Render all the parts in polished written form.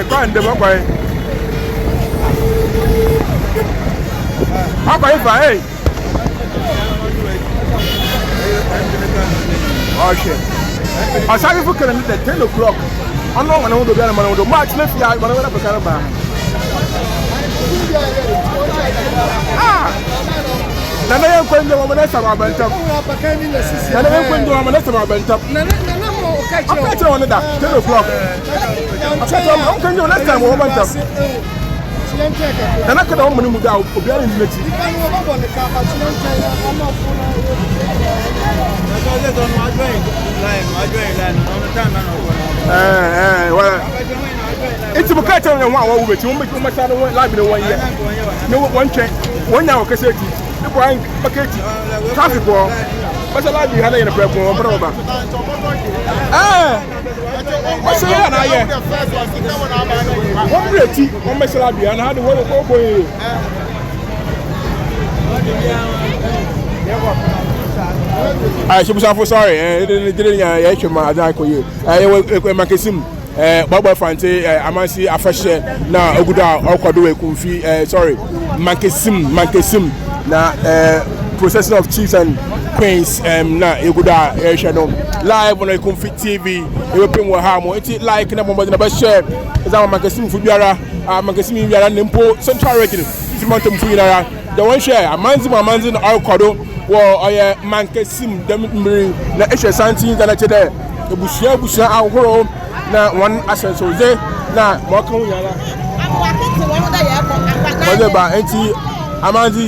Quite the Mokai. How about if I? Oh shit. Osagyyefo can meet at 10 o'clock. I know when I want to get a man with the march left yard, but I want to become a man. Now I am going to Amanse Amanse. Now I am going to Amanse Amanse. I'm not on that. 10 o'clock. I'm going to next time. Then I could only move out for being in the city. It's a cat on one over to make my son live in 1 year. No one check 1 hour cassette. The buying packet traffic wall. What's a lot you had in a prep for Broma? What's the idea? One pretty, one Messalabia, and how the world go for you. I should be sorry, I didn't actually my for you. I will Mankessim, Borbor Mfantse Amanse Afahye, now Oguda, Okwado, Kumfi, sorry, Mankessim, now processing of chiefs and Queens, na Oguda, Channel live on a Kumfi TV, European Wahamo, it's like number one share. Is our Mankessim Fubiara, Mankessim Yara Nimpo, Central Region, it's Mountain Fubiara, the one share, Amanse and Okwado. Well, I Mankessim, Demiri, na H17 that today. The Bushia, our home, now one asset so there, now Moko Yala. I'm walking to one of the airport. Whatever, anti Amanse,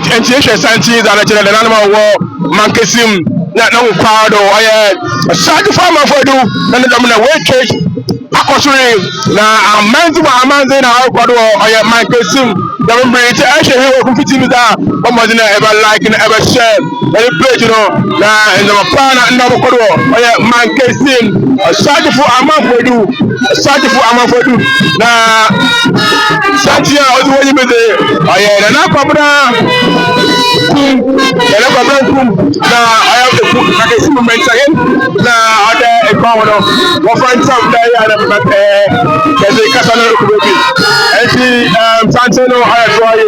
and H17 that the animal war, Mankessim, not no crowd or a side farmer for do, and the way church, Akosuri, now Amanfo Amanse and our crowd or Mankessim, the member actually have a competing with that, almost ever like and ever share, very pledge, you know, now in the plan and no crowd or Mankessim, a side for Amanfo do, a side for Amanfo do, now Santia was winning with it, and I come I have the book Mankessim again. Now, other economy, one friend some day and there's a Casano baby. And the Santino I try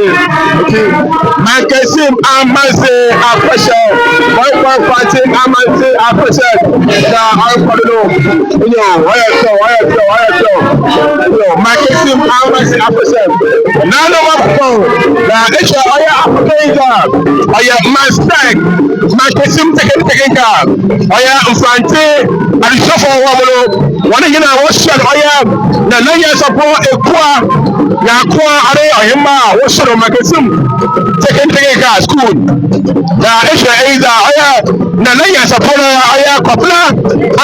Mankessim Amanse Afahye. Borbor Mfantse Amanse Afahye. Now, I don't know. Mankessim Amanse Afahye. Now, no one. Now, it's a Mustang, Mankessim taking car. Mfantse, and the chauffeur one again. I was shot. Nanya support a qua, Yakwa, Are, was shot on Mankessim taking car school. Now, it's a Nanya support Kopla,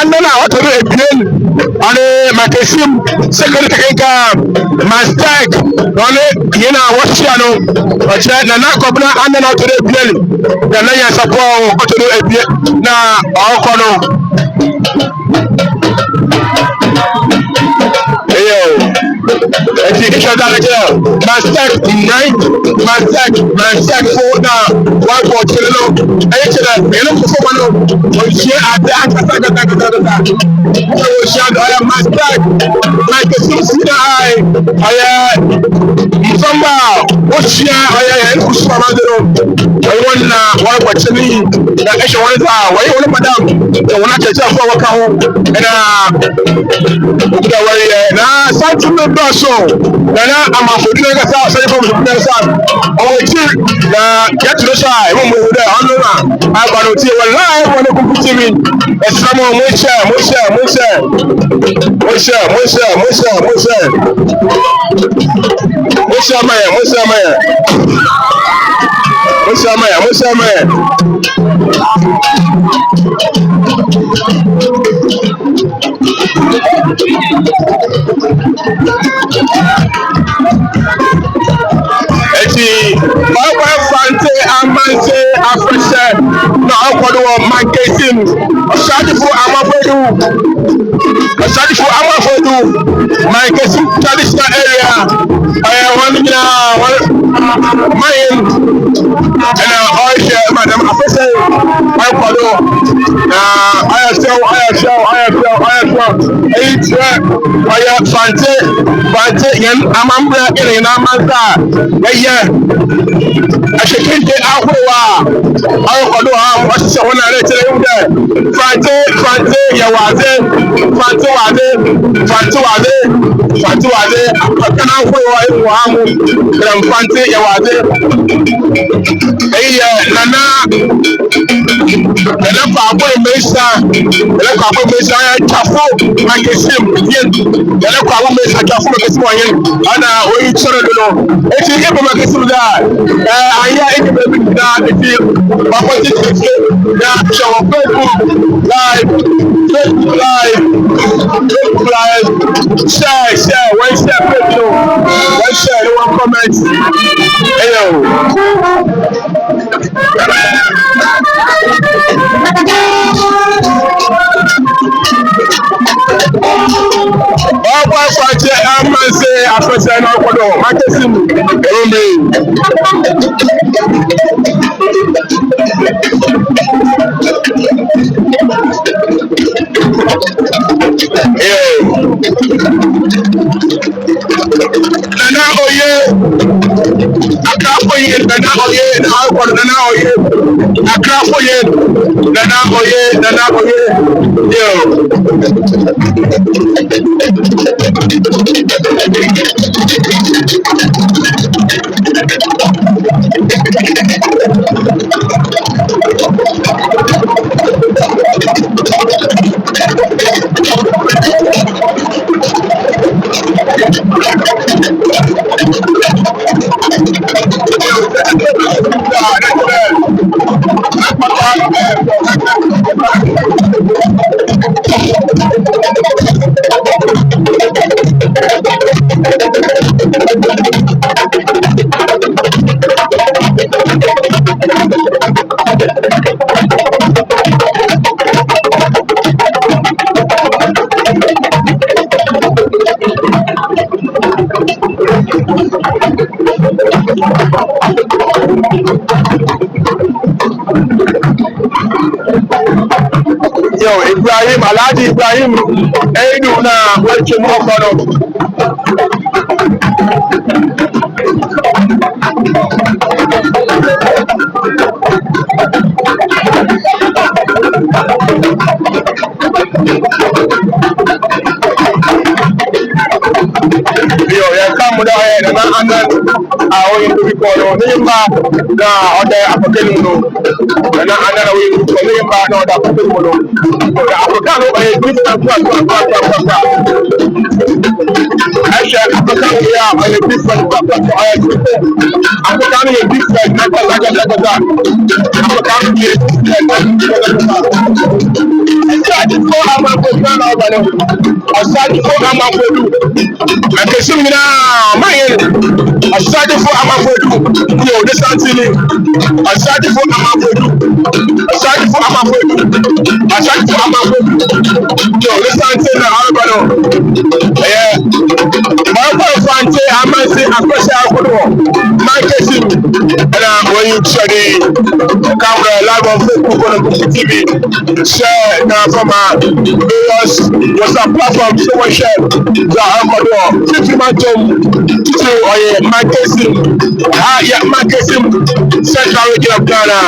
and then I want to do a plane. Mankessim second taking car, Mustang, was shot. Nana Kopla, and then out to the plane. The Nanya support to do a na Okono. Mastek for now. One for children. Any children. You know for one. We share at the Mastek. Mankessim Sina. Somehow. What share? I want one for children. The extra one is why you want madam. The one that you for work home and something to do so. Now I'm a food nigga south, say from the south. Oh, get to the side. I'm over there. I'm going to see what live when you put him in. It's someone Borbor Mfantse Amanse Afahye na ọkọdọ Mankessim Osagyyefo Amafo Mankessim traditional area mine and Osagyyefo Madam Afahye ọkọdọ na Mfantse yẹn amambra ene na Amissah ashekende ahwa ayokodo ha wasise wona re tere yunde Mfantse yawaze Mfantse waze kana ahwa ewu hamu Mfantse yawaze nana pa boy Amissah ya chafo Mankessim yele kwa Amissah chafo Mankessim yen ana oyi choro do eti ebe Mankessim da aya eke baby da eti opposite da show Facebook live share one share Facebook one share one comment Borbor Mfantse Amanse Afahye na ọkọdọ Mankessim Nana oye Akrafoye Nana oye Nana oye Akrafoye Nana oye Ibrahim Alhaji Ibrahim Edu na wace mu ọkọdọ muda ya na angan a oyin to ko no nimba na oda apokenu no na anana oyin to nimba na oda apokenu no oda apokanu e different Aisha apokanu ya e different apokanu e different na apokanu e Osagyyefo Amanfo na obalo Osagyyefo Amanfo Mankessim na mayen Osagyyefo Amanfo yo de santini Osagyyefo Amanfo So listen to the Albano. Yeah. Borbor Mfantse Amanse Afahye Mankessim. And when you share the camera live on Facebook on TV, share from various WhatsApp platforms. So we share the Albano. 50 Mantom to Mankessim. Yeah, Mankessim, Central Region of Ghana.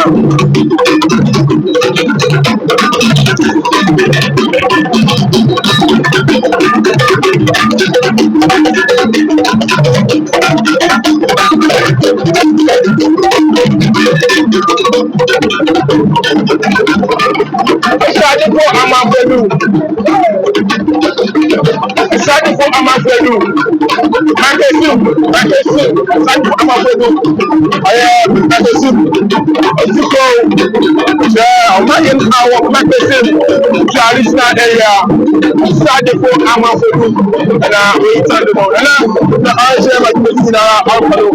Osagyyefo Amanfo. Mankessim. Osagyyefo Amanfo. Mankessim. Osiko. Mankessim. Traditional area. Osagyyefo Amanfo. And we turn the ball. And I share my question okay.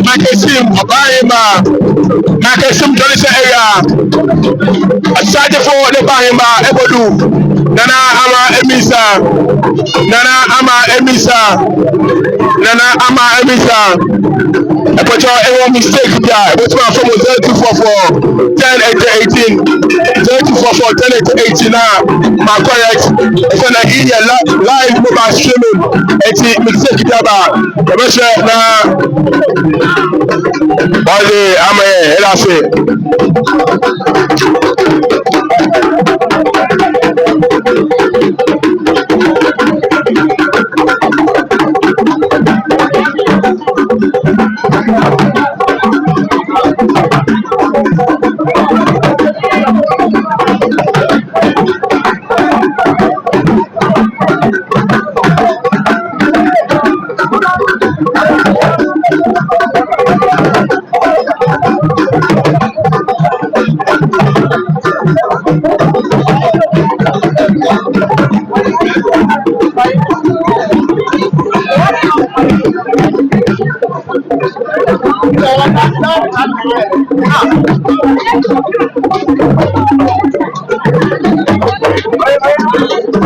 Mankessim, Mankessim, Johnson area. Osagyyefo the Bahimba, Ebodu. Nana ama Amissah. Nana Amissah. A picture of mistake there. What's my phone 0244 10 18 0244 10 18 now. My correct. It's an idea live mobile streaming. It's mistake there. The picture now. Body, I'm here. That's it.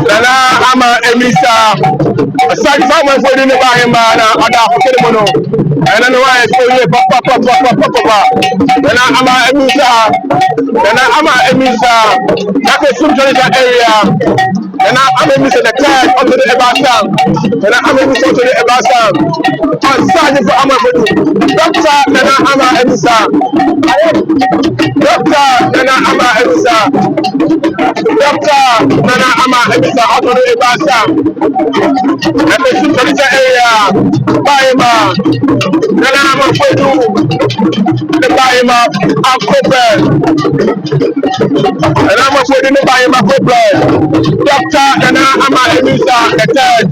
Nana ama Amissah. Aside from my phone in the Bahimba, and I why I say papa. Nana ama Amissah. That's a Central area. And I'm a miss the tag onto the Ebasam. And I'm a miss onto the Ebasam. On Sergeant for Amanfo. Doctor Nana Amissah. Doctor Nana Amissah. Doctor Nana Amissah onto the Ebasam. And the Central area. Bahimba. Nana Amanfo. The Bahimba. And I'm a foot in the Bahimba. Doctor Nana Amissah, the third.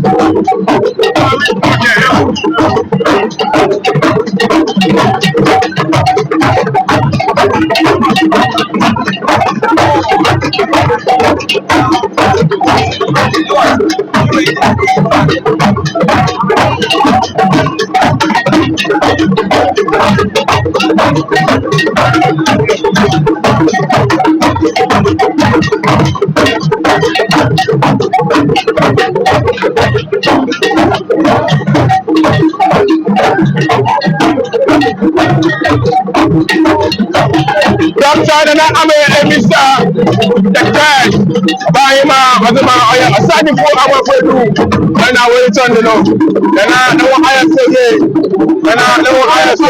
Doctor na Amissah the third by him Osagyyefo Amanfo and I wait on the no and I know I say and I know I say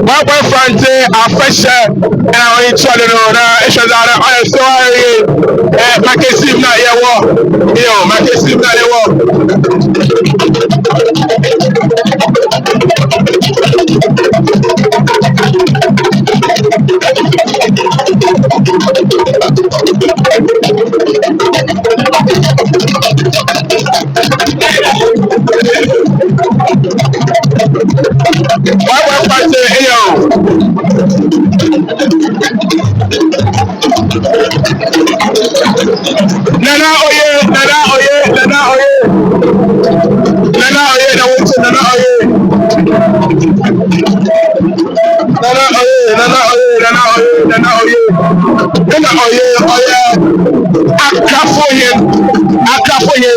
Borbor Mfantse Amanse and I want to Mankessim na yewo Mankessim na yewo Borbor Mfantse Nana oye na wuce Nana oye Akafoye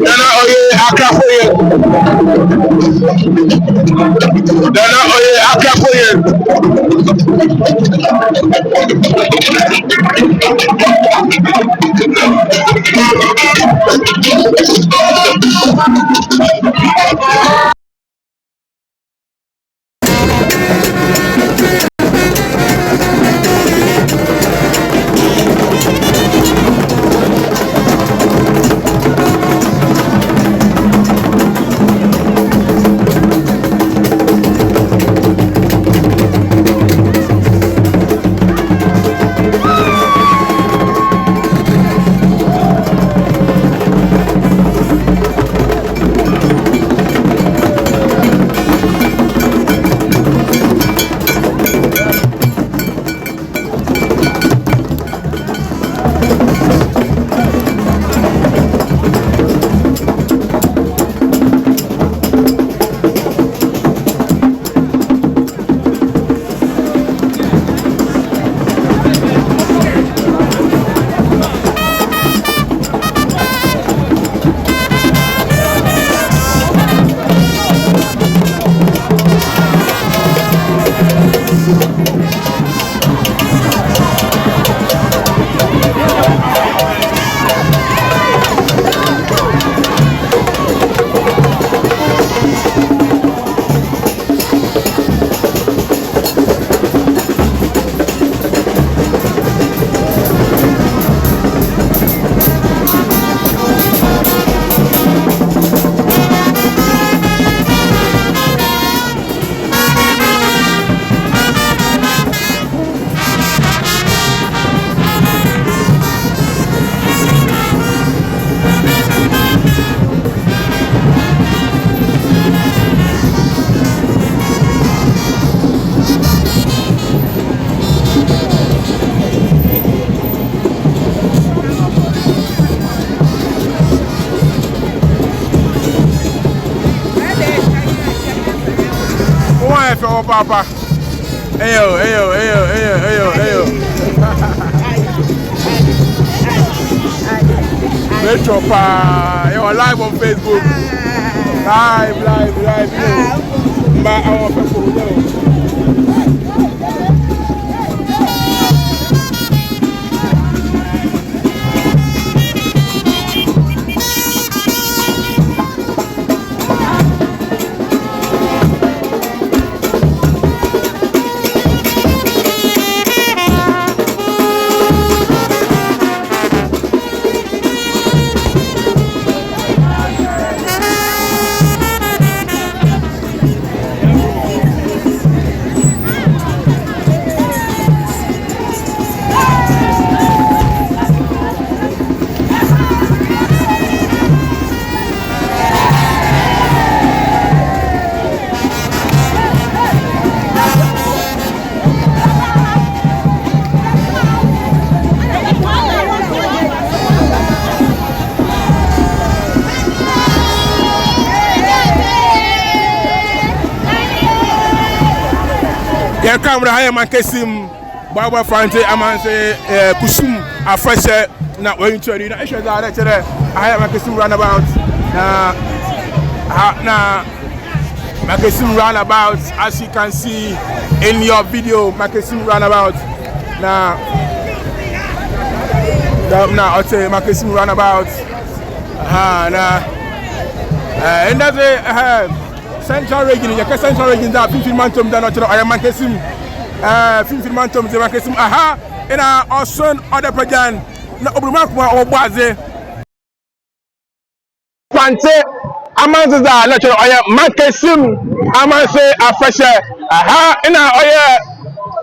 Nana oye Akafoye Papa. Ayo. Chopa, you're live on Facebook. Live. But our people Camera higher Mankessim, Borbor Mfantse Amanse, Kusum, Afahye, na when you know, issues are actually higher Mankessim roundabout. Na Mankessim roundabout, as you can see in your video, Mankessim roundabout. Now, I'll say Mankessim roundabout. And that's a Central region, your central region that 15 months than I am Mankessim. 15 months of the Mankessim. And our son, other Prajan, no Obrumakwa or Baze. Mfantse Amanse natural. I am Mankessim Amanse Afahye. And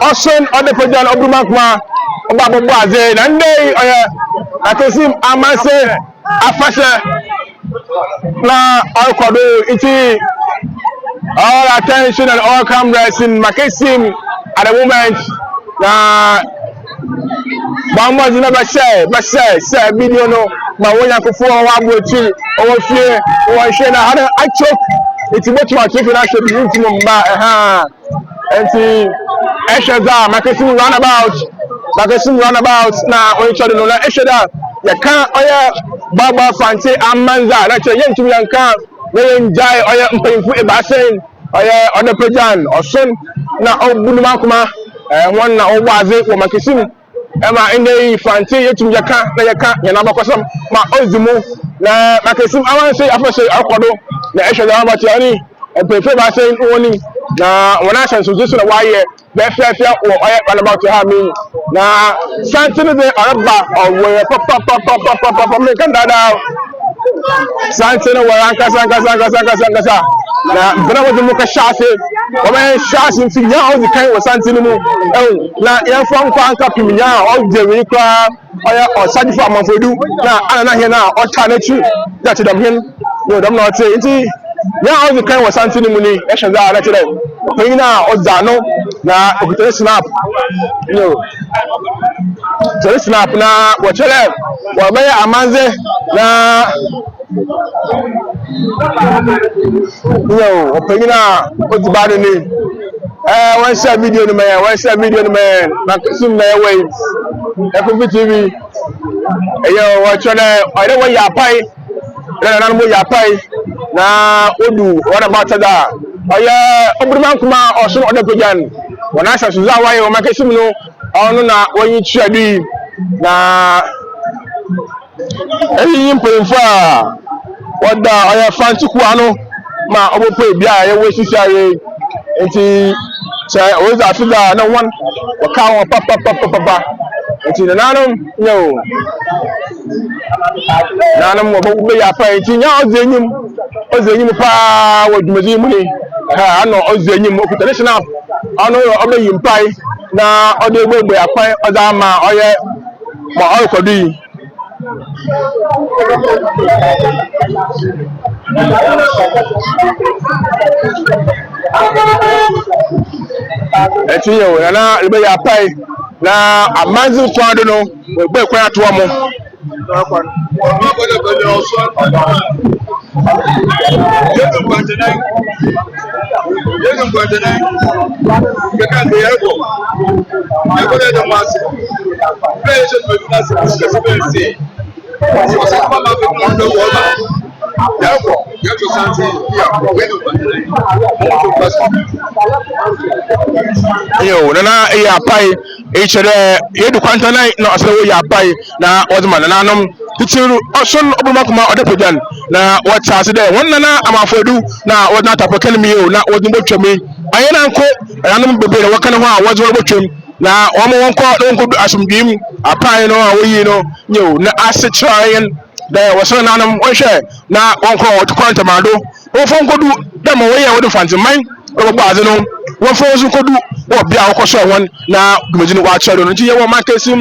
our son, other Prajan, Obrumakwa or Baze. And they are Mankessim Amanse Afahye. Now, I'll call it. All attention and all cameras in Mankessim at the moment. Bamba never say video no. Ma wonya kufu wa bochi o fie o hwe na hada I choke. It's what you are taking action into mba enti Eshaza Mankessim roundabout na oncho no na Eshaza ya kan oya Borbor Mfantse Amanse na che yentu yankan we enjoy oya mpanyimfu ebasen oya other Prajan osun na obunumakuma one na owaze wo Mankessim ema inde Mfantse yetum yaka na yaka yana bakosam ma ozimu na Mankessim Amanse Afahye akodo na Eshaza abati ani mpanyimfu ebasen woni na wona chansuzu na waye be fefia wo oya about to have me na santini de araba owo papa me kan dada santini waranka sanga na bana wo mu ka shase o me shase fi nya o di kan wo santini mu na yan fon kwa anka piminya o de wi kwa oya Osagyyefo Amanfo na ana he na o ta na chi that dem hin no dem not say nti nya o di kan wo santini mu ni e shaza na chire ko na o da no na okutere snap no so snap na wo chere wo be Amanse na yo opengina otibado ni one share video no man Mankessim na wait Ecofi TV yo wo chere o de wo ya pai na mo ya pai na odu what about that oya oburumankuma osun other Prajan wona sasuza waye o Mankessim no onu na wonyi chiadi na eyi mpemfa oda oya fanti kuano ma obope bia ye we sisiare enti se o za fiza na one o ka won papa enti nanum yo nanum mo be ya pa enti nya ozenyim pa wo dumezi mu ni ano ozenyim okuta national ano obe yimpai na ode gbegbe apan oza ma oye ma okodu yi eti yo na ebe ya pai na Amanse twado no gbe kwa ato mo Yo, nana ya pai e chere e du kwanta na asawo ya pai na ozma na nanom titiru osun obumakuma odepejan na wata ase de wonna na amafodu na wona tapokan mi yo na wodin botwemi ayena nko nanom bebe na wakana ho a wozwo botwem na omo wonko asumdwim apai no a woyi no yo na ase trayen da waso nanom ohwe na wonko otukwanta mado wofon kodu da mo woyi a wodu fantiman ọgbọ aze no wọn fọwọ́ sún kodu wọ bí àwọn kọsọ wọn na gbèmẹdì ni wàá kyerẹ nti yẹ wọ Mankessim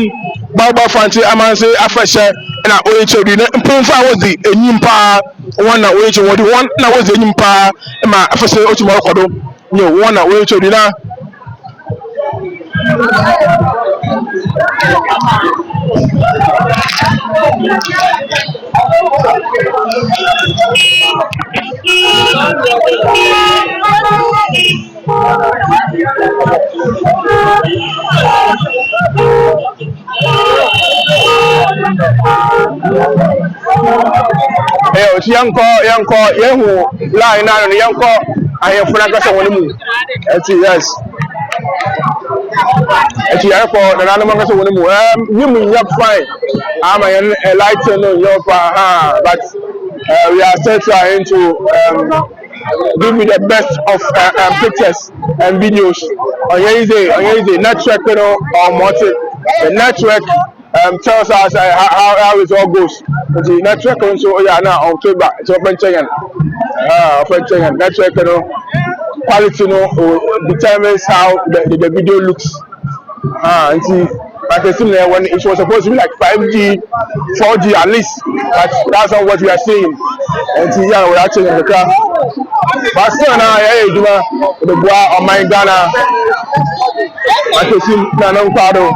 Borbor Mfantse Amanse Afahye na oye kyerẹ di mpẹnfà wọ́n di enyim paa wọn na oye kyerẹ wọ́n di wọn na wọ́n di enyim paa ma Afahye otu ma ọkọ do nyẹ wọn na oye kyerẹ di na. Osi yanko yehu line na no yanko ahemfo na gasa woni mu eti yes eti yanko na nanu gasa woni mu yimu yap fine ama yen light no yopa but we are still trying to give you the best of pictures and videos on your network, you know, or multi. The network tells us how it all goes. The network also, yeah, now on Twitter, it's open channel. Network, you know, quality, you know, determines how the video looks. And see, Mankessim when it was supposed to be like 5G, 4G at least, but that's not what we are seeing. And see, yeah, we're actually in the car. But still now, hey, the boy on my Ghana, Mankessim na Pado,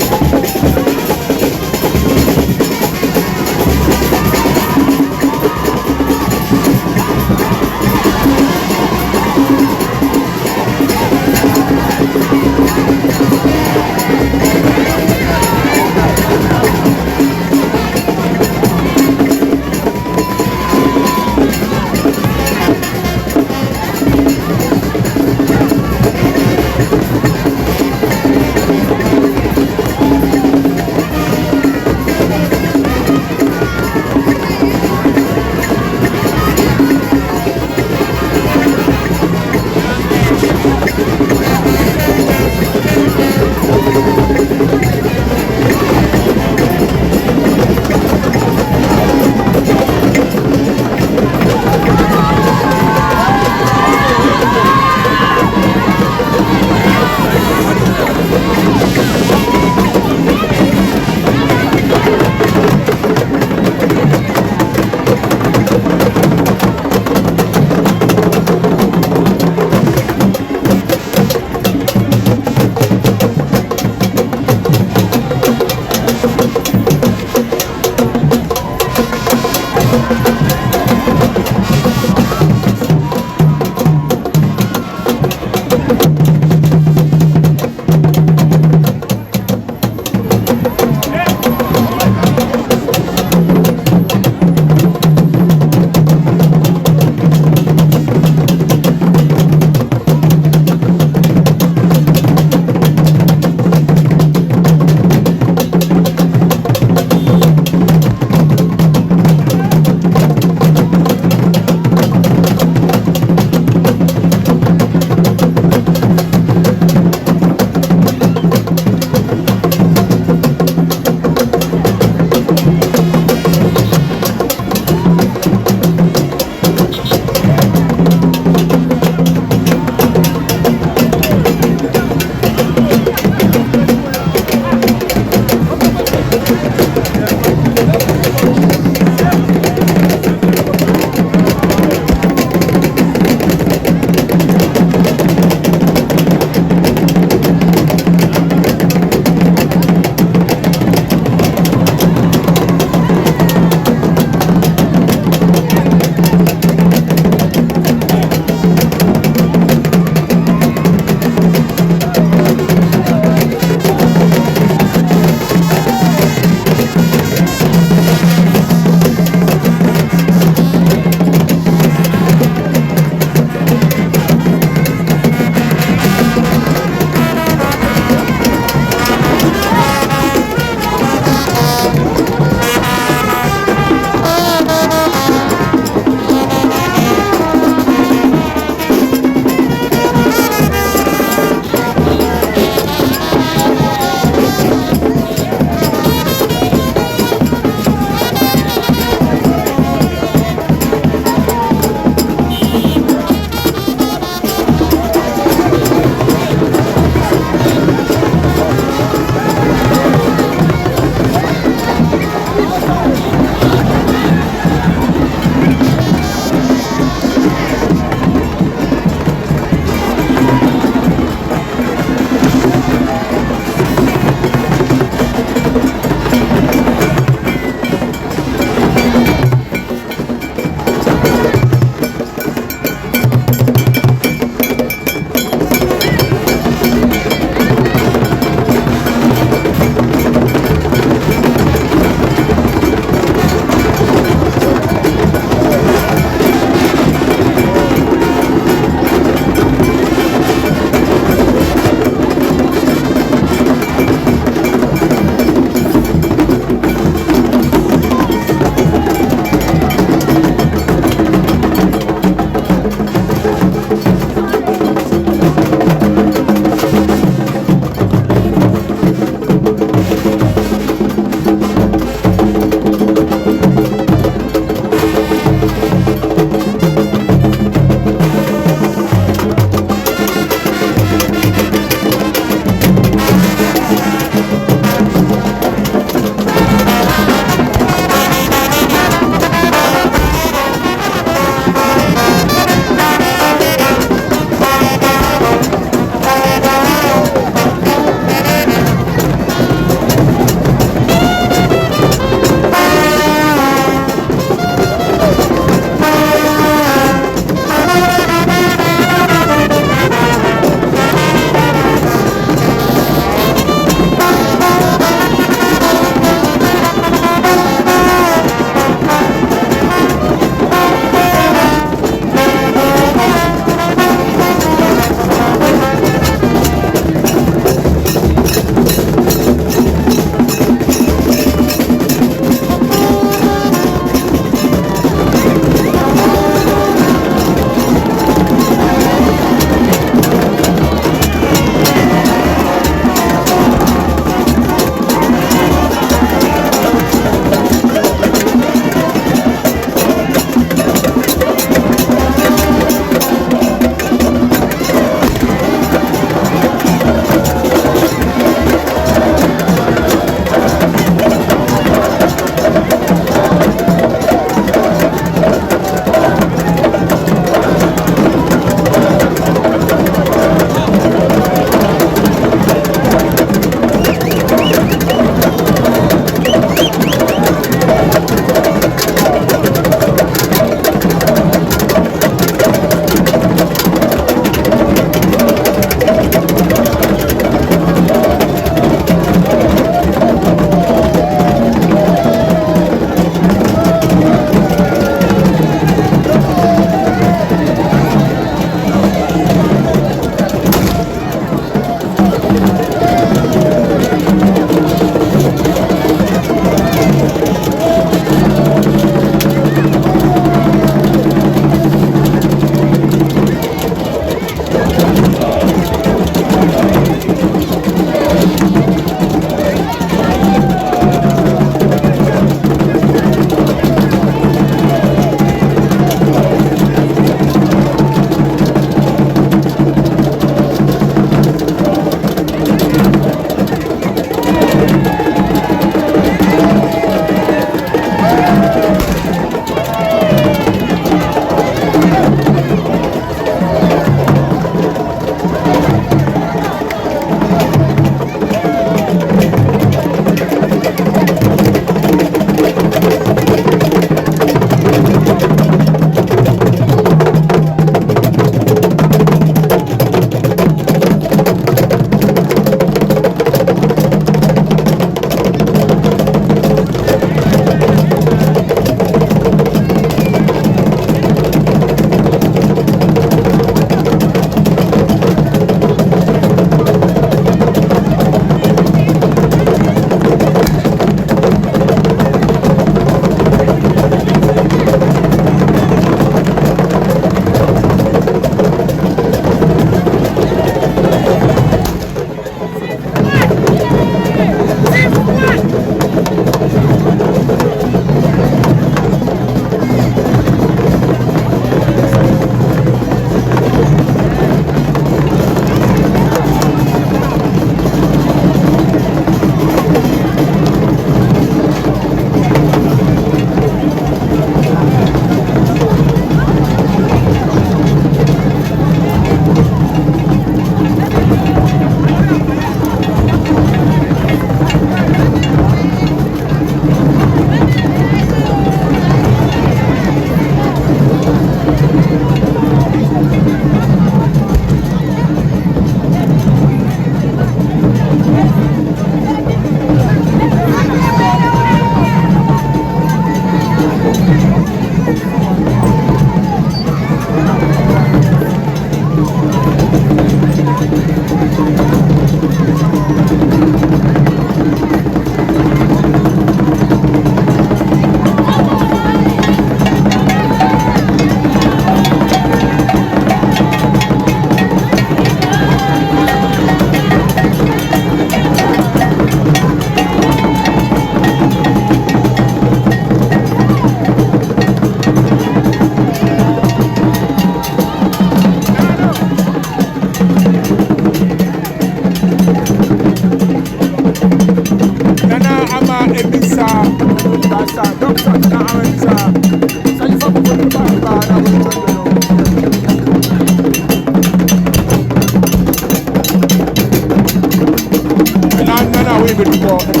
we be do for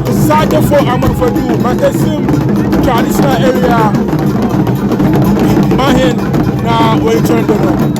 Osagyyefo Amanfo Mankessim traditional area Mahin na we turn down.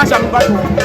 Passa no bairro.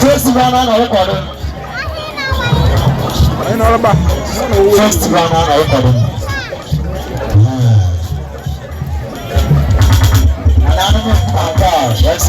First round on recording. Let's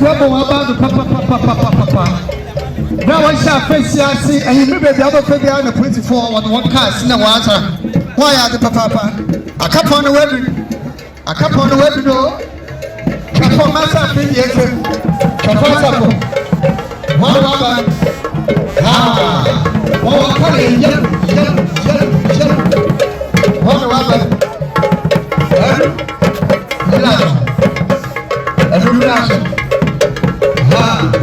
trouble about the papa. Now I shall face you, and you may be able to be on the 24 on one cast in the water. Why are the papa? A cup on the wedding. A cup on the wedding door. Cup on myself in the exit. Cup on the one rubber. Ah, oh, calling yellow. One rubber. Every reaction. Ah.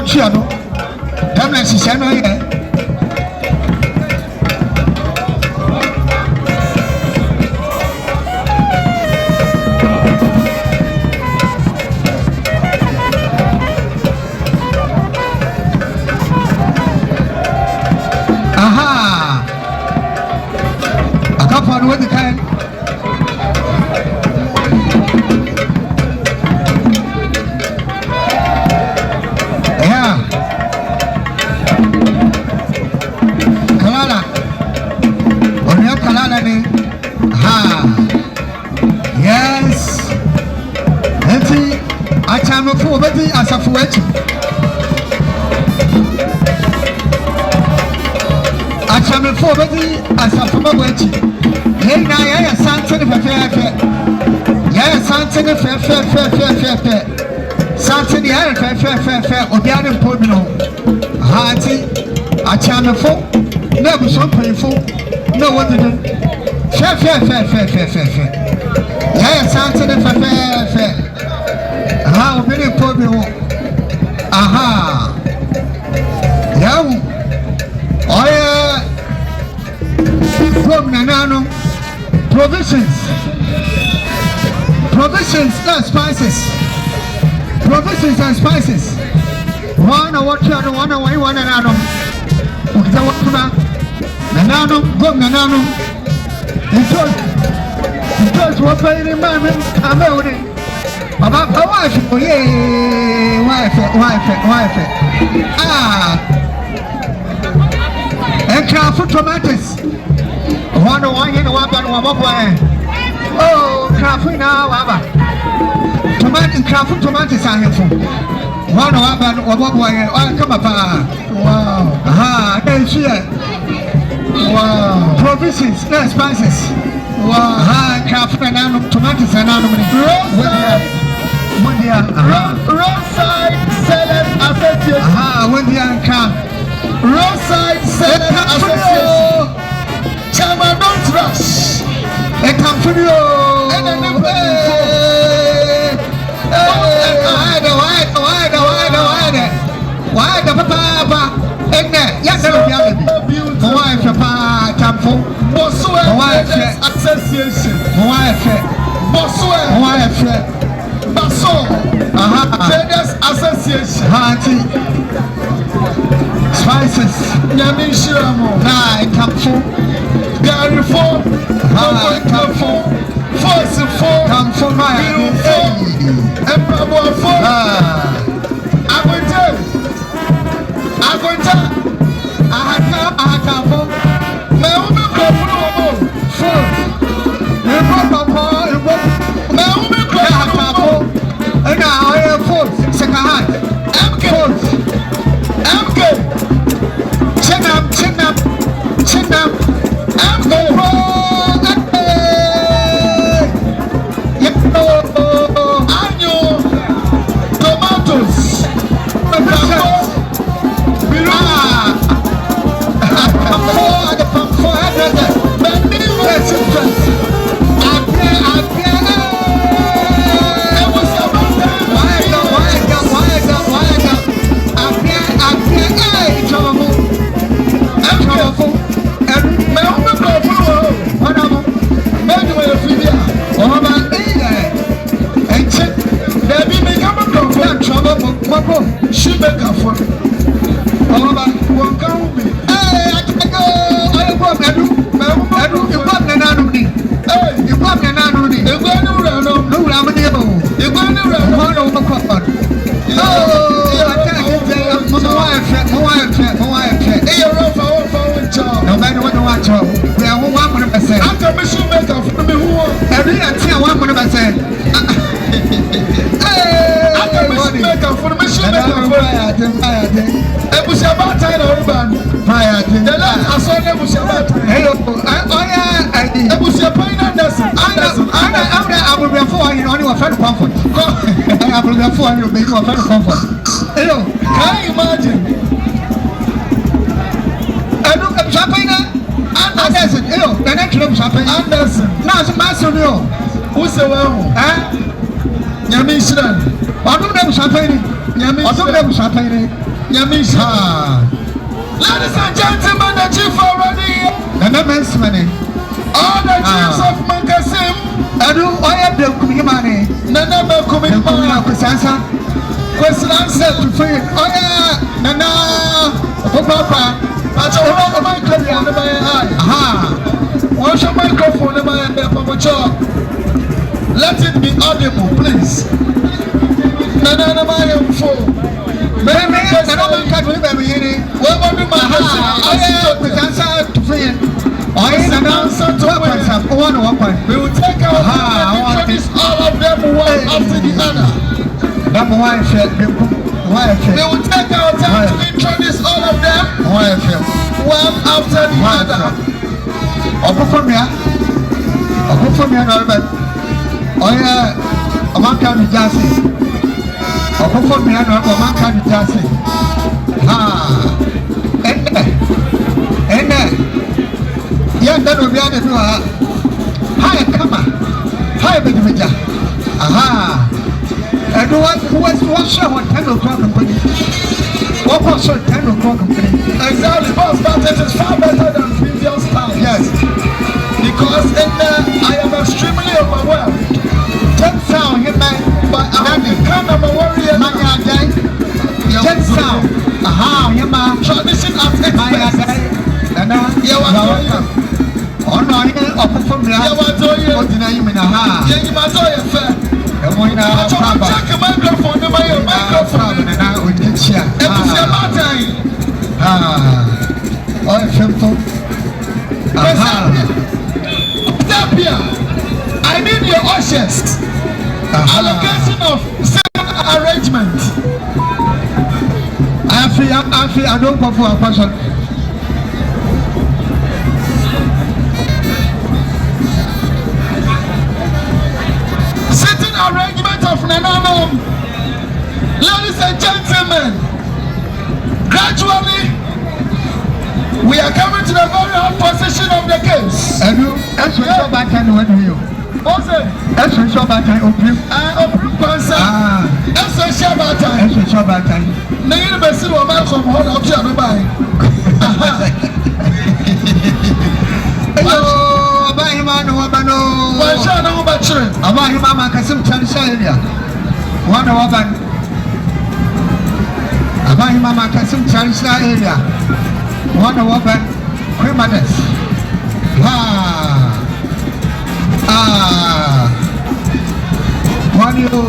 What you know? Come and see, aha! I can't find what the kind. Never so painful. No one did it. Fair. Yes, answer the fair. How many people? Aha. Yeah. Oh, yeah. Provisions, not spices. Provisions and spices. One or what you are, one away, one another. Nanano, go Nanano. It was what I remember. I'm out about a wife. Oh, yeah, wife. Ah, and craft tomatoes. One in one. Oh, craft now, tomatoes are here. One come up. Wow. Aha, then she. Wow. Provisions, no spices. Wow. Aha, craft and tomatoes and roadside salad association. Aha, when the camp. Roadside salad association. Chama, don't rush. A company. Why the papa? Yes, wife, papa, Tamfo, wife, association, wife, wife, Traders Association. Spices. Nyamishiramo. Kamfo. Gary 4. Kamfo. Force 4. Kamfo. Biru 4. Emperor 4. Agonja. Ahakamfo. Meume Kofuno 4. Meume Kofuno. And I have 4. Second hand. MK. Chinam. MK. Anyo. Tomatoes. Shoemaker for Oba won come me. Hey, I go. I go Edu. You come na nanu ni. Hey, you come na nanu ni. You go no ra no. No ra me o. You go no ra no. No no come on. Oh, I can't get mo wa fe. Hey, you run for job. No matter what you want to. We are 100%. I'm the shoemaker for me who. Every until 100%. Shoemaker for the shoemaker for Ebusiabata in Urban. The last I saw Ebusiabata. Hello, Ebusiabata Anderson. I will be for you only a friend comfort. I will be for you make you a friend comfort. Hello, can you imagine? I look at Champagne Anderson. Hello, the next room Champagne Anderson. Now it's Master. Who's the one? Yamishan. I don't know Champagne. Yamisha. Ladies and gentlemen, the chief already. The men's money. All the chiefs of Mankessim. I do all of them coming money. Nana coming money. Question answer to free. Oh yeah. Nana. Papa. I told you the microphone in my eye. What's your microphone in my eye, Papa Job? Let it be audible, please. Nana, Amanfo. Baby, I don't catch me, baby. What about my house? I answer to friend. I answer to one. We will take our introduce all of them one after the other. Number one, we will take our time to introduce all of them one after the other. Open from here, Norbert. Oh, yeah, Amanfo Jassy. Perform me and man can just say, and young that will be on the hi, come on, hi, baby. And who was show on 10 o'clock company? What was on 10 o'clock company? Exactly, but it is far better than previous time. Yes, because I am extremely overwhelmed. Sound him man, but I'm a warrior. My guy, sound. Tradition at expense. And you are on my open from the check a microphone, and I would get here. I need your ushers. Allocation of arrangement. I don't go for a person. Sitting arrangement of Nanano. Ladies and gentlemen, gradually we are coming to the very hard position of the case. And you, that's what you're back and when you. What's it? That's what you're back and open. That's what you're back and. That's what you're back and. Now you're the best of my from hold up to your bye. Hello, bye, man. What's your number? About him, Mankessim, Tanzania. one over Afahye Mankessim traditional area. One over criminals. One you.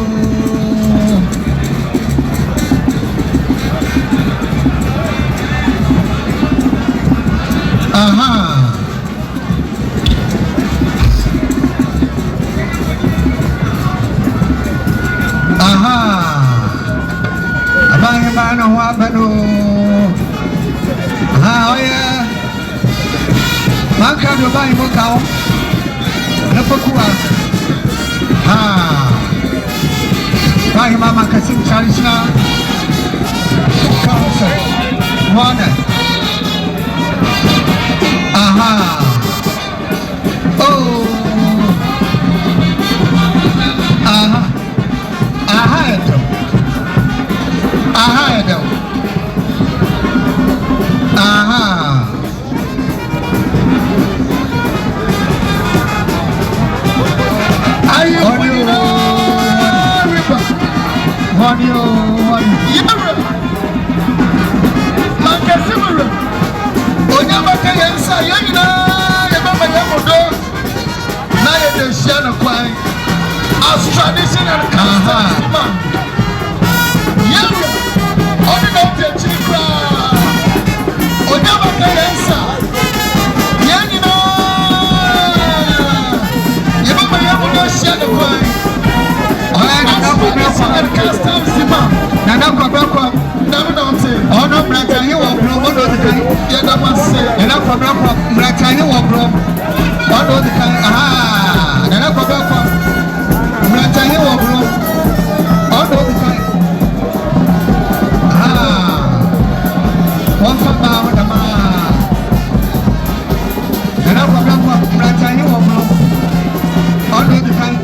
Afahye Mano Wabano. Oh yeah. Manka do Afahye Mokao. Napokua. Afahye Mankessim traditional council. One. Oh. As tradition and custom, man. Yeah, only not the children. Oh, never can answer. Yeah, you know, you know, my young man share the coin. Oh, I know tradition and custom, man. Now, oh, no, brother, you are from one of the kind. Yeah, that was it. And I'm from brother, you are from one of the kind. And I'm from Mratanye wo bro all the time one for ba with the ma and I problem for Mratanye wo bro all the time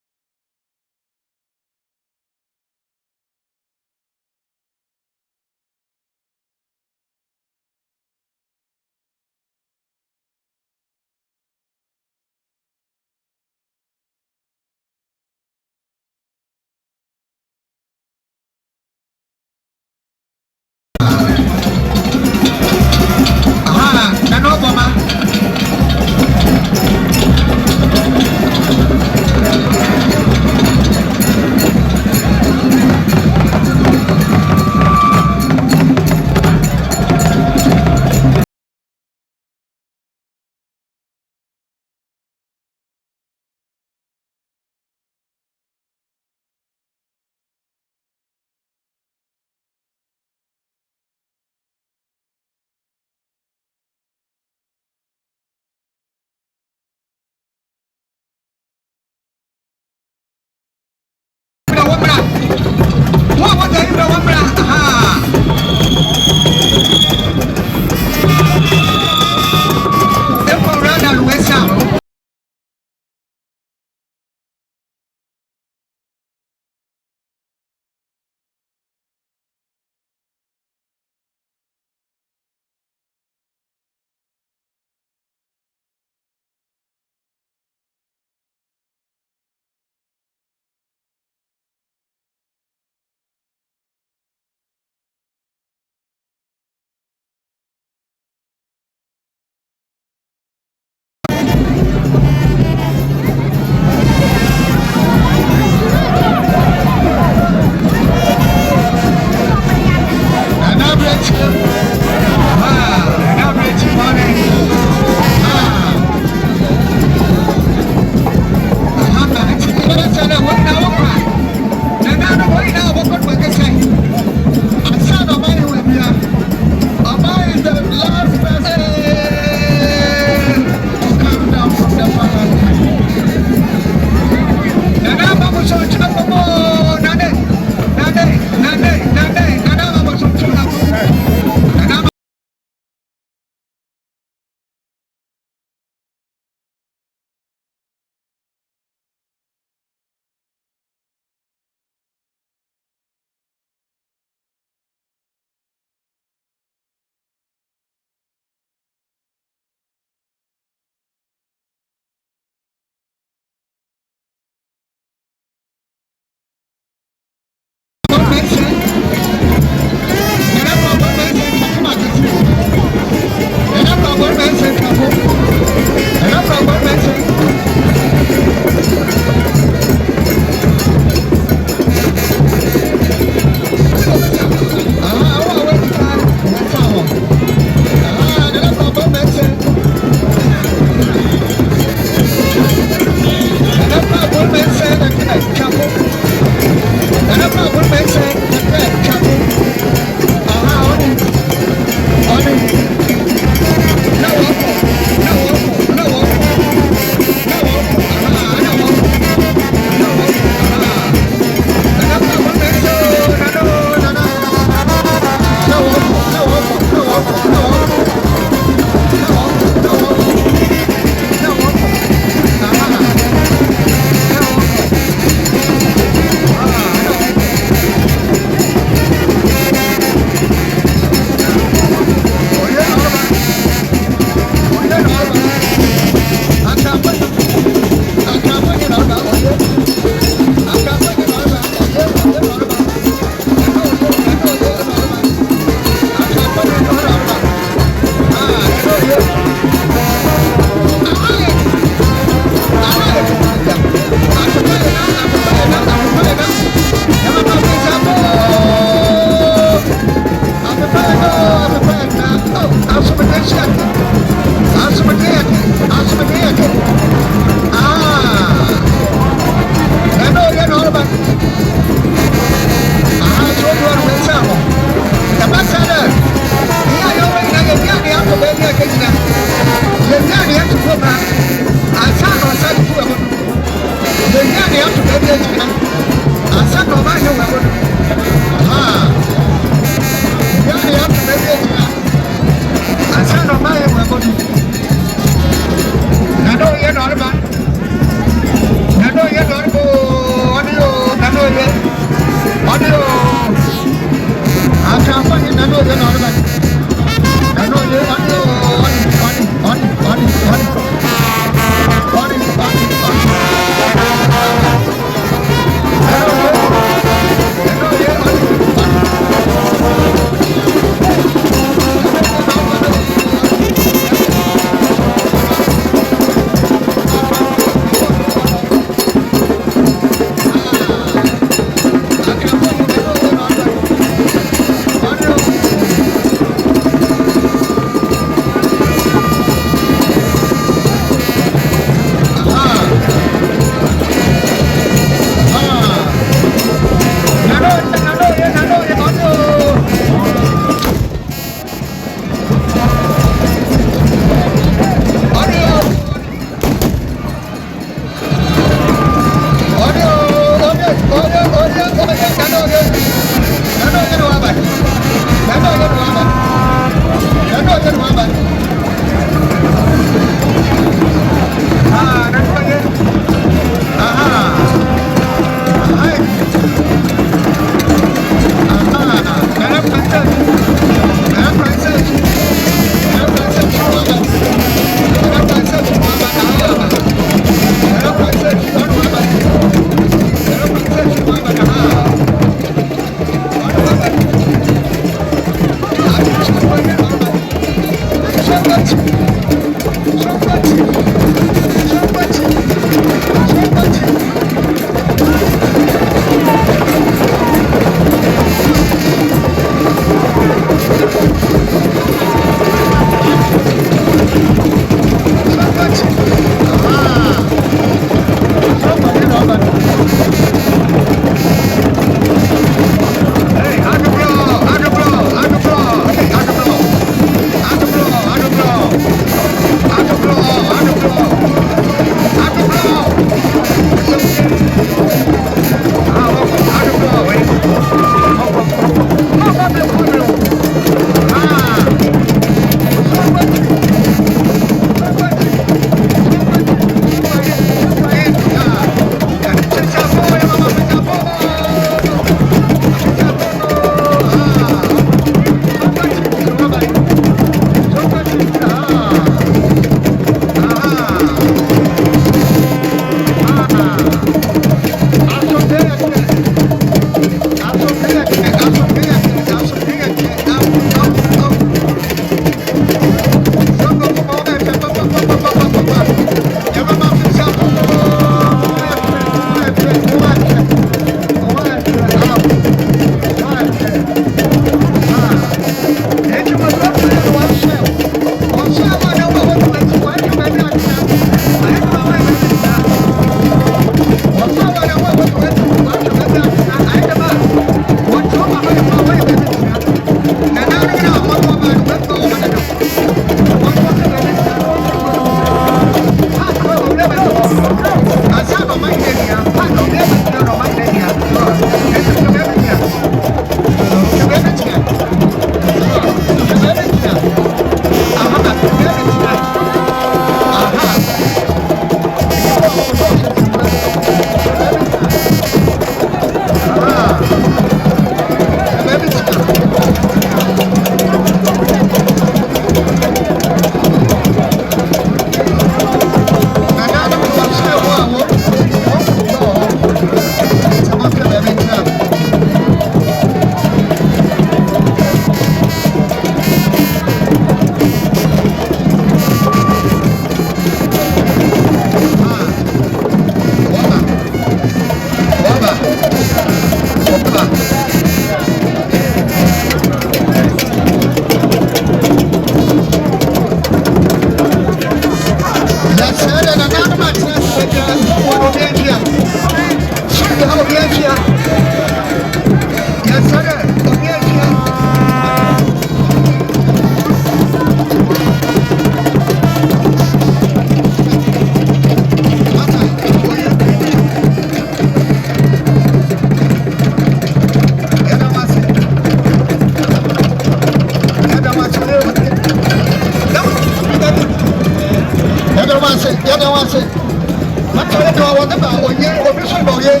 the bar, or yeah, or Bishop, or yeah.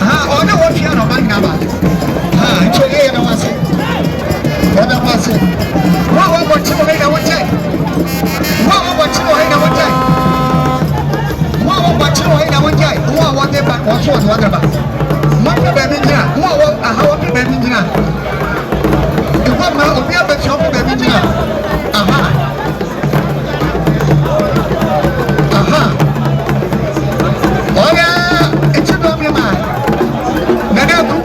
Ah, or no, what you know, my number. Ah, it's okay, I was it. What I was it. What about you, I would say? What about you, I would say? What about you, I would say? What want them back, what's what about? Mother baby, how baby dinner? The one man will be able to shop baby dinner. Aha. Oh yeah, it's a lovely man. Nanaku,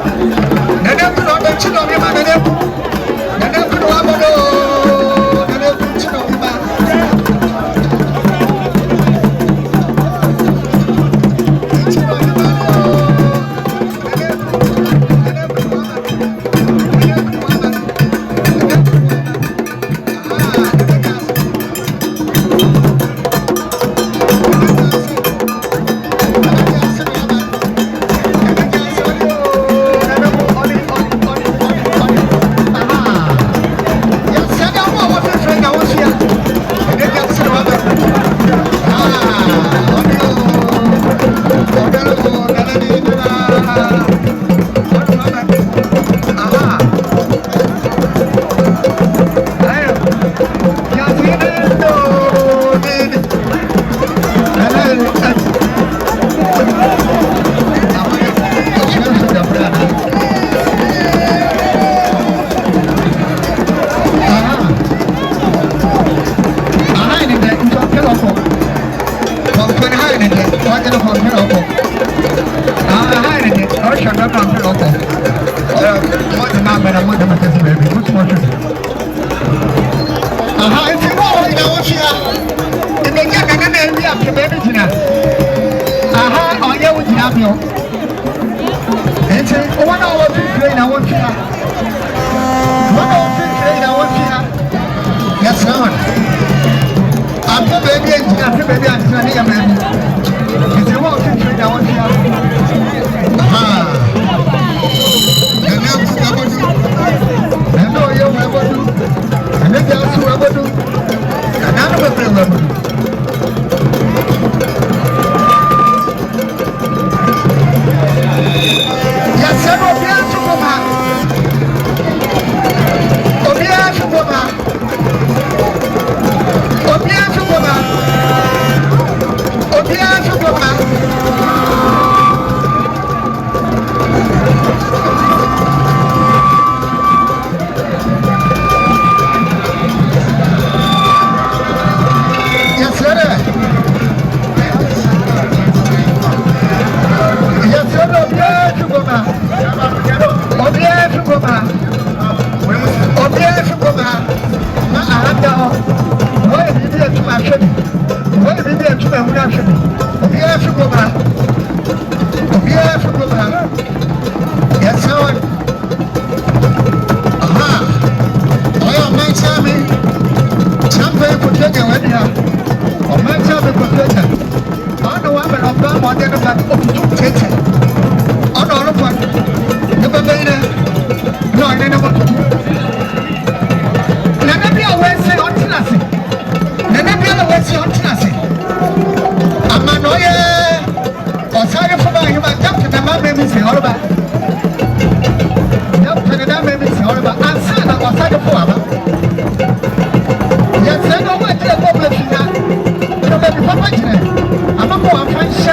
not a chin of your man. Nanaku, Nanaku, chin of your man.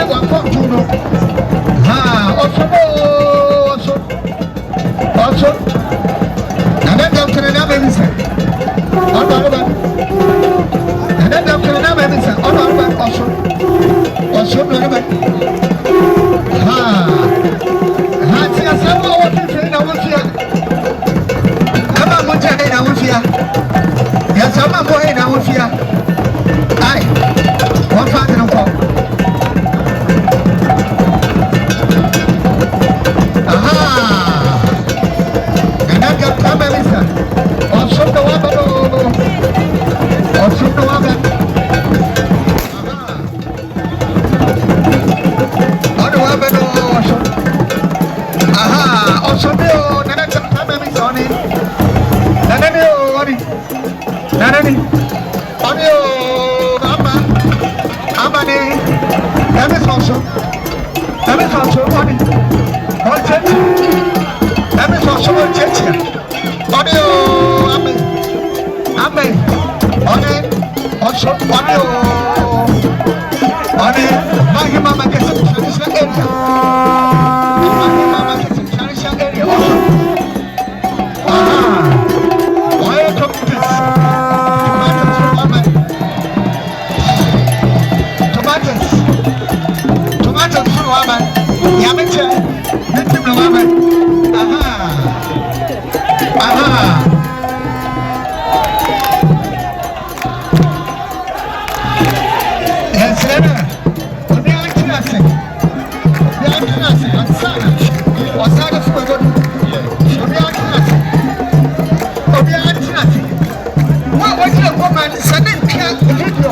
I'm Emi Fonso. Emi Fonso oni. On chechi. Emi Fonso on chechi. Oni o amen. Amen. Oni Fonso oni o. Oni Mahima Mankessim traditional area. Mahima Mankessim traditional area. Oil tomatoes. Tomatoes from Waman. Yamacha. Nothing from Waman. Yes, sir. We are classic. We are classic. Osagyyefo for good. We are classic. We are classic. What was your woman? Sudden video.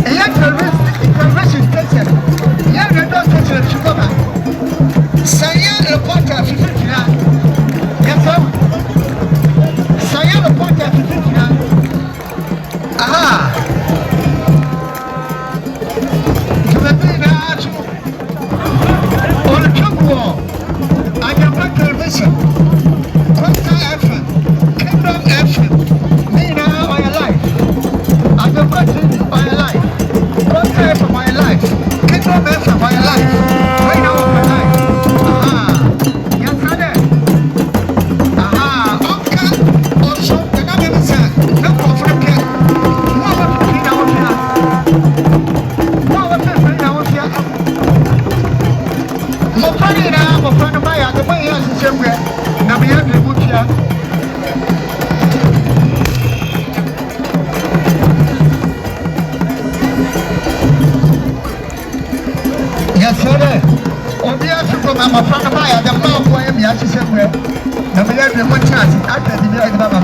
A young television station. Young radio station. Shugaba. Saya reporter 50. Yes, sir. Saya reporter 50. On the truck wall, I can back television. Costa FM, Kingdom FM. Me now on your life. I can back on your life. Costa FM on your life. Kingdom FM on your life. Right now on my life. Yes, I did. Okay. Also, the number is no more for the cat. What was the thing out here? What was the thing out here? My friend of mine, the way he has the same way. Now we have the book here. Yes, sir. On the other from my friend of mine, the mouth for him, he has the same way. Now we have the one chance. I can't be like Baba.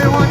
One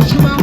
Shima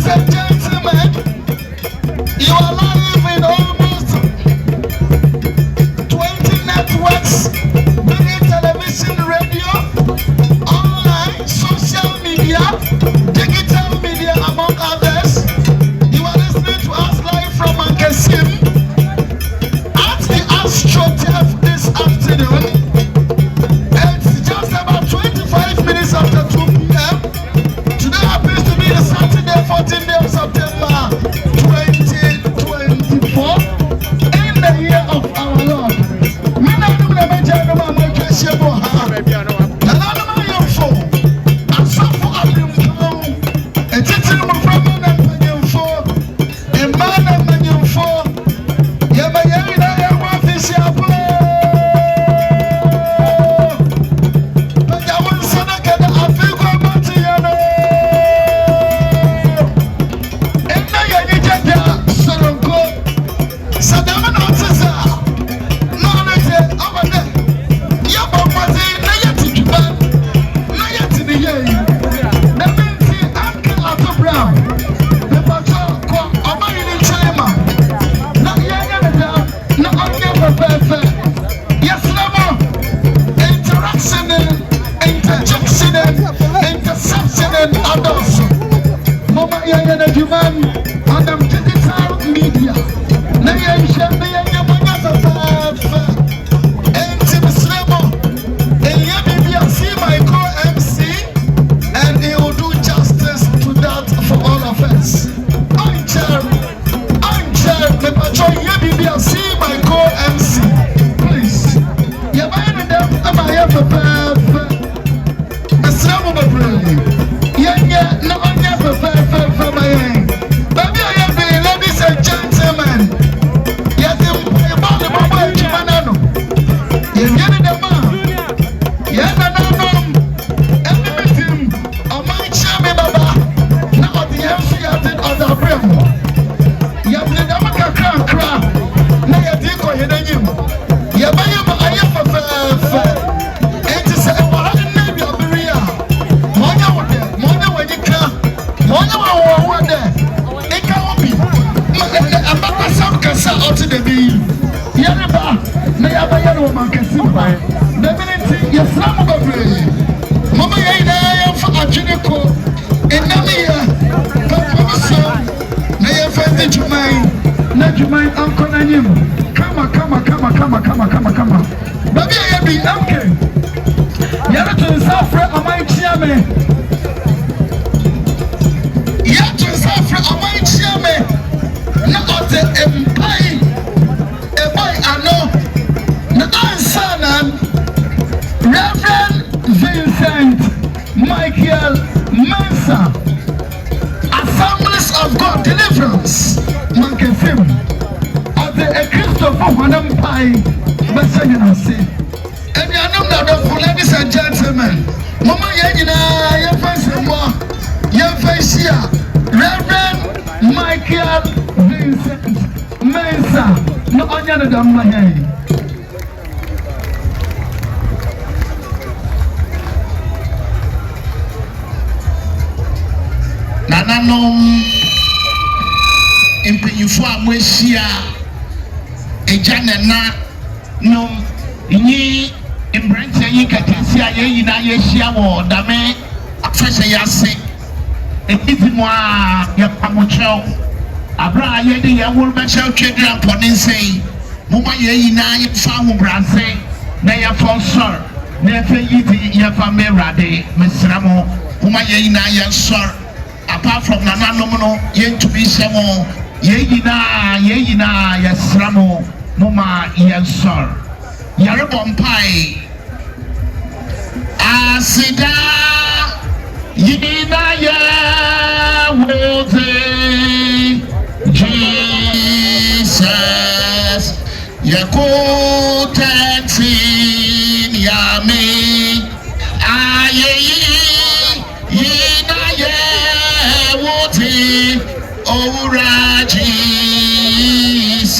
and gentlemen, you are live in almost 20 networks, media, television, radio, online, social media, digital media, among others. You are listening to us live from Mankessim at the AstroTurf this afternoon. It's just about 25 minutes after 2 p.m. Today happens to be the Saturday, 14th day of September 2024, in the year of our Lord. Ladies and gentlemen, Mama Yagina, your face and more, your face here, Reverend Michael Vincent Mensah, no other than my hand. Nananom impanyufo amwehia ejanena nom nyi Imbrante yi katasi a ye na ye hia wo dame afahye yase ebizimu a ye pamocheo abra ye de ye wol ba cheo twedra mpone nsei moma ye na ye fa ho branse na ye fonsor na fe yi di ye fa merade mesramo moma ye na ye sor apart from nananom no ye ntumi hye ye na ye sramo moma ye sor Yare bompai Asida Yina ya wote Jesus Yakutentin yami Aye Yina ya wote Ora Jesus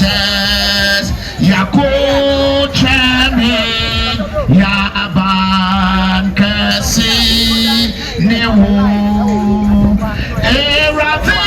Ya Mankessim newo erati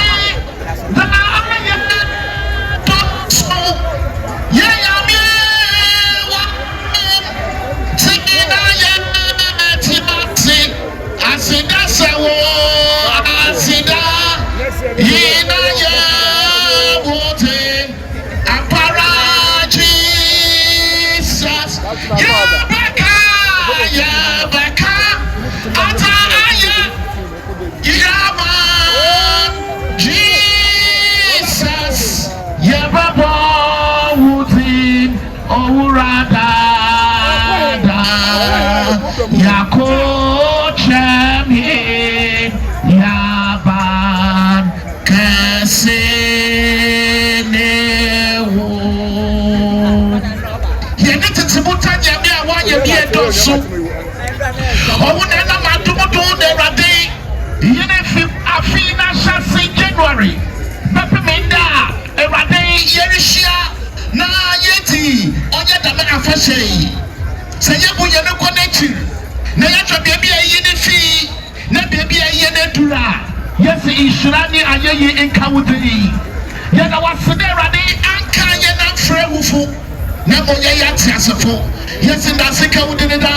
Kasenewo. Yenete timuta nyamia wa yebie dosu. Owunena matumutu derade. Yene fi afina shasi January. Pepe menda erade yerishia na yeti onye dame Afahye. Seye bu yene koneti. Na yatwa bia yene fi na bia yene dura. Yes, Ishirani Ayayi in Kawudi. Yana was Sederadi Anka Yana Frewufu. Nemo Yatiasafo. Yes, in that Sikawudida.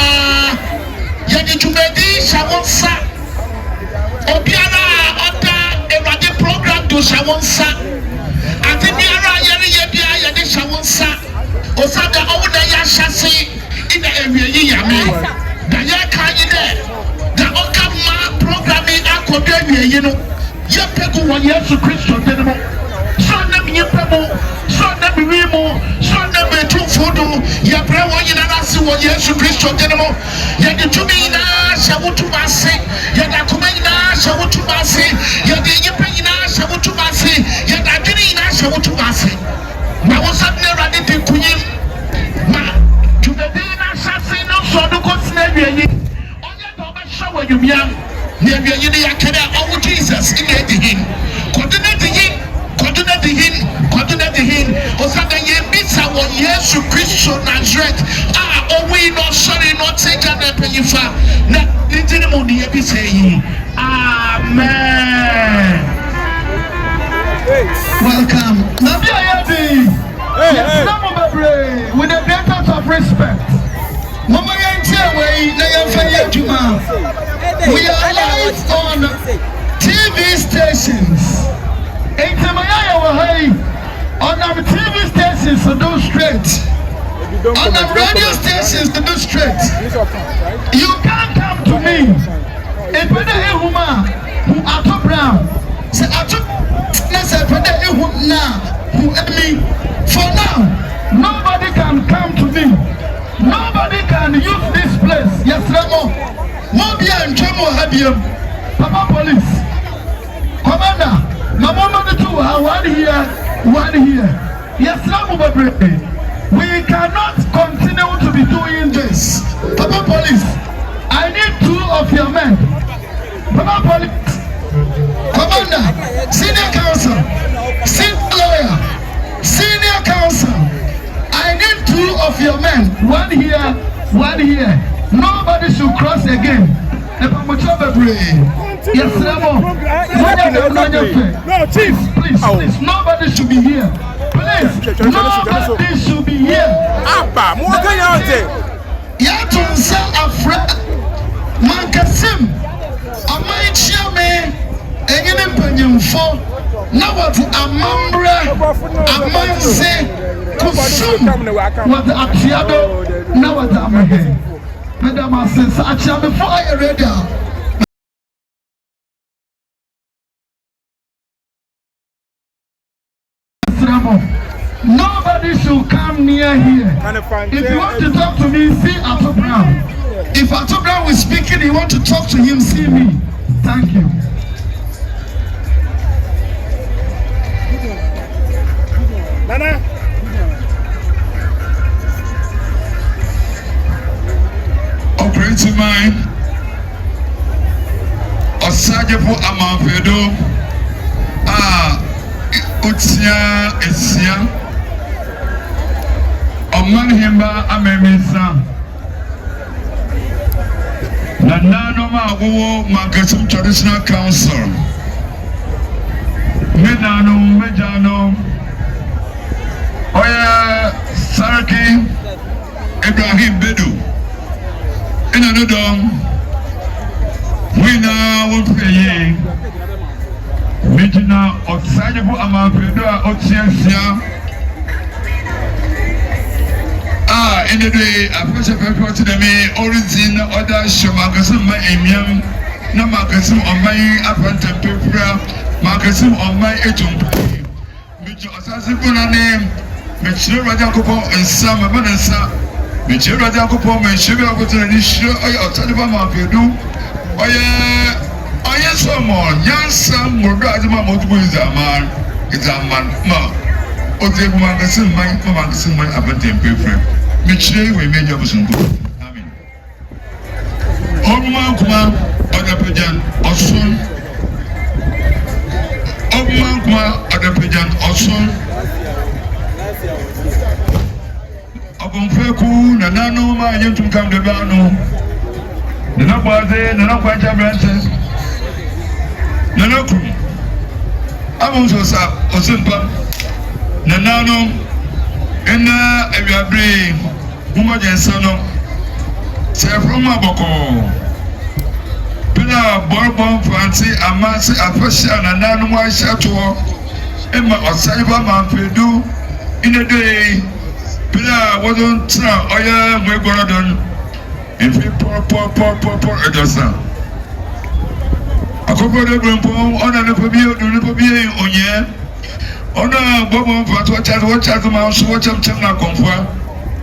Yadi Jumedi Shawonsa. Obiara Oda Eradi program to Shawonsa. Atibiara Yari Yabia Yadi Shawonsa. Osada Oda Yashasi in the area Yami. Dayaka Yide. The Okama programming you know, your people want Yesu Christo, so them your people, so them Remo, so them two photo, your prayer one in us what Yesu Christo, yet the Tumina, Shavutumasi, yet the Kumina, Shavutumasi, yet the Yapina, Shavutumasi, yet the Adina, Shavutumasi. Now was up there at the Queen, to the Dina Sassino, so the Cosnavia, on your dog shower you young. Never you oh Jesus, in the him. Continue the him. Osagayefo meets our Yesu Christo Nazareth. Oh, we not sorry, not taken a penny far. Now, little money, be saying, Amen. Welcome. With a letters of respect. Mama we are live on TV stations. On our TV stations to do straight. On our radio stations to do straight. You can't come to me. If you who are top brown, say I took for now, nobody can come to me. Nobody can use this place. Yes, Ramo. Mobia and Chamo Habium. Papa Police. Commander. My mama the two are one here. Yes, Ramo Babre. We cannot continue to be doing this. Papa Police. I need 2 of your men. Papa Police. Commander. Senior Counsel. Senior Lawyer. Senior Counsel. I need 2 of your men. One here. Nobody should cross again. Yes, no, Chief. Please. Nobody should be here. Please. Nobody should be here. Yatunsa Afra Mankessim Engine Panyamfo. Now what Amanse Kusum what Achiado. Now what Amahe. Madam says Achia before I read out. Nobody should come near here. If you want to talk to me, see Ato Brown. If Ato Brown is speaking, you want to talk to him, see me. Thank you. Nana. Operating mind. Osagyyefo Amanfo. Utia Esia Omanhimba Amissah Nano Mankessim Traditional Council Menano Mejano Oya Sarki Ibrahim Bedu in another winner will pay Mijina Osagyyefo Amanfo Otiasia. In the day, I push a paper to the origin other show Mankessim Emiam, no Mankessim on my Afahye paper, Mankessim on my agent. Mijin Osagyyefo name, Michel Radiakopo and Sam Abanasa, Michel Radiakopo, and Sugar Cotton and Isha, Osagyyefo Amanfo. Oye somo nyansa modo azima motubu izaman ma ote Mankessim man abatem pefrem michire we meja busunku amen Obman kuma odapejan osun Obman kuma odapejan osun Obonfeku na nano ma yentum kam de bano na kwaze na kwacha branches Nana kum, Amanfo sa osimpa. Nana no, ena ewiabre, muma jensa no. Se from aboko. Pina Borbor Mfantse Amanse Afahye nana no wa shato. Emma Osagyyefo manfedu ina dey. Pina wodon tra oya mwegorodon. Efi por edosa. Akoko de brempo ona ne pobie onye ona Borbor Mfantse watch ma so watch na konfwa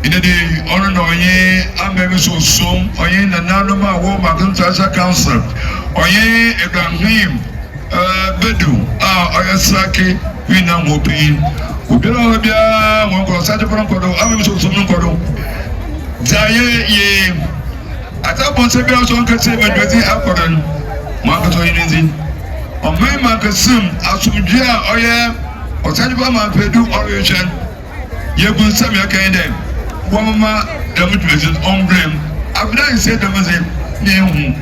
ina de ona no onye ameme so som onye na nanu ma wo Mankessim council onye Ibrahim bedu oya sake wina mopi obira bia won ko saje pon kodo ameme so som kodo jaye ye atapon se bia so nkase bedwezi akodan Mankessim yinzi Mankessim asumdua oye Osagyyefo manfedu origin yegun sam yakende wamama demonstration ombrem abdan say demonstration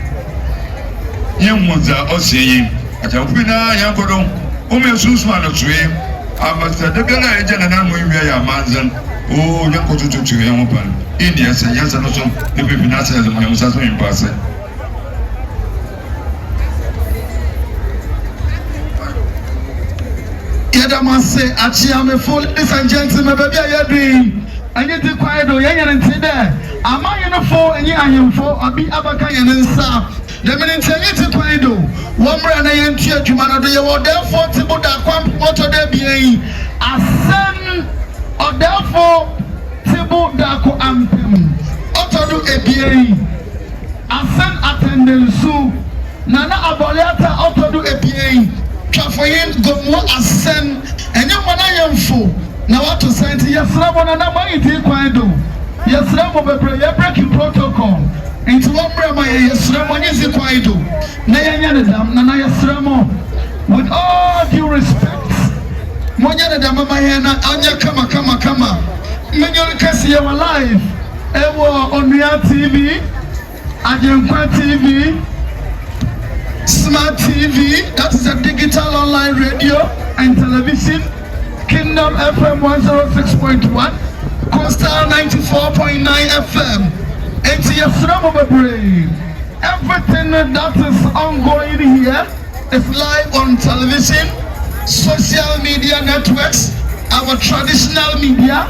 nyehu za osiyin atafina yankodo omesusu anotwe Amissah de bela ejana na mo wi ya manzan o yankoto tutu yamopan india say yansa no so de bibina say zo yamusa so impase Yadamase Achiamefo, ladies and gentlemen, baby, I agree. I need to quiet or young and today. Am I in a four and young for a be Abakayan and Sa? The minute I need to quiet, one brand I am here to man of the year, therefore, to put that quamp motor there be a son, or therefore, Tibo Dako Ampem, Otto APA, a son attendant Sue, Nana Aboliata, Otto APA. Trafoyin gomo asem enye mona yemfo na watu senti yesra mona na ma iti kwando yesra mo bebre ye breaking protocol into one brema yesra mo nyezi kwando na yenya ne dam na yesra mo with all due respect monya ne dam ma he na anya kama menyo kasi ya live ewo Onua TV Ajenkwa TV Smart TV, that is a digital online radio and television. Kingdom FM 106.1, Coastal 94.9 FM. And everything that is ongoing here is live on television, social media networks, our traditional media,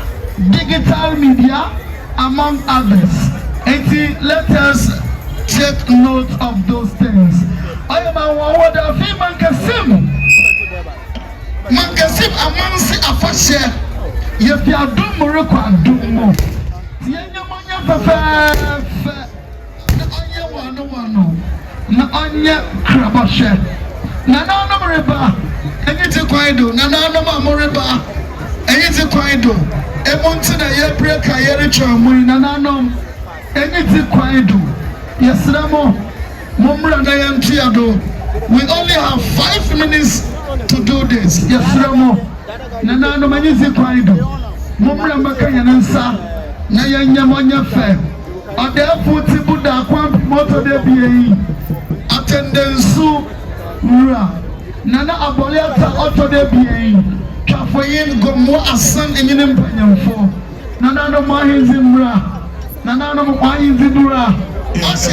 digital media, among others. And let us take note of those things. I am a word of Mankessim Amanse Afahye. If you are doing Morocco, do more. Yanya Fafa, na Anya Wano, na Anya Krabashe, Nana Moreba, and it's a quido, Nana Moreba, and it's a quido. A mountain a year break a year charm, Nana, and it's a quido. Yes, Ramo. We only have 5 minutes to do this. Yes, Ramo. Nana no manizi kwaido. Mumra makanya nansa. Na yanya monya fe. Odefu tibuda kwampi moto de biye. Attendance ra. Nana aboliata auto de biye. Trafoyin gomo asan enyine mpanyamfo. Nana no mahinzi mra. Nana no mahinzi mra. Yes.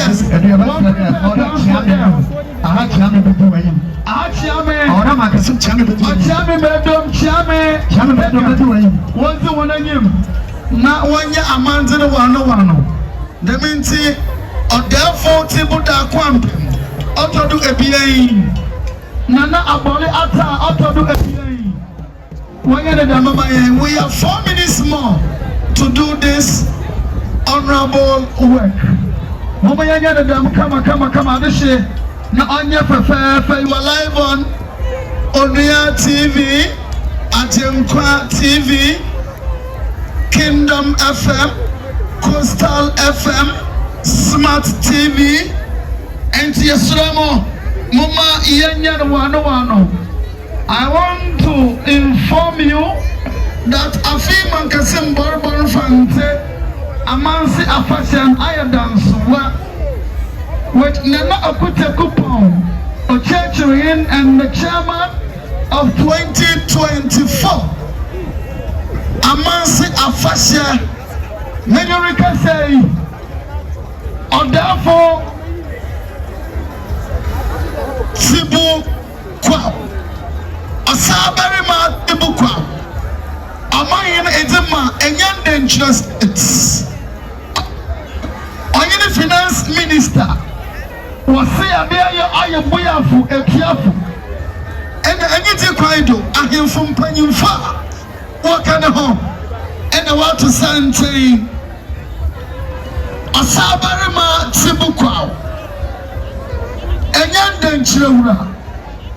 We have 4 minutes more to do this honorable work. Mama yanya da dam kama this na onye fefefe. You are live on Onia TV, Ajenkwa TV, Kingdom FM, Coastal FM, Smart TV, and Yesramo Mama Yenya Wano. I want to inform you that Afahye Mankessim Borbor Mfantse Amanse Afahye Ayadansuwa with Nana Akute Kupon, a church and the chairman of 2024. Amanse Afahye Menorika say, or therefore, Tibu Kwa, Osabarima Tibu Kwa, Amayan Edema, and young dangerous it's. On the finance minister was say, I am Boyafu, a Kiafu, and anything Quaido, I am from Panyufa, walk at home, and I want to send saying, Osabarima Tibu Kwa, and young dangerous.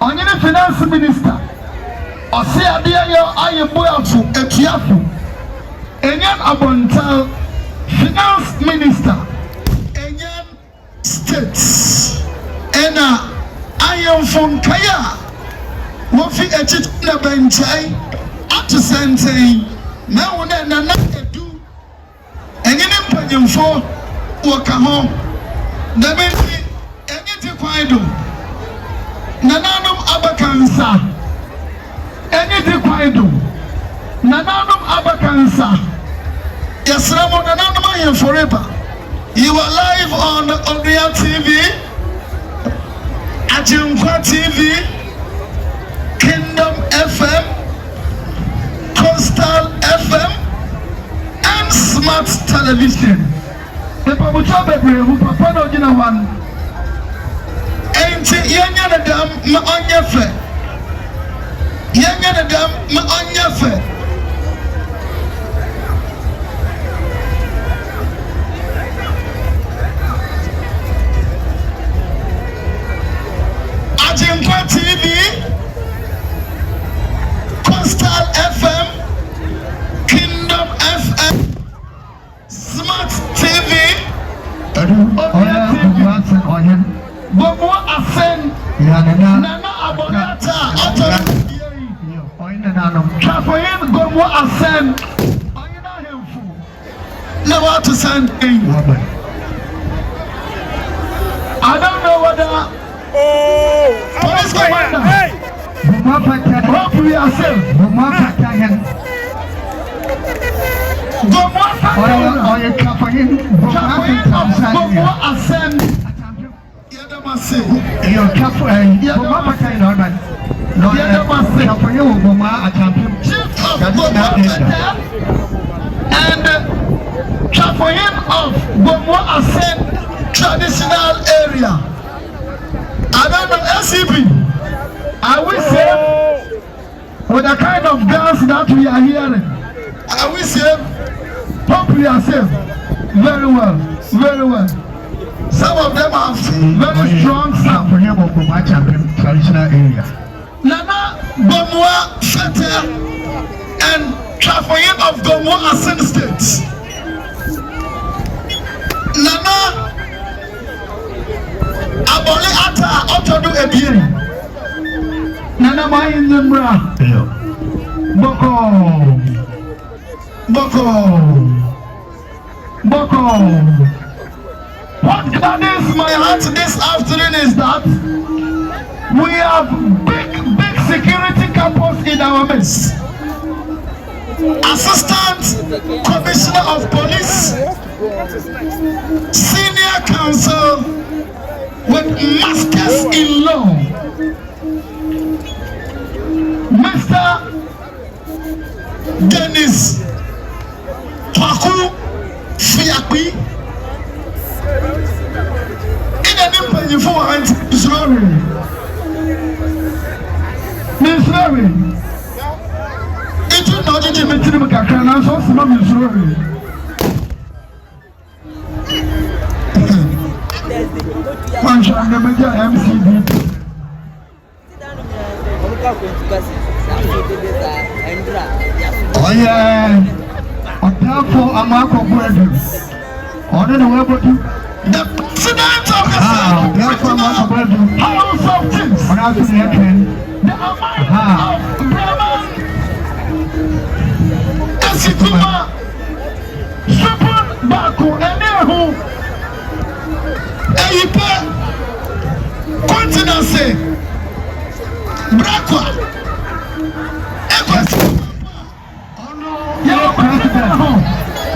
On the finance minister, or say, I am Boyafu, a Kiafu, and young Abontal finance minister. States and I am from Kaya. Wofi echit na benchai up to sente. Now na edu. Engine mpanyimfo waka ho. Na menti enyiti kwaido. Nananum abakansa. Enyiti kwaido. Nananum abakansa. Yasramo nananum ayen forever. You are live on Onia TV, Ajenkwa TV, Kingdom FM, Coastal FM, and Smart Television. The Pabucha Baby, who Papa no Gina one. Ain't Yanya Dam Ma Onyefe. Yanya Dam Ma Onyefe. Ajenkwa TV, Coastal FM, Kingdom FM, Smart TV, Bobo Asen, Nana Abonata, Afahye Bobo Asen, never to send in. I don't know whether. Police commander. Hey! Hope we are safe. And of Bobo Asen traditional area. I don't know, SCP. Are we safe with the kind of guns that we are hearing? Are we safe? Hope we are safe. Very well, very well. Some of them have very strong sound. Traditional area. Nana Bomwa Fete and Afahye of Bomwa Asen States. Nana Abole ata otodu ebien. Nana mai nyembra. Boko. What gladdens my heart this afternoon is that we have big security campus in our midst. Assistant Commissioner of Police, Senior Counsel with masters in law, Mr. Dennis Kwaku Fiakwi. In a name before and Missouri. It will not be a Kakana, so some Missouri. Mancha. from the major MCD. Oh yeah, Amanfo Amanfo brothers. On the way, but The president of the therefore Amanfo brothers. House of Chiefs. On our second. The Amanfo of Bremen. Esituma. Super Baku Enehu. Eyipe. Continency. Brakwa. Ekwasi. Yeah, president.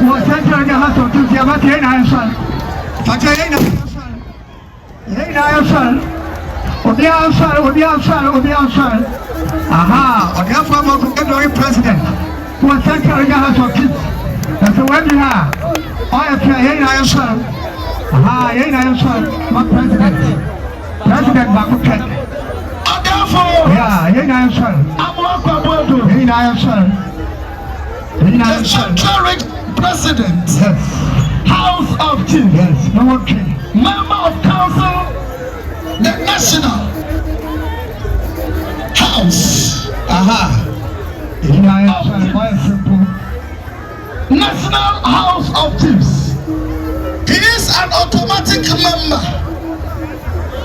Was central in the house of Chiefs. Yeah, but he ain't answer. But he ain't answer. He ain't answer. Obi answer. Aha, on the form of the president. Was central in the house of Chiefs. That's the way we are. I ain't answer. Aha, he ain't answer. My president. President Bakuket. Yeah, he ain't answer. He ain't answer. The central president. Yes. House of Chiefs. Yes. No one can. Member of Council. The National House. Aha. He ain't answer. Why simple? National House of Chiefs. He is an automatic member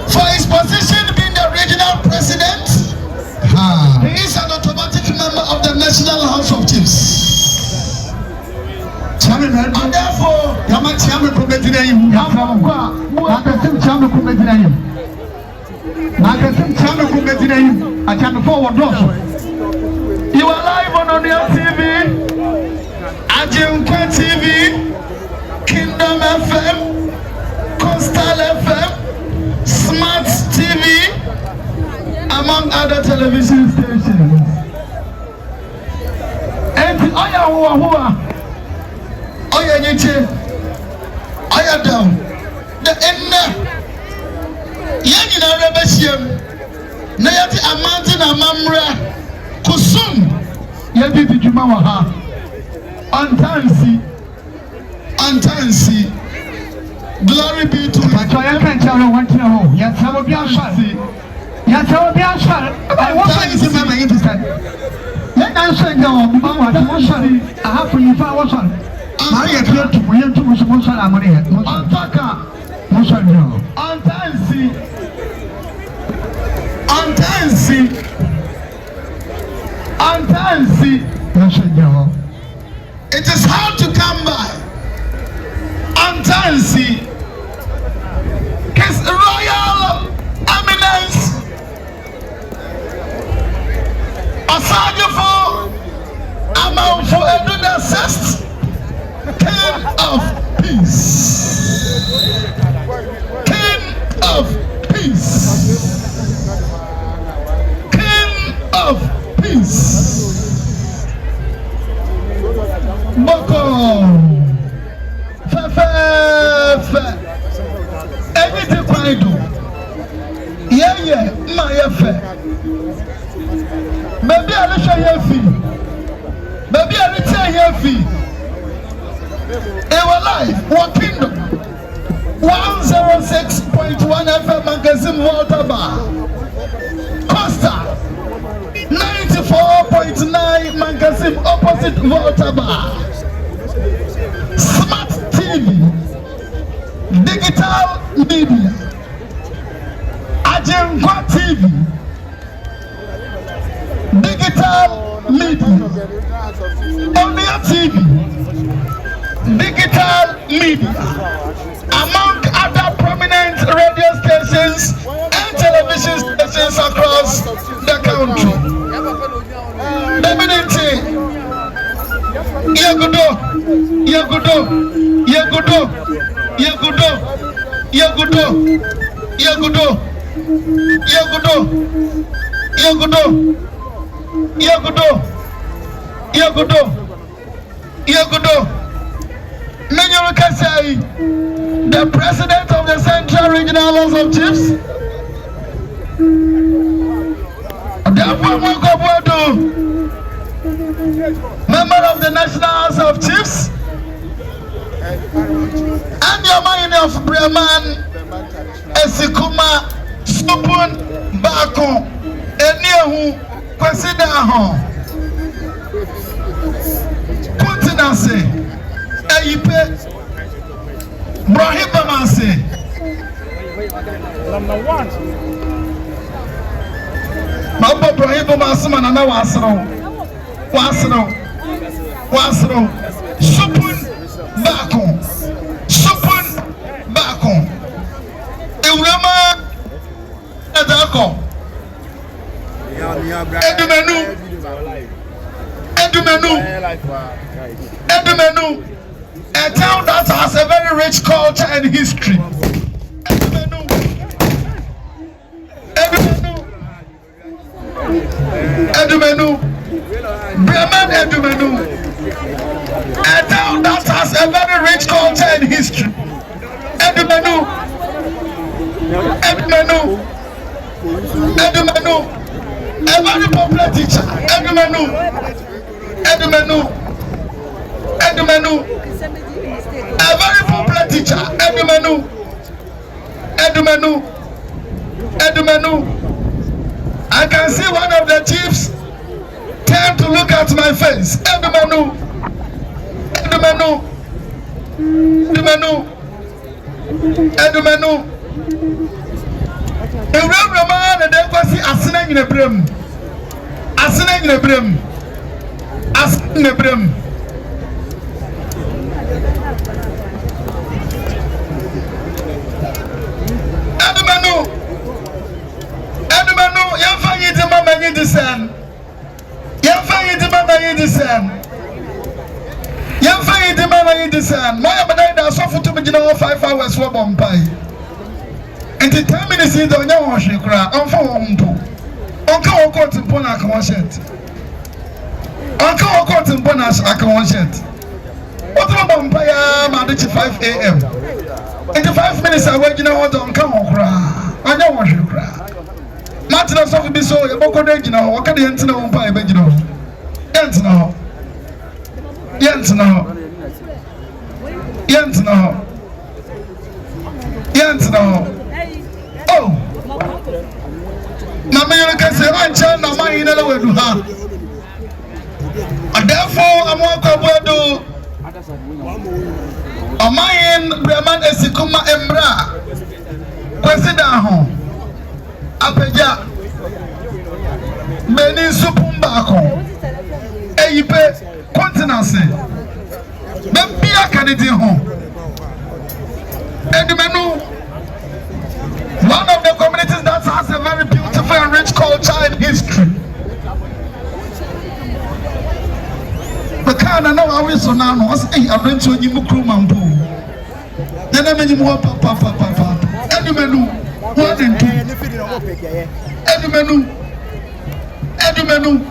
for his position being the regional president. Ah. He is an automatic member of the National House of Chiefs. Chairman, And therefore, Yama Chairman Committee name. Mankessim Chairman Committee name. Mankessim Chairman Committee name. I can forward those. you are live on your TV, Ajimkwe TV, Kingdom FM, Coastal FM, Smart TV, among other television stations. And Oya Hua, Oya Niche, Oya Down, the end. Yanina Rebesium, Nayati Amantin Amamra, Kusum, Yedi Jumawaha. Antansi, glory be to But I can't tell you what to know. Yes, I will be outside. Yes, I will be outside. I want to see my interested. Let us say no, Mama, I have for you. I was on. Maria, to win to Musa Amonia. Antaka, Musa, no. Antansi. Yes, I know. It is hard to come by. Antansi, His Royal Eminence, Osagyyefo, Amanfo the Sixth, King of Peace. King of Peace. King of Peace. Boko Fefe anything I do. Yeah, my affair. Baby, I'll show you fee. Baby, I'll tell you fee. Our life, what kingdom? 106.1 FM Mankessim Water Bar. Costa 94.9 Mankessim opposite Water Bar. Smart TV, digital media, Ajimkwe TV, digital media, Onia TV, digital media, among other prominent radio stations and television stations across the country. Yagudo. Menyo Kasai, the president of the Central Regional House of Chiefs. Member of the National House of Chiefs and your mind of Breman esikuma supun baako eniehu kwesida ho kutinase eyipe Borbor Mfantse number 1 Borbor Mfantse manana wasro supun baako ewurama edako edumenu a town that has a very rich culture and history. Edumenu, a town that has a very rich culture and history. Edumenu, a very popular teacher. Edumenu, a very popular teacher. Edumenu. I can see one of the chiefs turn to look at my face. Edumenu. Ewura ma na de kwasi asena nyina brem. Edumenu, yamfa yidima manyidisen. Moya badai da sofu to begin 5 hours for bompai. And the 10 minutes in the Yawashi cry, on for Mpo. Uncle Okot in Pona consent. Uncle Okot in Ponas a consent. What about Bompire Manage 5 a.m. In the 5 minutes I wait, you know what on come on cry. I know what you cry. Martin of Sophie be so, your Boko Degino, what can the Antina Umpire Begino? Yentino. Oh, Mamma, you can say, I'm Chan, I'm in a way to her. And therefore, I'm walking to a mayan Breman Esikuma Embra. Kwesidaho Apeja Beni Supumbako Eyipe Continency Bempia Kaditi home Edumenu, one of the communities that has a very beautiful and rich culture and history. The kind I know how we so now was I went to you Mambo. Then I made you more papa. Edumenu, 1 and 2. Edumenu,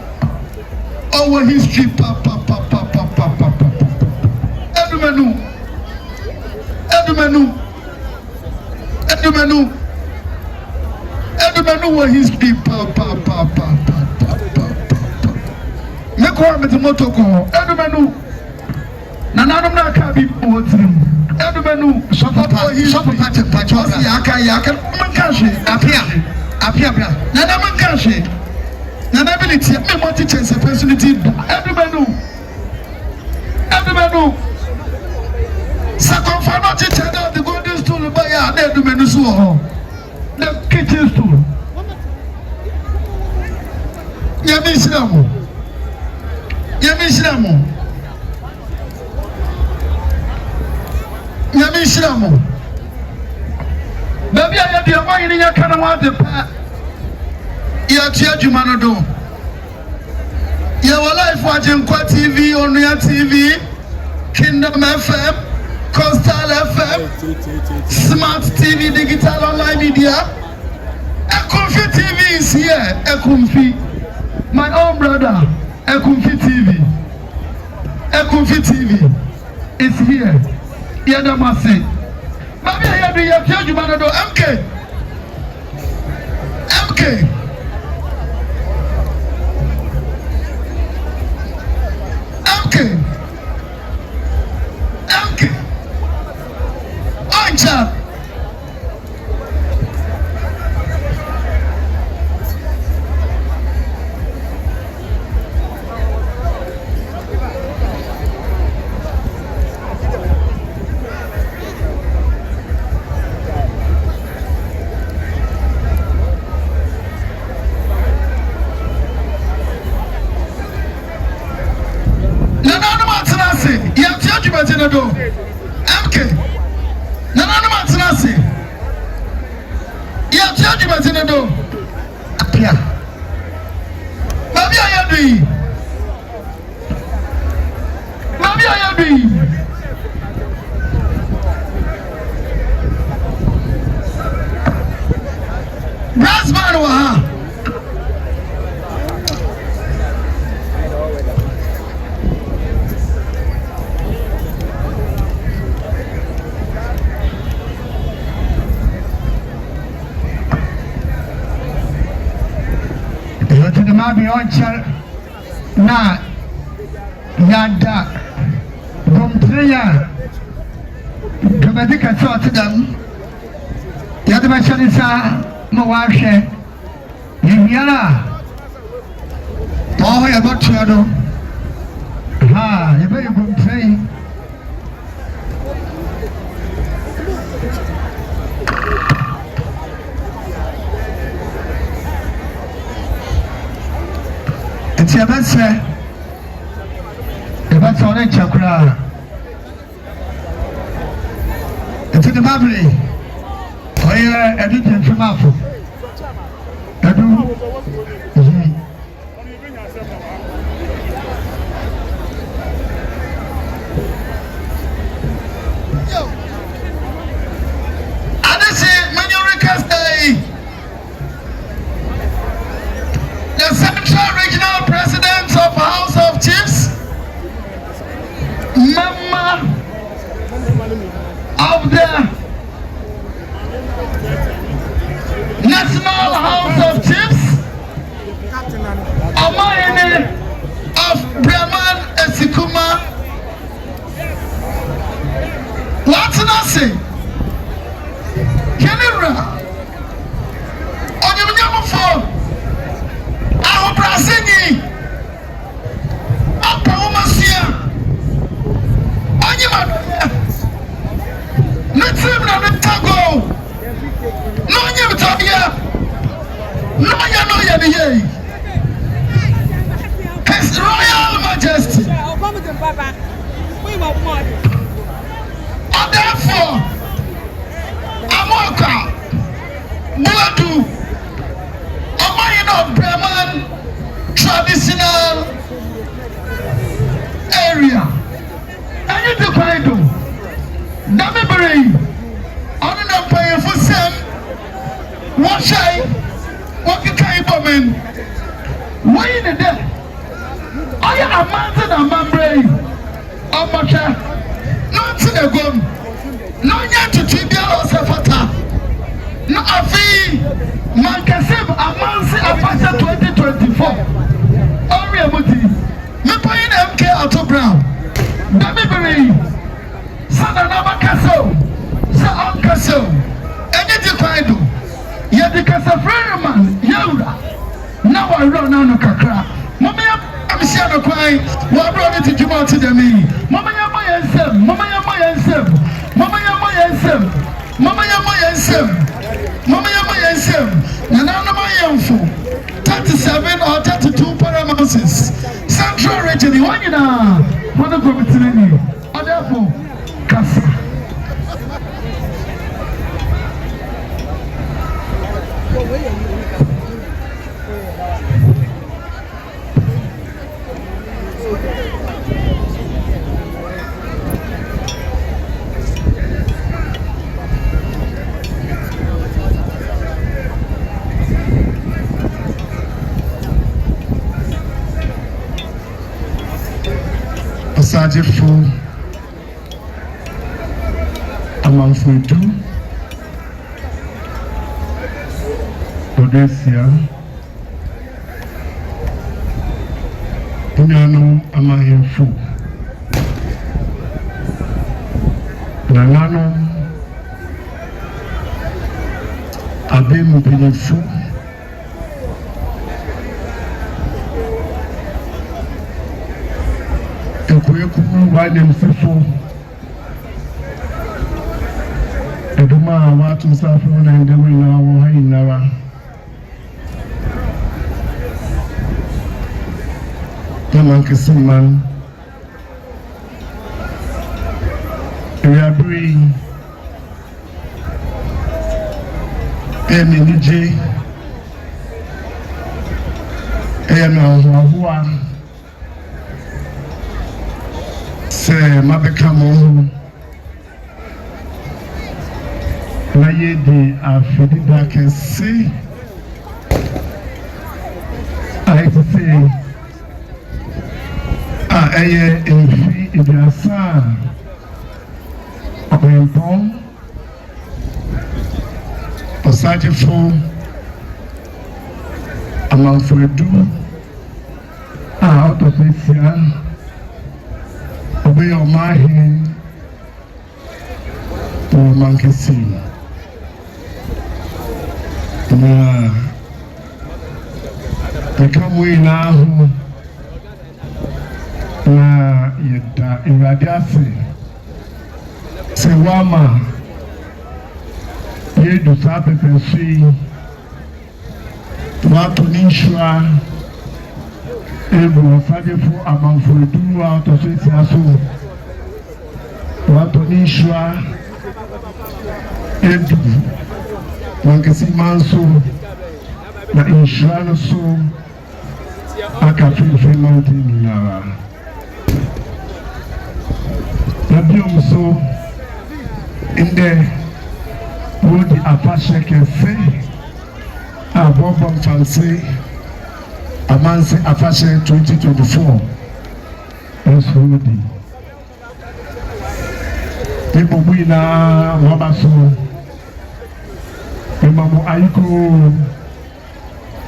our history papa. Edumenu, what history papa. Make one with the motoko. Edumenu, Nanam na kabi potrim. Edumenu, Shopapa, Yaka, Mankashi, Apia, Nana Mankashi, Nanability, me more teachers, a personality. Edumenu, Sakonfano teacher, the golden stool by a Edumenu, the kitchen stool. Yamishiramo. Baby, I had your mind in your canama de pa. Yachiajumanado. Your life watching Qua TV on your TV, Kingdom FM, Coastal FM, Smart TV, Digital Online Media. Ekumfi TV is here. Ekumfi. My own brother, Ekumfi TV. Ekumfi TV is here. Yadamase. Baby, I have your Yachiajumanado. MK. Jumajina do. MK. Nana Matanasi. Ya Jumajina do. Apia. Babi ayadi. Babi ayadi. Brasman wa. Mabi oncha na yada bomtreya gabadika tsotdam yada bachanisa mawashe yiyala oh ya botchado ha yabe bomtrey Tiabanse Eba tsone chakura Eti de mabli Oye edu tenfimafo Edu Adesi Manyorika Stay The Central Regional President of House of Chiefs, member of the National House of Chiefs, Afahye of Brahman Esikuma, Latinasi, Kenira, Onyamanyamufo. Aho braseni apa umasia anyima netim na metago no nyem tabia no ya biye His Royal Majesty therefore Amoka Buladu of Brahman traditional area. And you do quite do. Damibri, on an empire for some, what shy, what you can't woman. Why in the day? I am a mountain and membrane. Oh, my child, not to the gun, no yet to Tribia or Safata. No, Afahye. Mankessim Amanse Afahye 2024. Ori Emuti. Me point MK Auto Brown. Damibiri. Sana Nabakaso. Sa Onkaso. Enye Kwaido. Yedi kasa Freeman. Yeura. Now I run on a kakra. Mama Amissah no kwai. Wa bro ni tijuma ti demi. Mama ya ensem. Mama ya ensem. Mama ya ensem. Mama ya ensem. Mama Yansem, Nana Mayamfo, 37 or 32 paramounces. Central region, the one in a group in therefore, Casa. Osagyyefo Amanfo Odesia Unyano Amahemfo Nanano Abemu Binefo Wadem Sifo Eduma Watu Safi na Ndewe na Wahai Nawa Mankessim man we are doing MNG and say Mabekamo na yedi afidi da can see I say eye efi idiasa Amanfo Osagyyefo Amanfo out of this year obey your mind to Mankessim na become now na yeda iradiase se wama yedu sape pensi watu nishwa ebu Osagyyefo Amanfo out of this year watu nishwa edu Mankessim manso na inshwano so akafilfe mountain nawa nabiom so inde wodi Afahye kefe Borbor Mfantse Amanse Afahye 2024 wodi people buina wabaso Imamo Aiko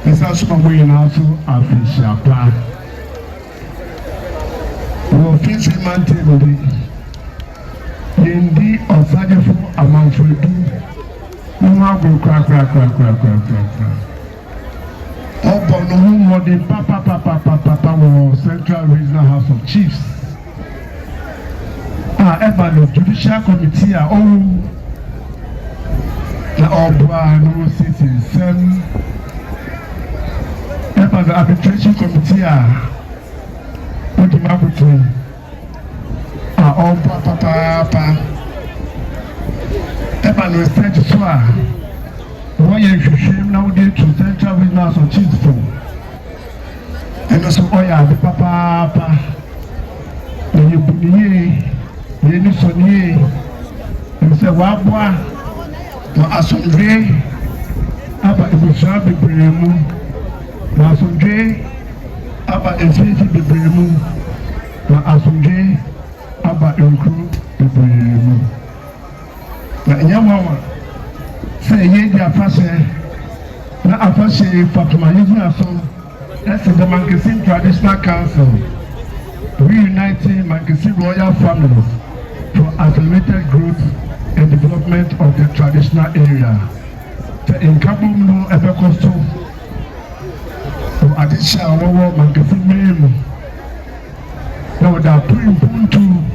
Mesa Sumabuina so Afishapa Wo Finsi Mantebodi Yendi Osagyyefo Amanfo Umago Kra Obo no Modi Papa wo Central Regional House of Chiefs Eba no Judicial Committee na Obwa no citizen Eba the Arbitration Committee Odi Mabutu Obwa Papa Eba no state so one year shame now dey to Central Regional House of Chiefs for and also oya the papa na yebuniye yeni soniye nse wabwa na asomdwe aba ebusha bebremu na asomdwe aba efefi bebremu na asomdwe aba enkru bebremu na nyamawa se yedi Afahye na Afahye Fatuma Yunaso that's the Mankessim Traditional Council reuniting Mankessim royal families for accelerated growth and development of the traditional area. The Inkabum no Ebekosto to Adisha Wawa Mankessim name. Now that Puntu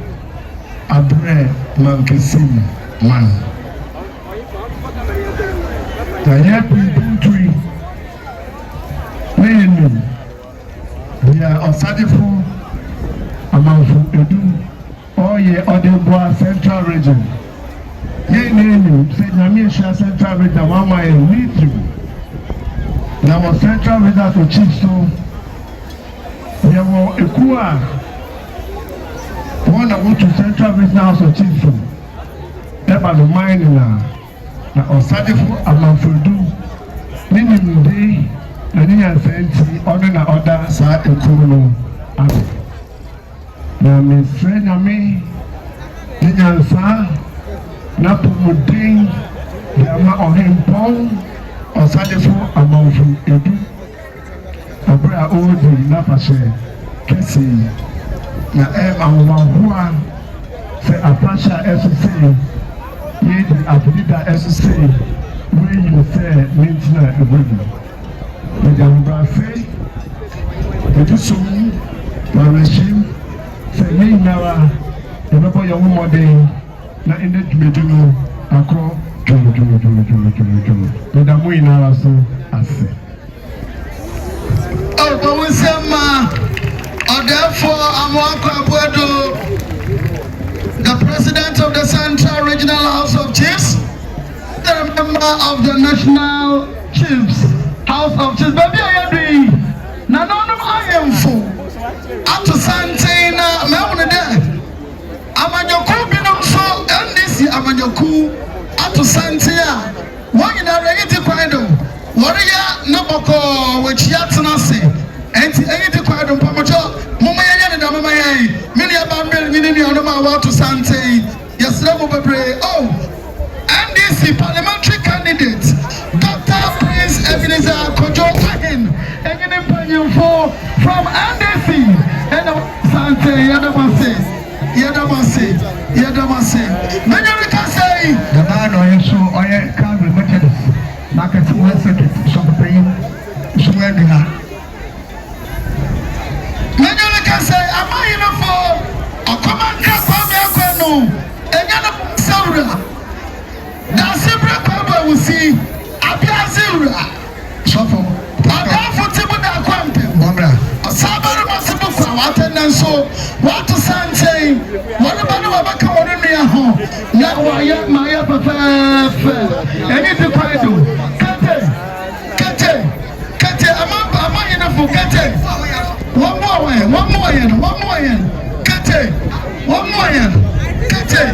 Abre Mankessim man. The year Puntu Name we are Osagyyefo Amanfo Oye Odeboa Central Region. Ye name say Nyamisha Central Region one my lead you. Now Central Region to chief so there were Ekua one that go to Central Region House of Chief so that was the mine now Osagyyefo Amanfo Nini day and you senti order na order sa ekuru abi na me friend na me nyansa na pomodin ya ma ohempon Osagyyefo Amanfo abra odi na Afahye kesi na awahua se Afahye SC yedi afidida SC wey you say mentina ebodi the Jambrase, the Tusum, Marashim, Say Nara, the Papa Yamu Day, not in the Jumeduno, Akro, Jumu, the Damui Nara so as say. Oh, but we say, Ma, or therefore, I'm one the President of the Central Regional House of Chiefs, the member of the National Chiefs, House of Chiefs. Baby, I agree. Nanonum Amanfo. Ato Santina, Maunade. Amanyoku binum so, NDC Amanyoku. Ato Santia. One in a reggae quando. Warrior Naboko, which Yatanasi. Enti anything quite on Pamacho, Mumaya and Amaya, many about many on the to Sante, yes, Rabobre. Oh, NDC parliamentary candidate, Dr. Prince Ebenezer Kojo Ahin, and from NDC, and Sante, Yadamase. Many can say, the man or so, I can't remember market to one second, something, Swedish. Many can say, am I in a fall? A command crap on the Aquano, and Yana Saura. Now, Sibra Papa will see Abia Zura. Shuffle. Amanfo Tibuda Quampe, Bobra. A Sabara Masibu, and so what to say? What about the Wabaka or near home? Now, I am my upper anything I do. Kate, am I enough for Kate? One more yen. Kate, one more yen. Kate,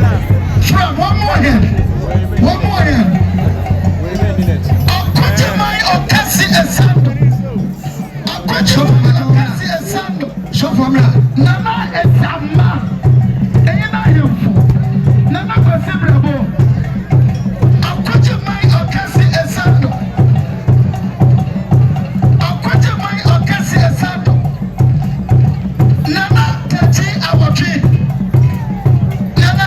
from one more yen. My Okasi and Sando. Nana and Sama. And I am for Nana Considerable. I'll quit my Okasi and Sando. I'll quit my Okasi and Sando. Nana, Tati, our tree. Nana,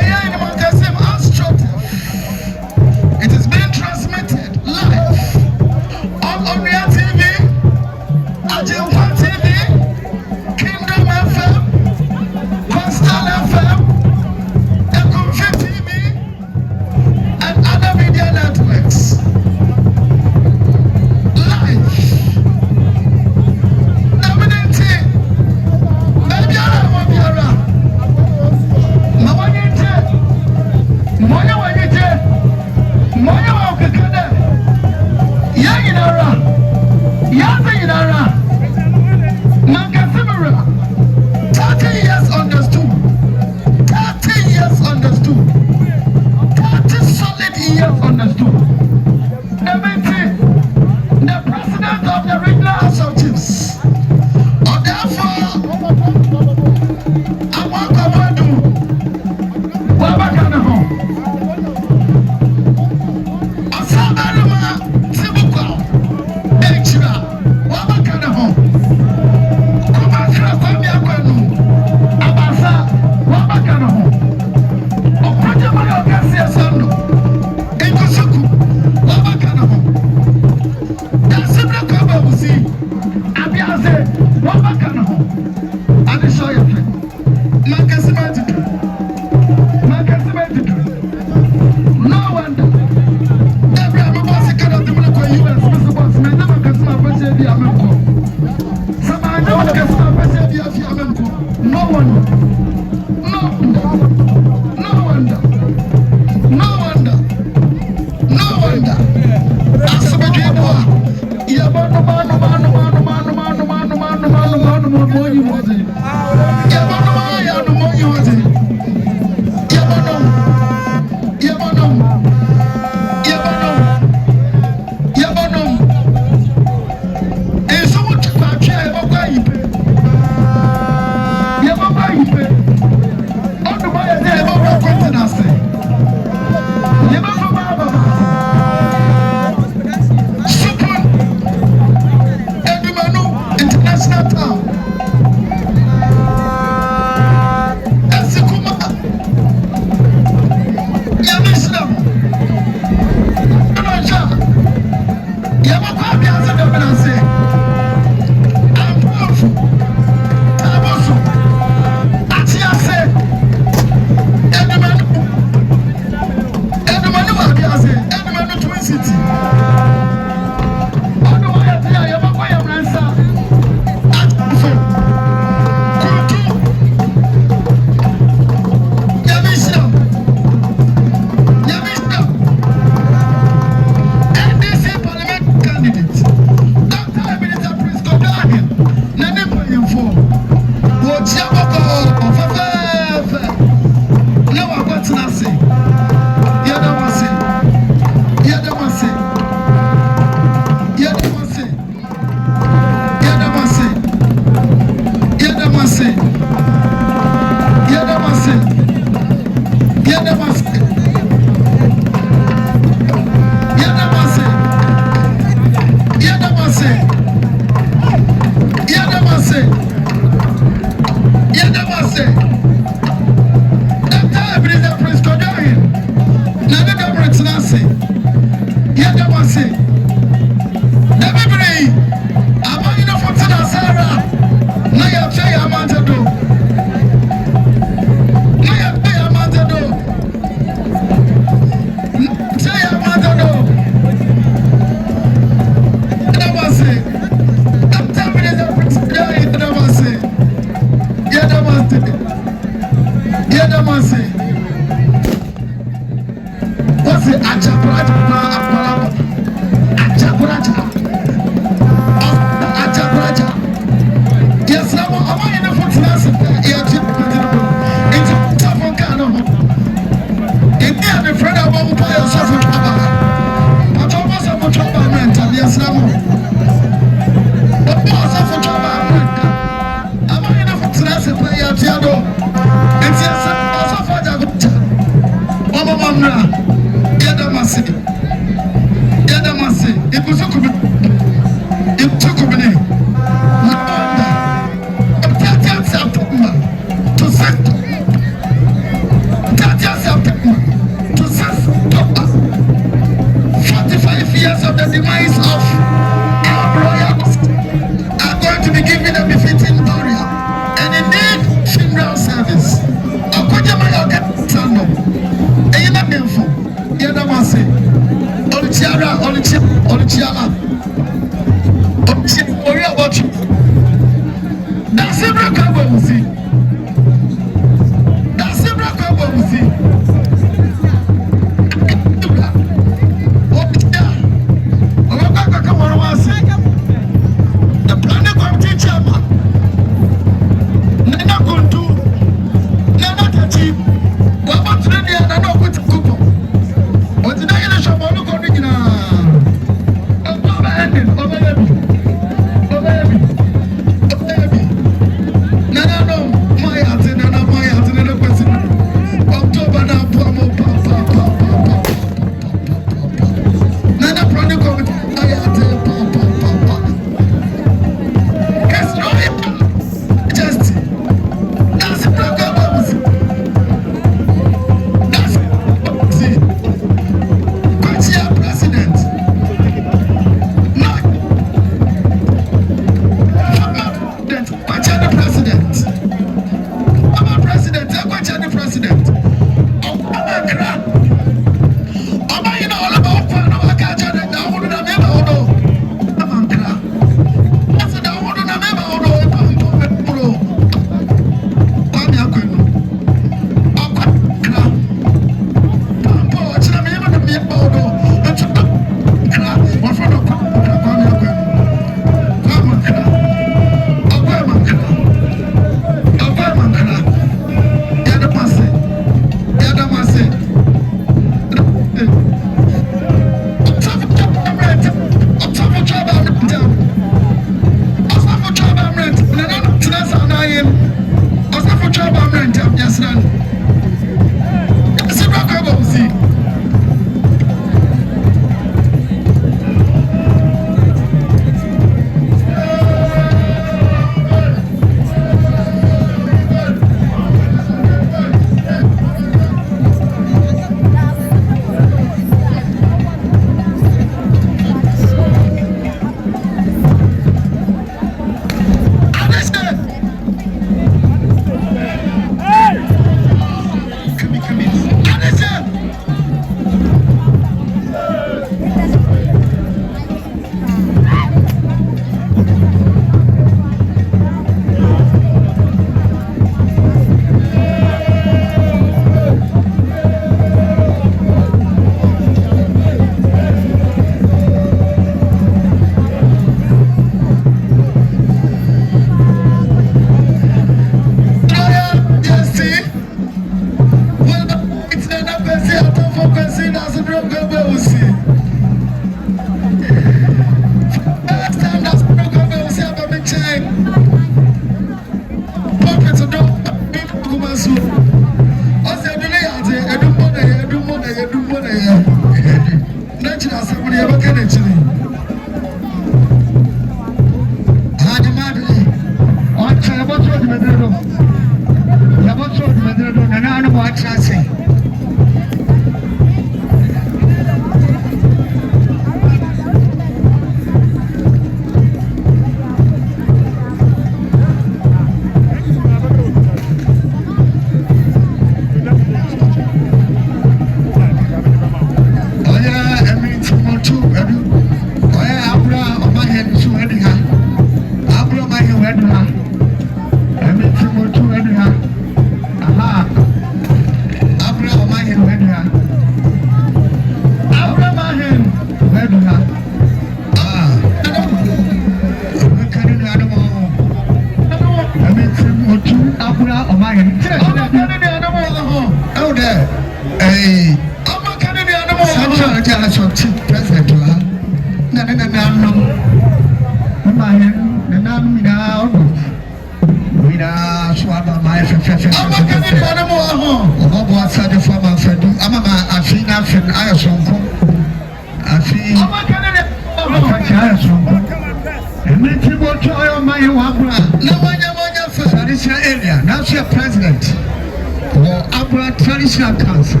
Traditional Council.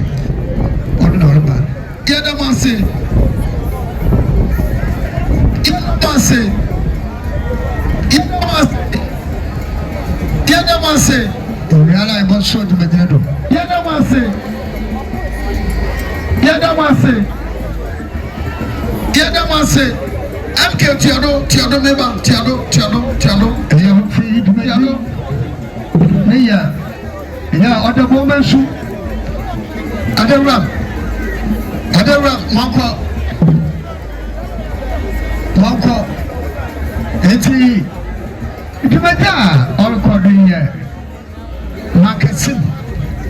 Mankessim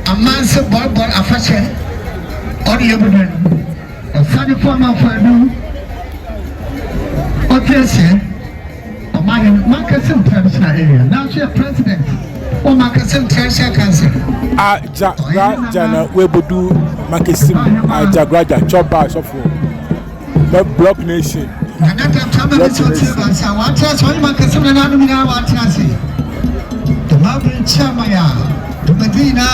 Amanse Borbor Afahye Osagyyefo Amanfo Mankessim traditional area. Now she a president. Mankessim traditional council. Jana Webudu Mankessim Jagraja Choba Sofo. The Block Nation. Chamaya, to Medina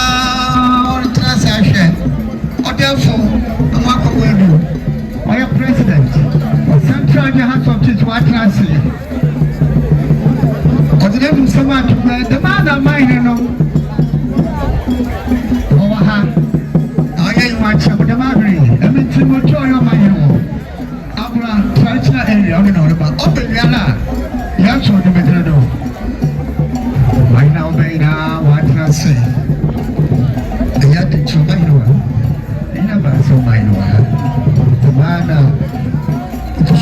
or Transaction, or therefore, Amako Webu, or your president, or Central House of Titwatransi, or the name of someone to the man of mine, no. Oha, I want some of the Magri, I mean, Timotoyo Mayo, Abra, traditional area, I don't know about Open Yala, yes, or the Medino. I now may now what can I say? The Yatik to my door. They never so my door. The man to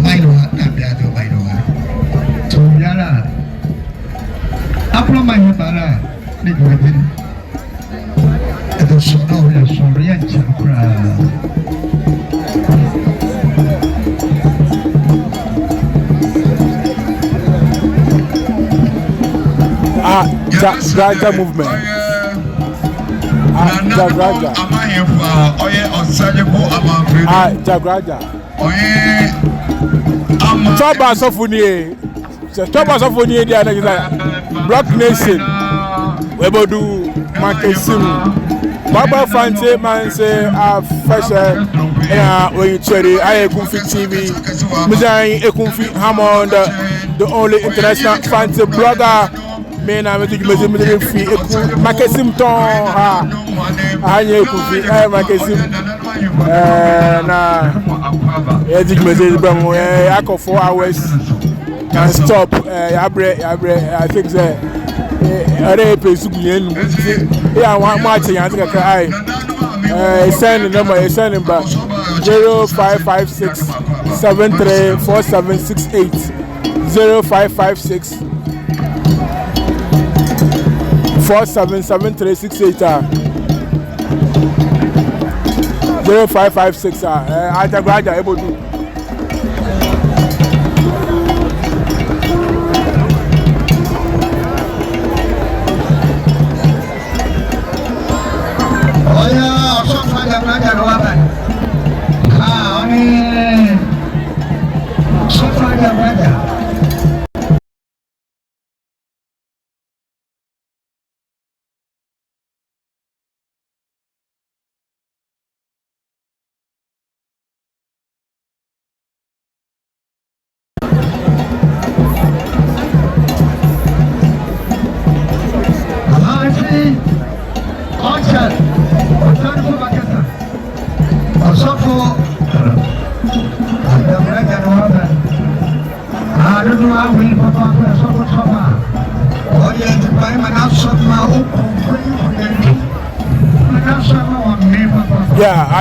my door, not the other my door. To Yara. Upon my Yabara, live within the Sonoria Soriental crowd. Jagraja movement. Jagraja. Jagraja. Choba Sofuni. Choba Sofuni. Block Nation. Webodu Mankessim. Borbor Mfantse Amanse Afahye. Oyicheri Ayekunfi TV. Muzai Ekunfi Hammond. The only international Mfantse blogger. Mais na me fi Mankessim ton anye kufi Mankessim na edik me bang akọ 4 hours can stop yabre I think say are pesu yen ya wa match yan ka ai send number send ba 0556 734768 0556 477368 0556 Jagraja able to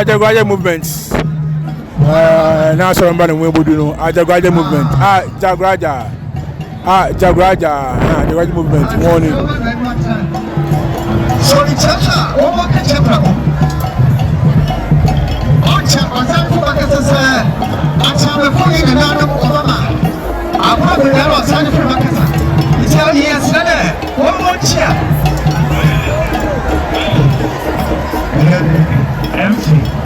Jagraja movements. Now somebody will do no. Jaguar movement. Jaguar. Jaguar movement. Morning. So the chapter, what the chapter? Oh, chapter, I'm going to Obama. I'm probably never signed for Mankessim. It's how he has done it. One more chair. MC.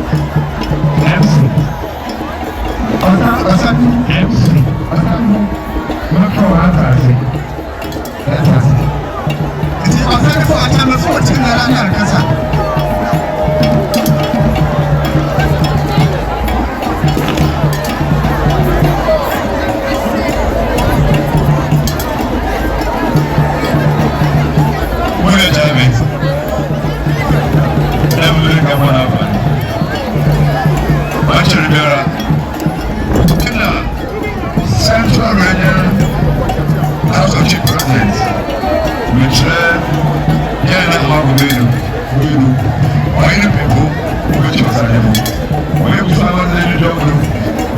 Central Region House of Chief Presidents, which why the people which was why you found the job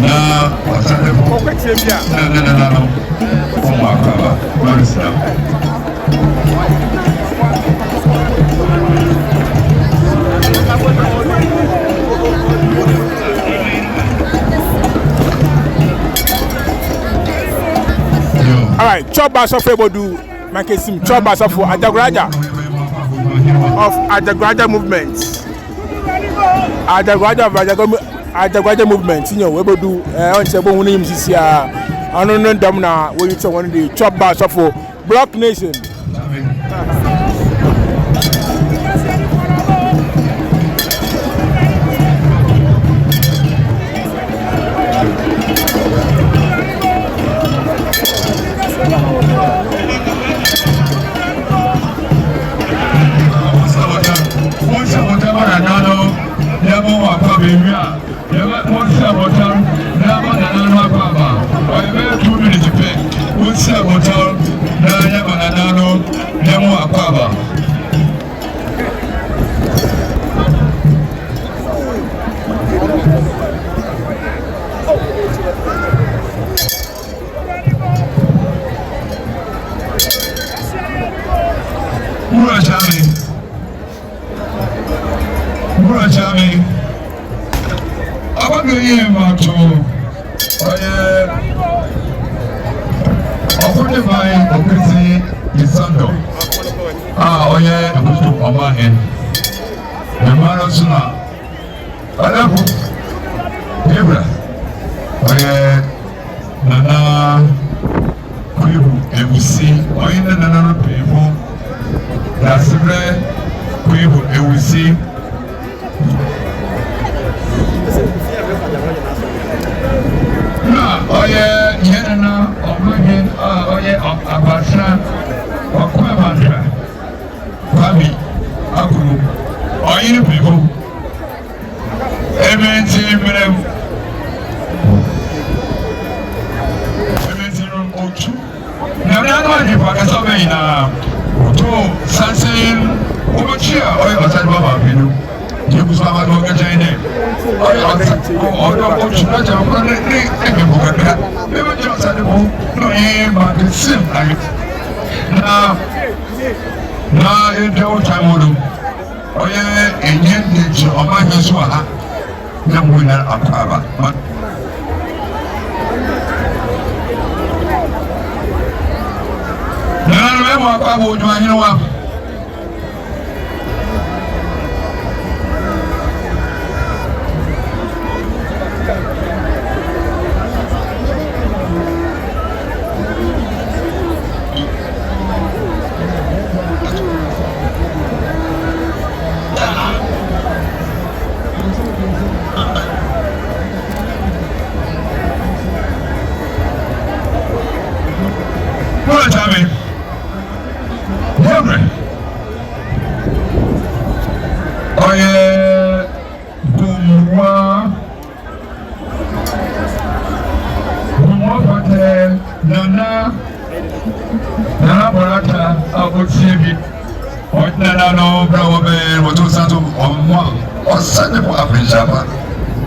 now what's no oh my God what is that? All right, chop bass of Ebodu, Mankessim, chop bass of Adagraja of Adagraja movement. Adagraja movement, you know, Ebodu, on Sebo Winim Sisia, Anon Domna, where you saw one of the chop bass of Block Nation.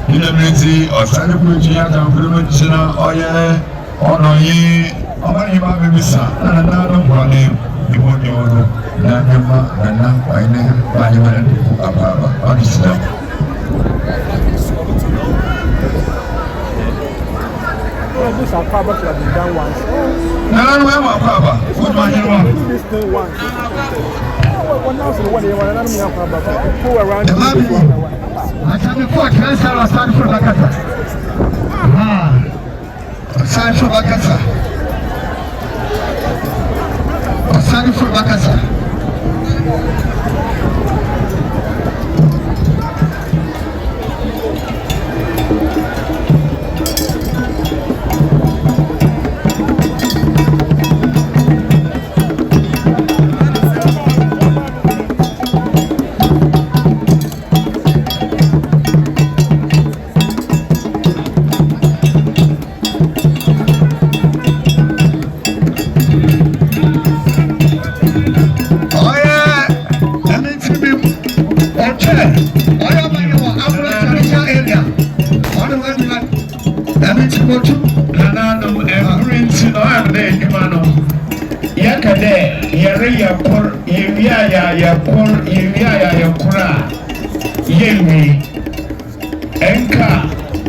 Inability or Sani Puja and Primatina or ye Amani Amissah and another one name. You want your Nana and now by name by Ababa. Understand? This are Papa to have been done once. No, Papa. What do I hear? This thing once. One house in 1 year, and I'm here for go around. I can't afford cancer or stand for Bakata. Stand for Bakata. Stand for Bakata.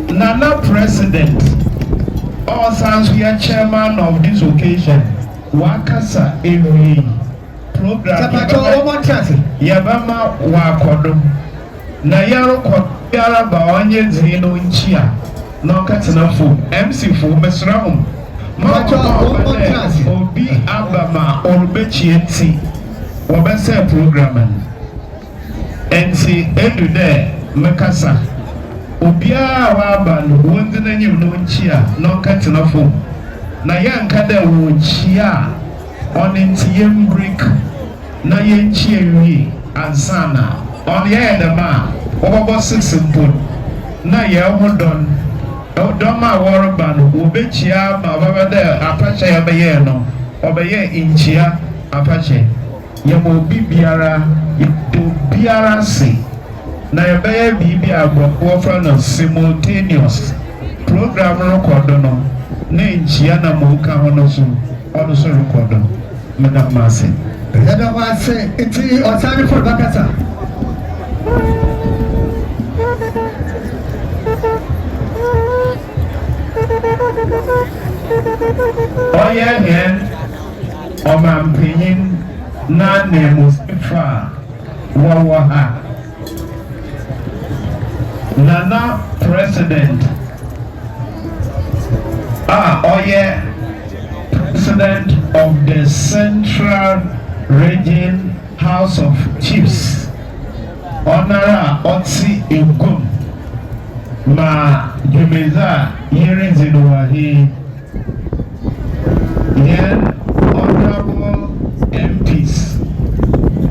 Nana President, all sounds we are chairman of this occasion. Wakasa every program. Yabama Wakodum. Nayaro Kopiara Bawanye Zeno in Chia. No Katanafo, MC for Mesraum. Obi Abama or Bechienti. Wabasa programming. NC Edu there, Mekasa. Obia waban wonde na nyim no nchia no katenafo na yanka da wo nchia onentiem break na yenchia wi ansana on ye da ma obobo 6 mpon na ye hodon ma worban obechia ma baba da apacha ya beye no obeye inchia apache ye mo bibiara biara si na yɛbɛyɛ biribi agorɔfoɔ fra no simultaneous program rekɔdo no na nkyia na mɔka ho no so ɔno so rekɔdo meda ma ase yɛda ma ase nti ɔsane fo bakasa ɔyɛ hɛn ɔmampanyin na nɛmusifa wɔwɔ ha Nana President President of the Central Region House of Chiefs Honora Otsi Egum Ma Jumeza Yeren Zinuahi Yen Honorable MPs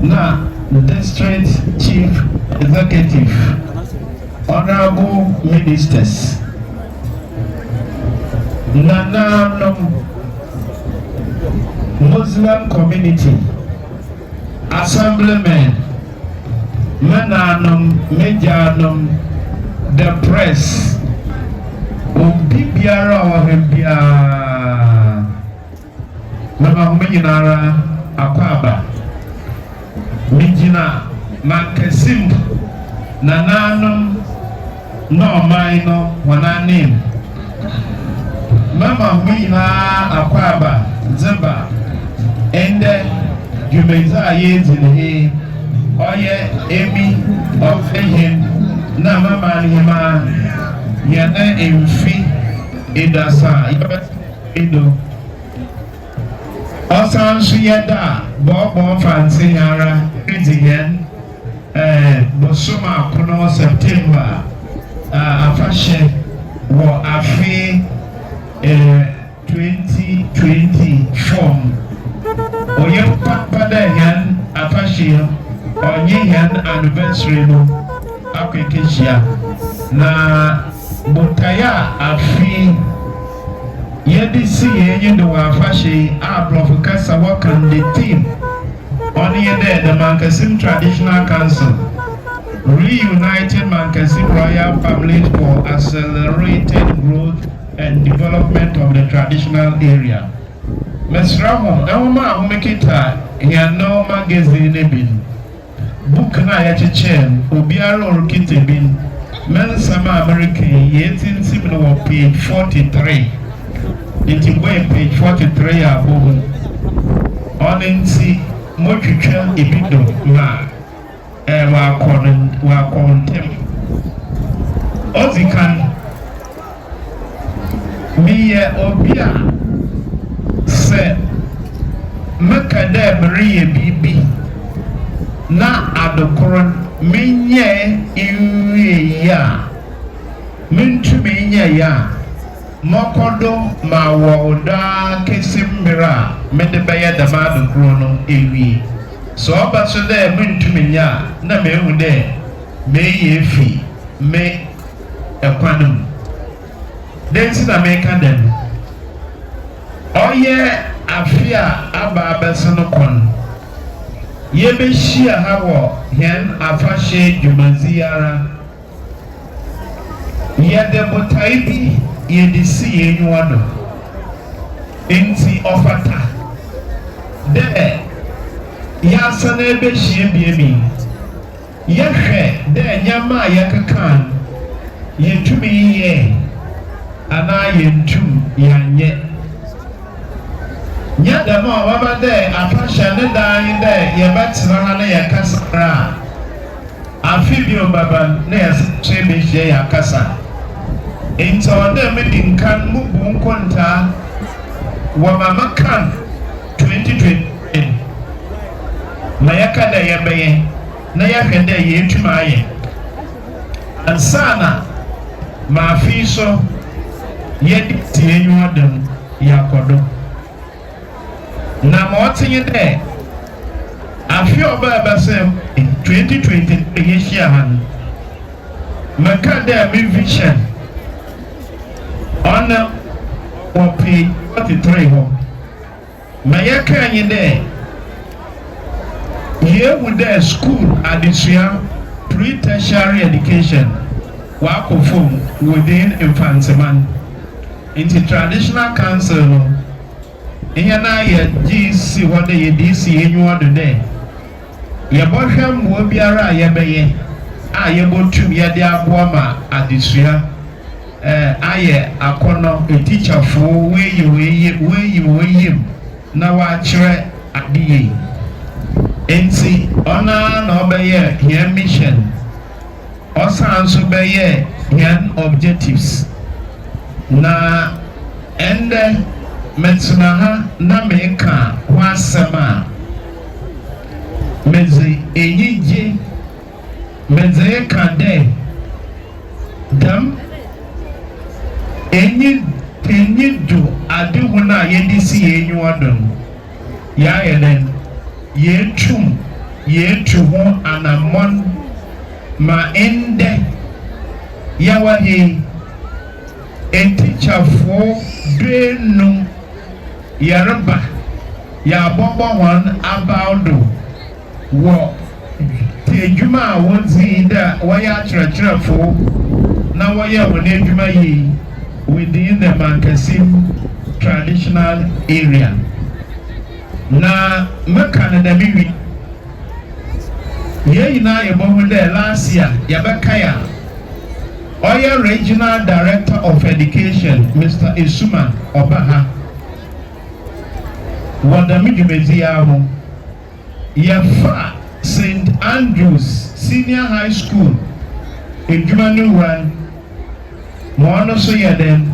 Na District Chief Executive Honorable Ministers, Nananum Muslim Community, Assemblymen, Mananum, Medianum, the press, Bibiara or Hembia, Mama Minara, Akwaba, Mijina, Mankessim, Nananum. No minor when I name Mama Mina Akwaba Zimba and you may say in he Oye Amy of him na Mama Nima Yana Mfi Idasa Ido Osan Shiyada Borbor Mfantse Amanse Bosoma Kuno September Afahye wo Afahye 2024 oye papa da yan Afahye onye yan anniversary no akwekeshia na botaya Afahye yedisi yenye do Afahye Professor Wakan the team on the Mankessim Traditional Council reuniting Mankessim royal families for accelerated growth and development of the traditional area. Mesramo, Elma Humekita, Yano magazine bin. Book na yachichen, Obiaro Rukite bin. Mensama American, Yetin Simon page 43. It is page 43 above. On inti, Mochucha Ibido, ma. Wa kontem. Ozikan. Miye Obia. Se. Mekade Marie Bibi. Na adokoron menye iwe ya mintu menye ya mokodo ma woda kesimmira mede beye da ma adokoro no ewi so oba so de mintu menya na mehu de meye fi me ekwanum densi na meka dem oye afia aba abesono kon Yebe shia hawo hen Afahye jumaziara yede botaibi yede si yenyuano enti ofata de yasana ebe shie biemi yehwe de nyama yakakan yentumi ye ana yentum yanye Nyadama waba de Afahye ne dan de yebetra na yakasara afibio baba na yasche je yakasa ento de medinkan mubu nkonta wa mamakan 2020 na yakada yebeye na yahwede yetuma aye ansana maafiso yedi tienyu adam yakodo na motinye de afi oba abasem 2020 yeshia han maka de mi vision on page 43 ho mayaka nyi de yewu de school adisua pre-tertiary education wa kofom within Mfantse Amanse into traditional council no Inya na ye GC wode ye DC enyu wode de ye bohwem wo biara ye beye a ye botum ye de aboa ma adesua aye akono a teacher fo we na wa kire adiye enti ona na obeye ye mission osanso beye ye objectives na ende Metsunaha na meka wasema meze enyije meze kande dam enyi do adehu na yedisi enyu adon ya yeden yetu ho anamon ma ende yawahi etichafo denu Yaraba ya bobo one about wo tejuma wonzi da waya chirachirafo na waya wone adwuma yi within the Mankessim traditional area na mekana da biwi ye na yebohu de last year yabekaya Oya Regional Director of Education Mr. Isuma Obaha Wadamijumeziyamo Yafa St. Andrews Senior High School Ejumanu Wan Moano Soyaden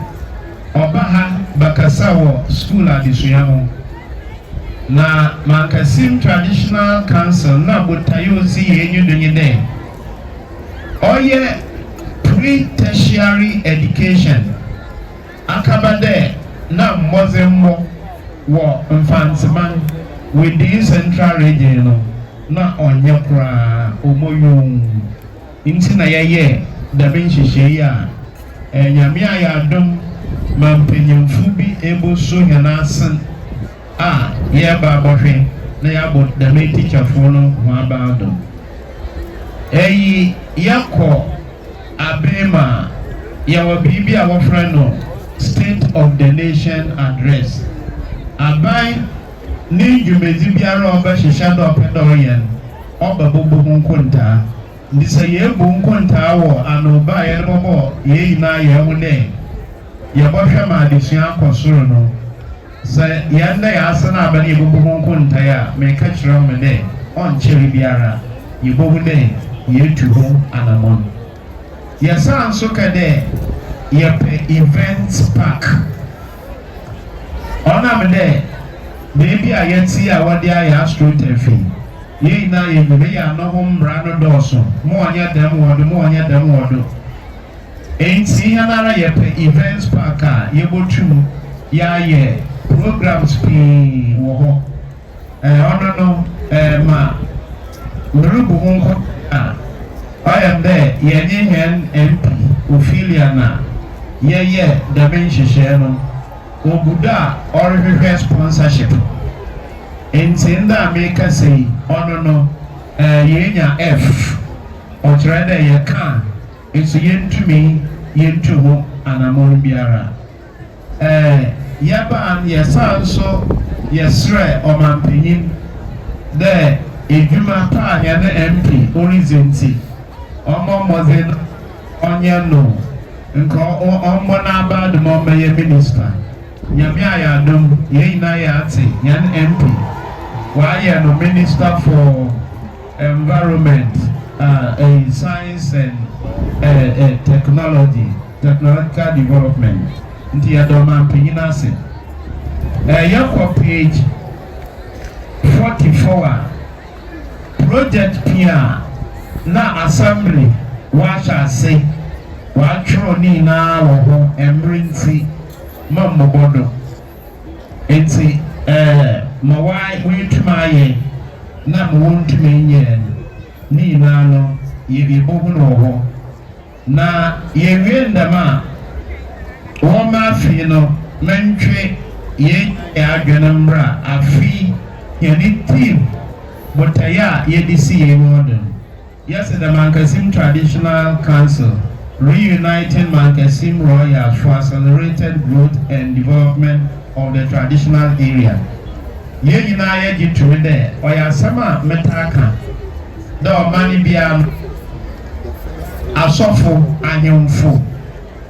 Obaha Bakasawo School Adisuyamo na Mankessim Traditional Council na Botayo si yenyu dunyede Oye pre-tertiary education akabade na mozemmo wo Mfantse Amanse within central region na onye kura omoyun inti na yeye da benhihye ya nyamia ya dom mampenyemfu bi ebo so hanasen ye ba bohwe na ya bo da me teacher fo no ho aba dom eyi yako abema yawo bibi a wofra no State of the Nation Address aban ni jumezi biara oba hihya do pedo yen oba bobo nkonta ndisa ye bu nkonta wo anoba ye no bobo ye ina ye hu ne ye bo hwa ma adesua akosoro no se ye nda ya asana aba ne bobo nkonta ya me ka kire mo ne on chiri biara ye bobo ne ye tuho anamon ye san so ka de ye pe event park ona me de maybe a yeti a wadi a ya astro tefi ye na ye me ya no ho mbra no doso mo anya dem wodo enti ya na ye pe events park a ye botu ya ye programs pi wo ho ono no ma nrubu ho a I am there ye ni hen MP Ophelia na ye dimension no oguda or sponsorship intinda make say ono no yenya F or trade ye can it's yentumi yentuho anamon biara yaba an yesa so yesre o mampanyin de edwuma pa ya na MP orizenti omo mozen onye no nko omo na ba de mo be minister nyame ayadom ye ina ya ate yan MP why no minister for environment science and technological development nti adoma mpanyina se yakwa page 44 project pia na assembly wa sha say wa tro ni na wo ho emrinti mammobodo enti mawai wetuma na mwuntuma nye ni na no ye bobu no ho na ye wiendama wo ma fi no mentwe ye adwena mbra afi ye ni team botaya ye disi ye modern yes the Mankessim Traditional Council reuniting Mankessim royals for accelerated growth and development of the traditional area. Ye nyina ye gitu de oya sama metaka da mani bia asofo anyemfo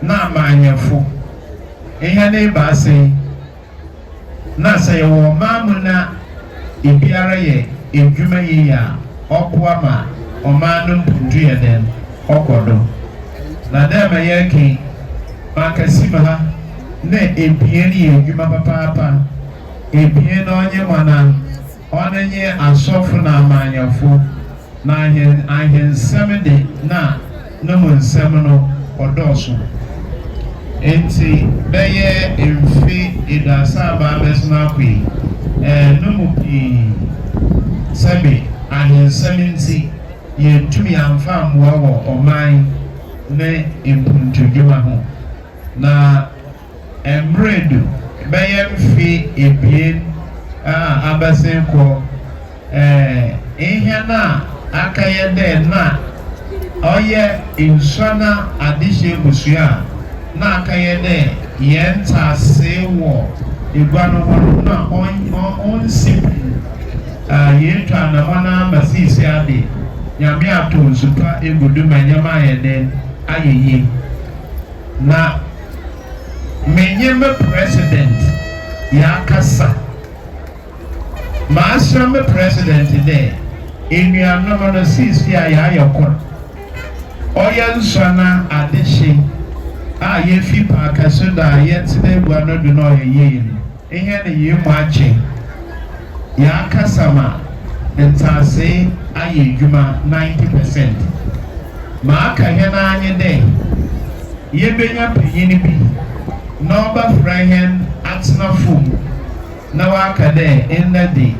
na amanyefo ehia ne ba sei na say wo mamuna ibiara ye edwuma ye ya okuama omanu mpunduye den okodo na dem ye ki Mankessim ha ne ebien ni edwuma papa ebien no onye mana onye asofo na amanyefo na ahensem de na no nsem no odoso enti beye emfi idasa ba besna kwi no mu pi sebe ahensem nti ye tumi amfa amwa wo oman ne impuntudwuma ho na emredu beye mfi ebien abasen ko ehia na akaye de na oye insana adishe musua na akaye de yenta sewo igwano hono na on sipi yetwa na wana masisi ade nyame ato supa egudu manyama yede ayeye na menyeme president ya kasa maasrame president de enua no no sisi ya yakon oya nsana adehye a ye fi pa kasoda ye tene gwa no do no yeye ehia ne ye mu ache ya kasama entase aye dwuma 90% ma aka he na anye de ye benya panyini bi no ba frahen atna fum na waka de enade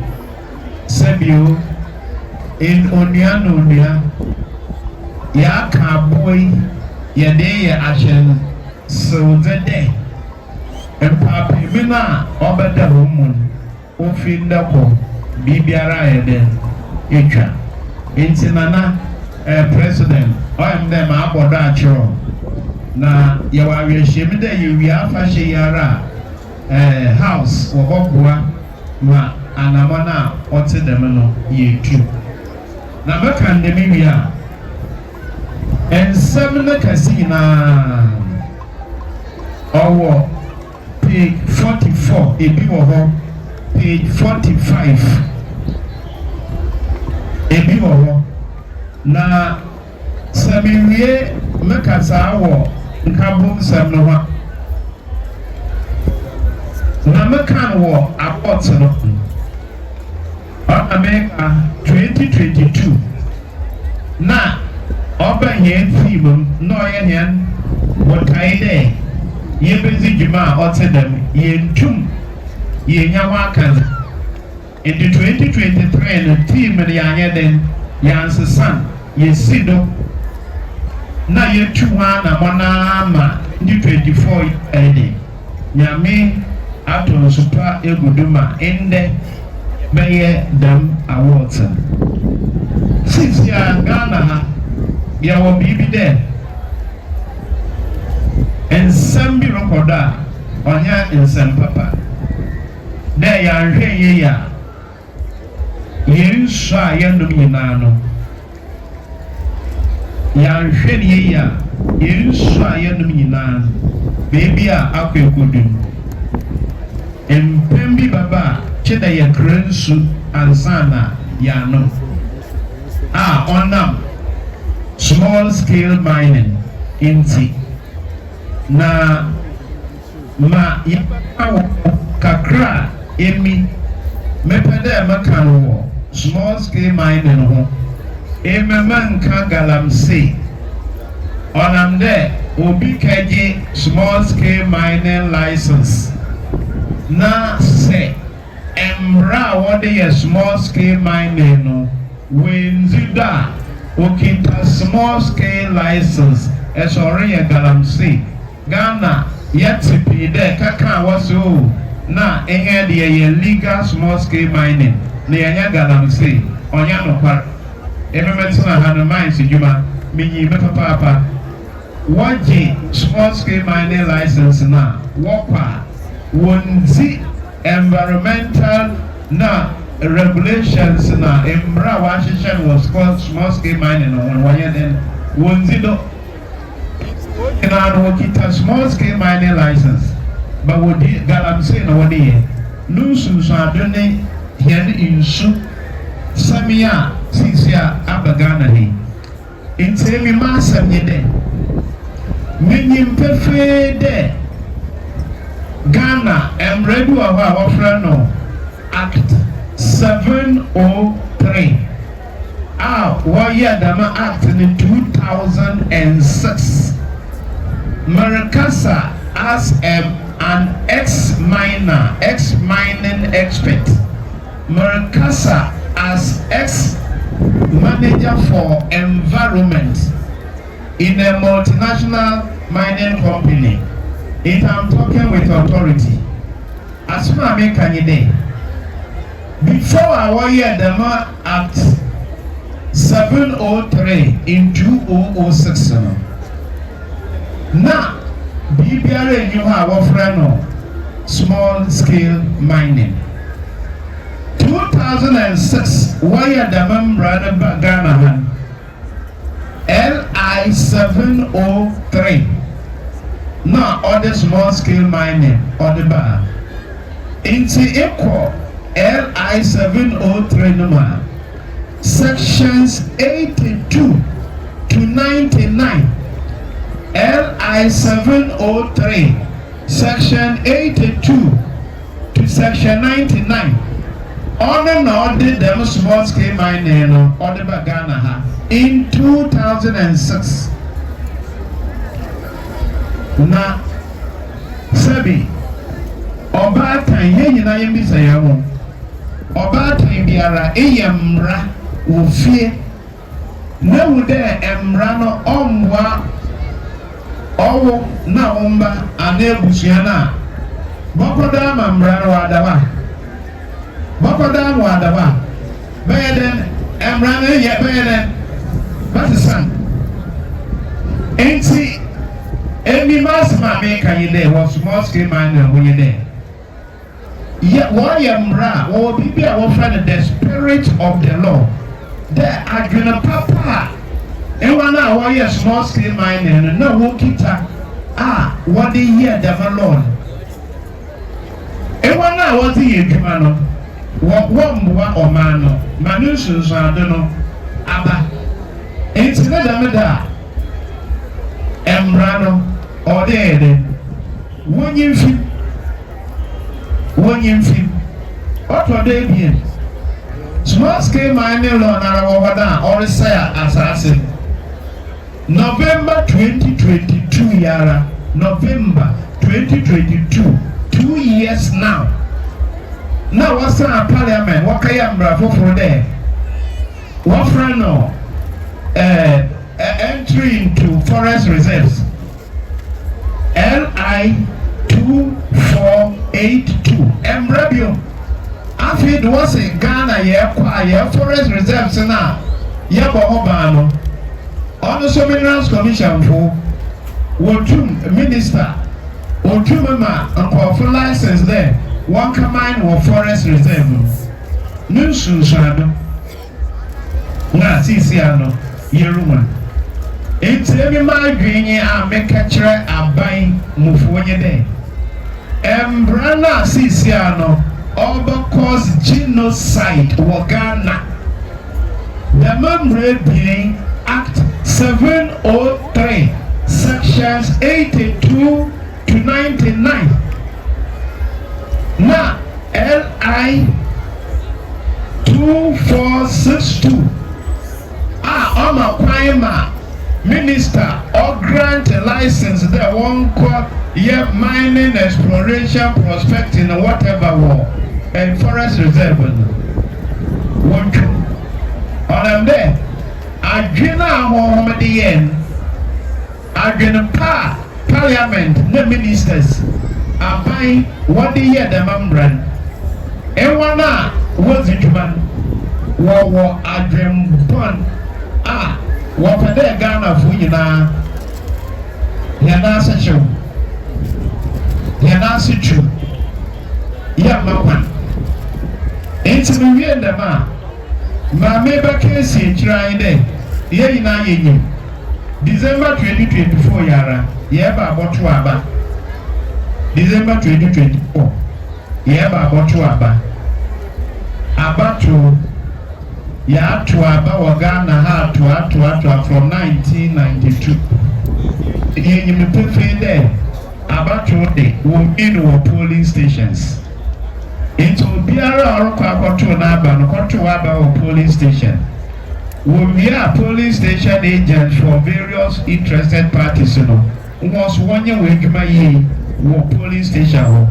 sabio in onia ya ka boy ya de ya ashen so de empapa mina obeda homun ofinda ko bibiara ya de etwa entinana president I'm them aboda chiro na ya wa hwehye de ye wi Afahye yara house wo bobua ma anamana ote dem no ye tu na meka ndem wi a ensem na kasina owo page 44 ebi wo ho page 45 ebi wo ho na samiwie mekasa wo nkabum sam no ha na mekan wo aport no America 2022 na oba yen film no yen what kaide ye bezi juma otedem yen tum ye nyawa kan in the 2023 no team ni anya den yanse san ye sido na ye tuwa na mona ma ndi 24 ede nyame ato super eguduma ende beye dam awards since ya Ghana ha ya wo bibi de ensambi recorda onya ensam papa de ya nhwe ye ya yensu a yandum nyina no ya nhwe ye ya yensu a yandum nyina baby a akwekodum empembi baba cheda ya krensu ansana ya no onam small scale mining inti na ma yawo kakra emi mepede makano small scale mining ho ememanka galamse onam de obi kaje small scale mining license na se emra wode ye small scale mining no wenzida okita small scale license esore ye galamse Ghana yetipi de kaka waso na enye de ye legal small scale mining na yanya galamse onya no kwar ememetina hanu mines juma minyi me papa waje small scale mining license na wokwa wonzi environmental na regulations na emra Washington was called small scale mining on one then wonzi do ina no kita small scale mining license but wodi galamse na wodi ye nusu so adone yen insu samia sisia abagana ni intemi ma samye de menyim pefe de Ghana emredu wa wafrano Act 703 Wayadama Act in 2006 Marakasa as an ex-mining expert Marakasa as ex-manager for environment in a multinational mining company. If I'm talking with authority, as soon as I make any day, before our year, the Act 703 in 2006. Now, BBR you have offering small scale mining. 2006, why the member Ghana LI 703. Now, other small scale mining or the bar. Into equal LI 703 number. Sections 82 to 99. LI 703. Section 82 to section 99. On and on did them small scale mining or the Ghana in 2006. Na sabi obatan ye nyina ye mbisa ya ho obatan biara eyemra ofie na wude emra no omwa owo na omba anebusua na bokoda mamra ro adawa bokoda mo adawa beden emra no ye beden But son, ain't see any mass maker you there was small scale miner when you're there. Yet, why am ra or people are offering the spirit of the law. There are gonna papa. And one hour, why a small scale miner and no wokita. What they hear them alone. And one hour, the Jumano. What one or mano. Manusus, I don't know. Abba. It's another. Emrano or there. One year. What were they being? Small scale mining law or say assassin. November 2022 yara. November 2022. 2 years now. Now what's our parliament? What can you for there? What friend no? Entry into forest reserves. LI 2482. Embrabio. After it was in Ghana, yeah, forest reserves now. Yeah, Bohobano. On the Minerals Commission for Wotum Minister, Wotumama, and call for license there. One command or forest reserve. No Susano. Na Sisiano, Yeruma. It's every migraine, I make a try a buying Mufonia day. Embrana Sisiano, over cause genocide, Wagana. The membrane being Act 703, sections 82 to 99. Now, LI 2462. Oma Kwama Minister or grant a license that one call mining, exploration, prospecting, or whatever war and forest reserve. One on them there. Adrena Mohammedian Adrena Parliament, the ministers are buying what they hear the membrane. And one was it man? War Adrem Bon. What for their Ghana for you now? Yana Sacho. Yana Situ. Yamaman. It's a million the man. My neighbor can see trying there. Here in our union. December 2024 yara. Yeba Botuaba. December 2024. Yeba Botuaba. Abatu. Ya Tuaba Wagana ha Tua from 1992. You may pay there. Abatu de will in our polling stations. It will be a polling station. We are polling station agents for various interested parties. Was 1 year with my polling station.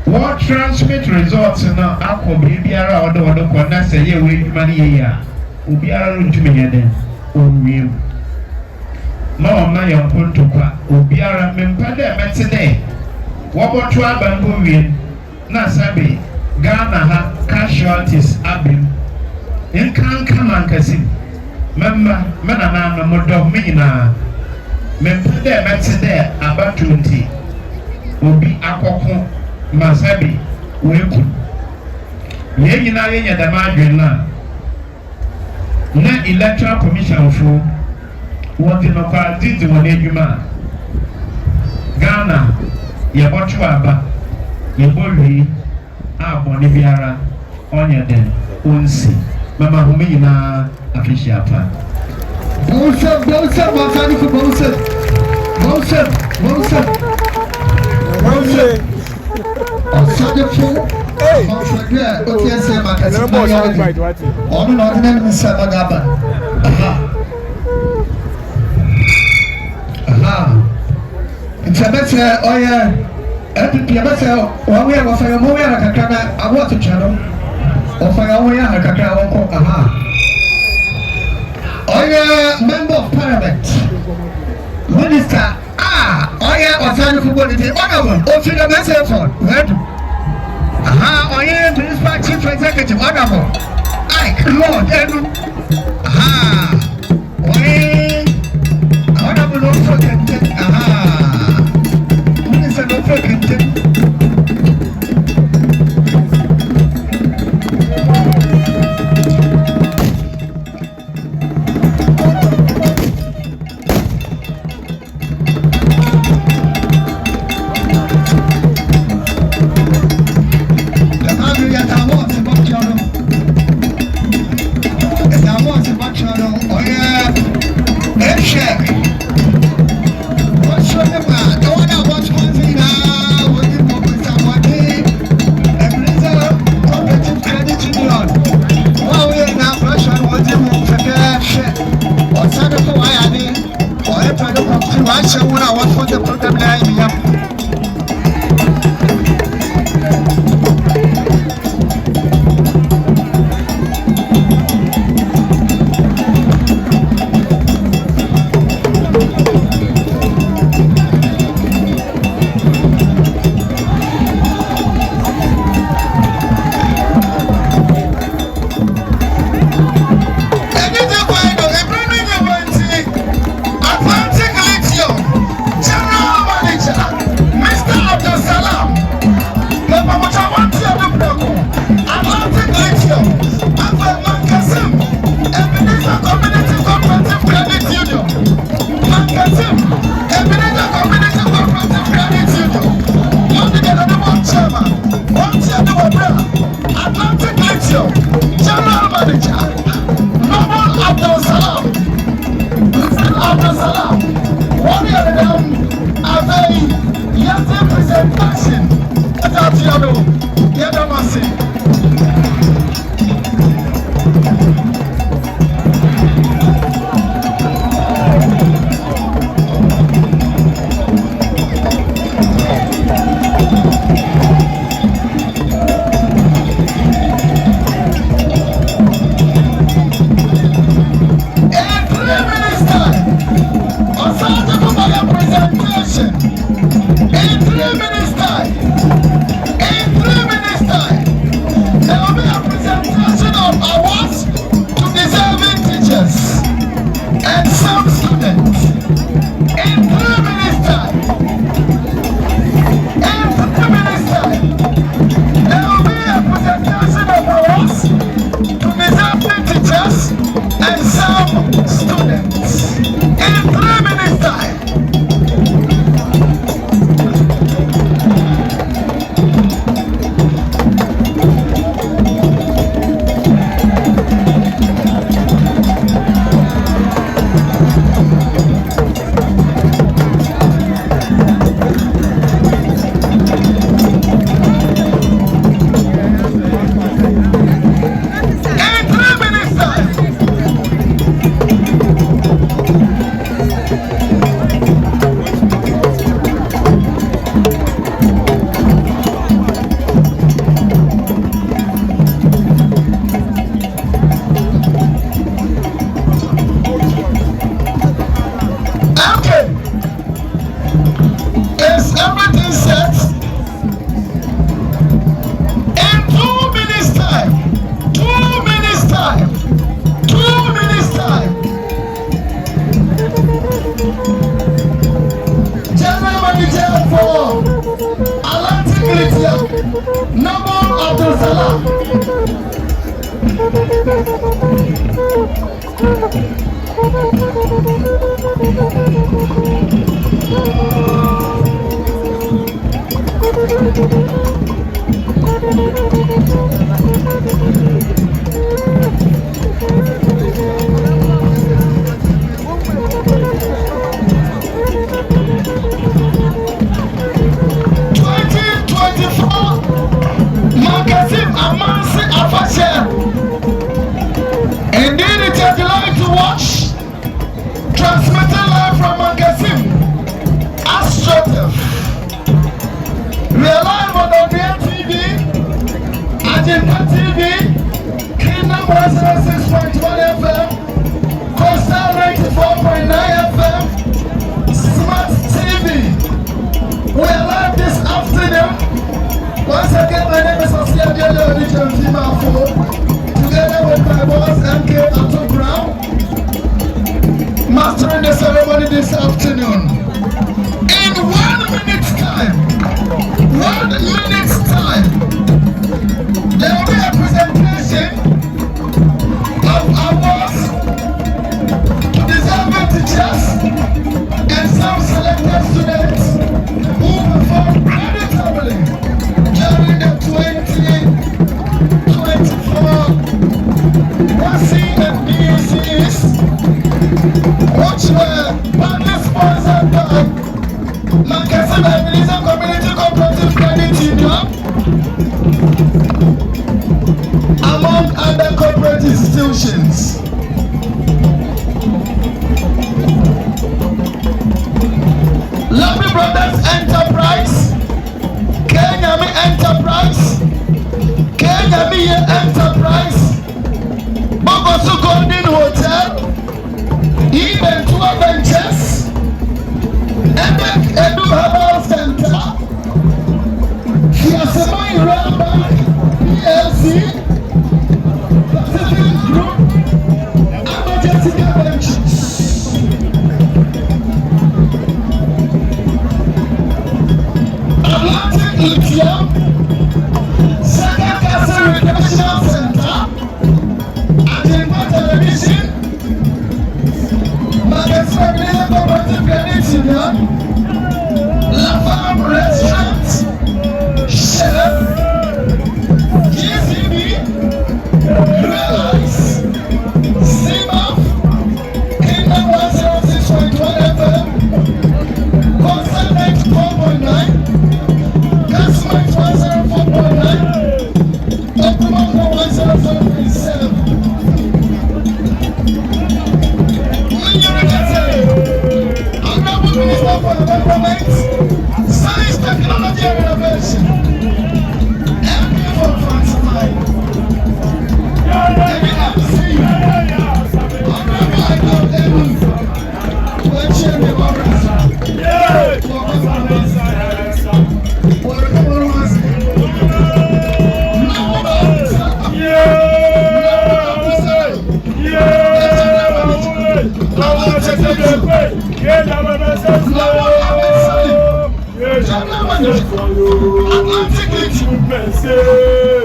What transmit results in our baby around the corner say, yeah, wait, money, yeah, will be around to me then. No, my young Puntuka will be around Mempada today. What about Trabangovian? Nasabi, Ghana ha casualties abim. In Mankessim. Member, Menana, Modomina. Mempada today about 20 will be Akoko. Masabi, Weku. Yena the Madrina. Na electoral commission for what in a party to one Ghana, Yabotuaba, Yabori, Bonibiara, Onya den, Unsi, Mama Humina, Afishiapa. Bonsa, Osagyyefo, Afahye, Mankessim, on an Amissah Magaba. It's a better, oh yeah, better, one way of a movie and a cacana, a water channel, or fire away and a cacao. Oh yeah, member of parliament, minister. Oh yeah, Osagyyefo body the honorable. Oh, to the message on. Red. Oh yeah, principal chief executive honorable. Mike, Lord, Mankessim Amanse Afahye. Indeed, it is a delight to watch. Transmitting live from Mankessim, Astroturf. We are live on OBN TV, Agenda TV, Kingdom 106.1 FM, Coastal 94.9 FM, Smart TV. We are live this afternoon. Once again, my name is Osagyyefo, together with my among other corporate institutions. Lovely Brothers Enterprise, Kenyami Enterprise, Kenyami Enterprise, Bogosu Golden Hotel, even Tour Ventures, Edu Herbal Center, Kiasemoi Rail Bank, PLC, Pacific Group, Emergency Ventures. Atlantic Lithium, Second Castle Recreational Center, Adinma Television, Mankessim Cooperative Credit Union, La Farm Restaurant, Chef, GCB, Realize, CMAF, Kingdom 106.1 FM, Consultant 4.9, Gaslight 104.9, Optimum 107.7. Honorable Minister for Development, Science, Technology and Innovation, MP for Francis. MC, Honorable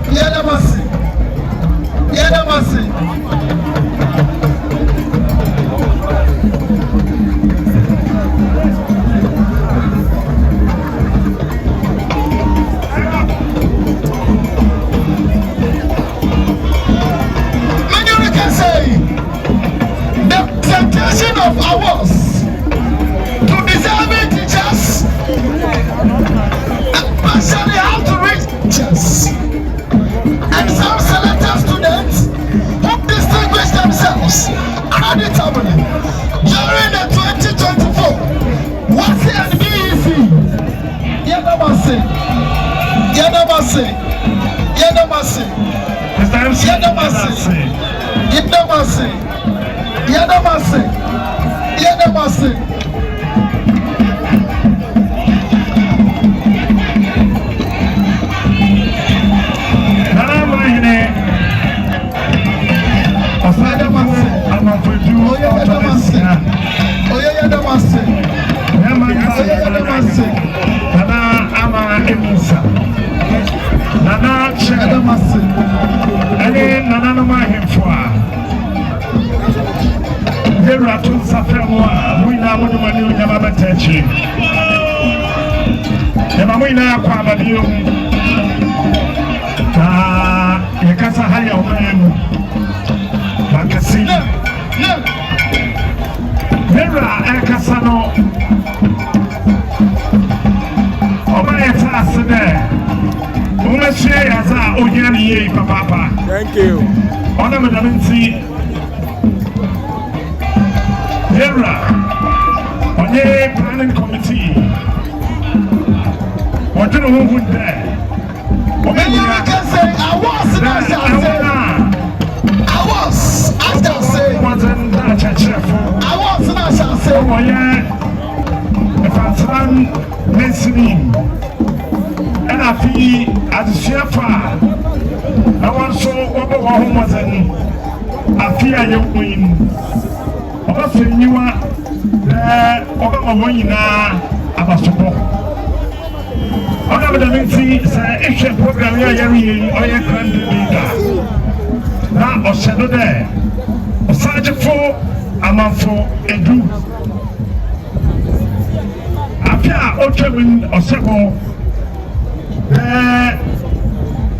Michael Edmonds, Chairman of awards to deserving teachers, especially how to reach teachers, and some selected students who distinguished themselves creditably during the 2024 WASI and BEC. Yedamase. Thank you. Planning committee. What do you know who there? You can say I was, I shall say, Wasn't that a cheerful? I was, I shall say, Oh, yeah. If I'm trying listening, and I feel as a shepherd, I want so over home was I fear you win. Over you are there, over my winning about support. Honorable Amisi, sir, program here, or your grand leader. Now, Osagyyefo, Amanfo edu Afia Otewin Osebo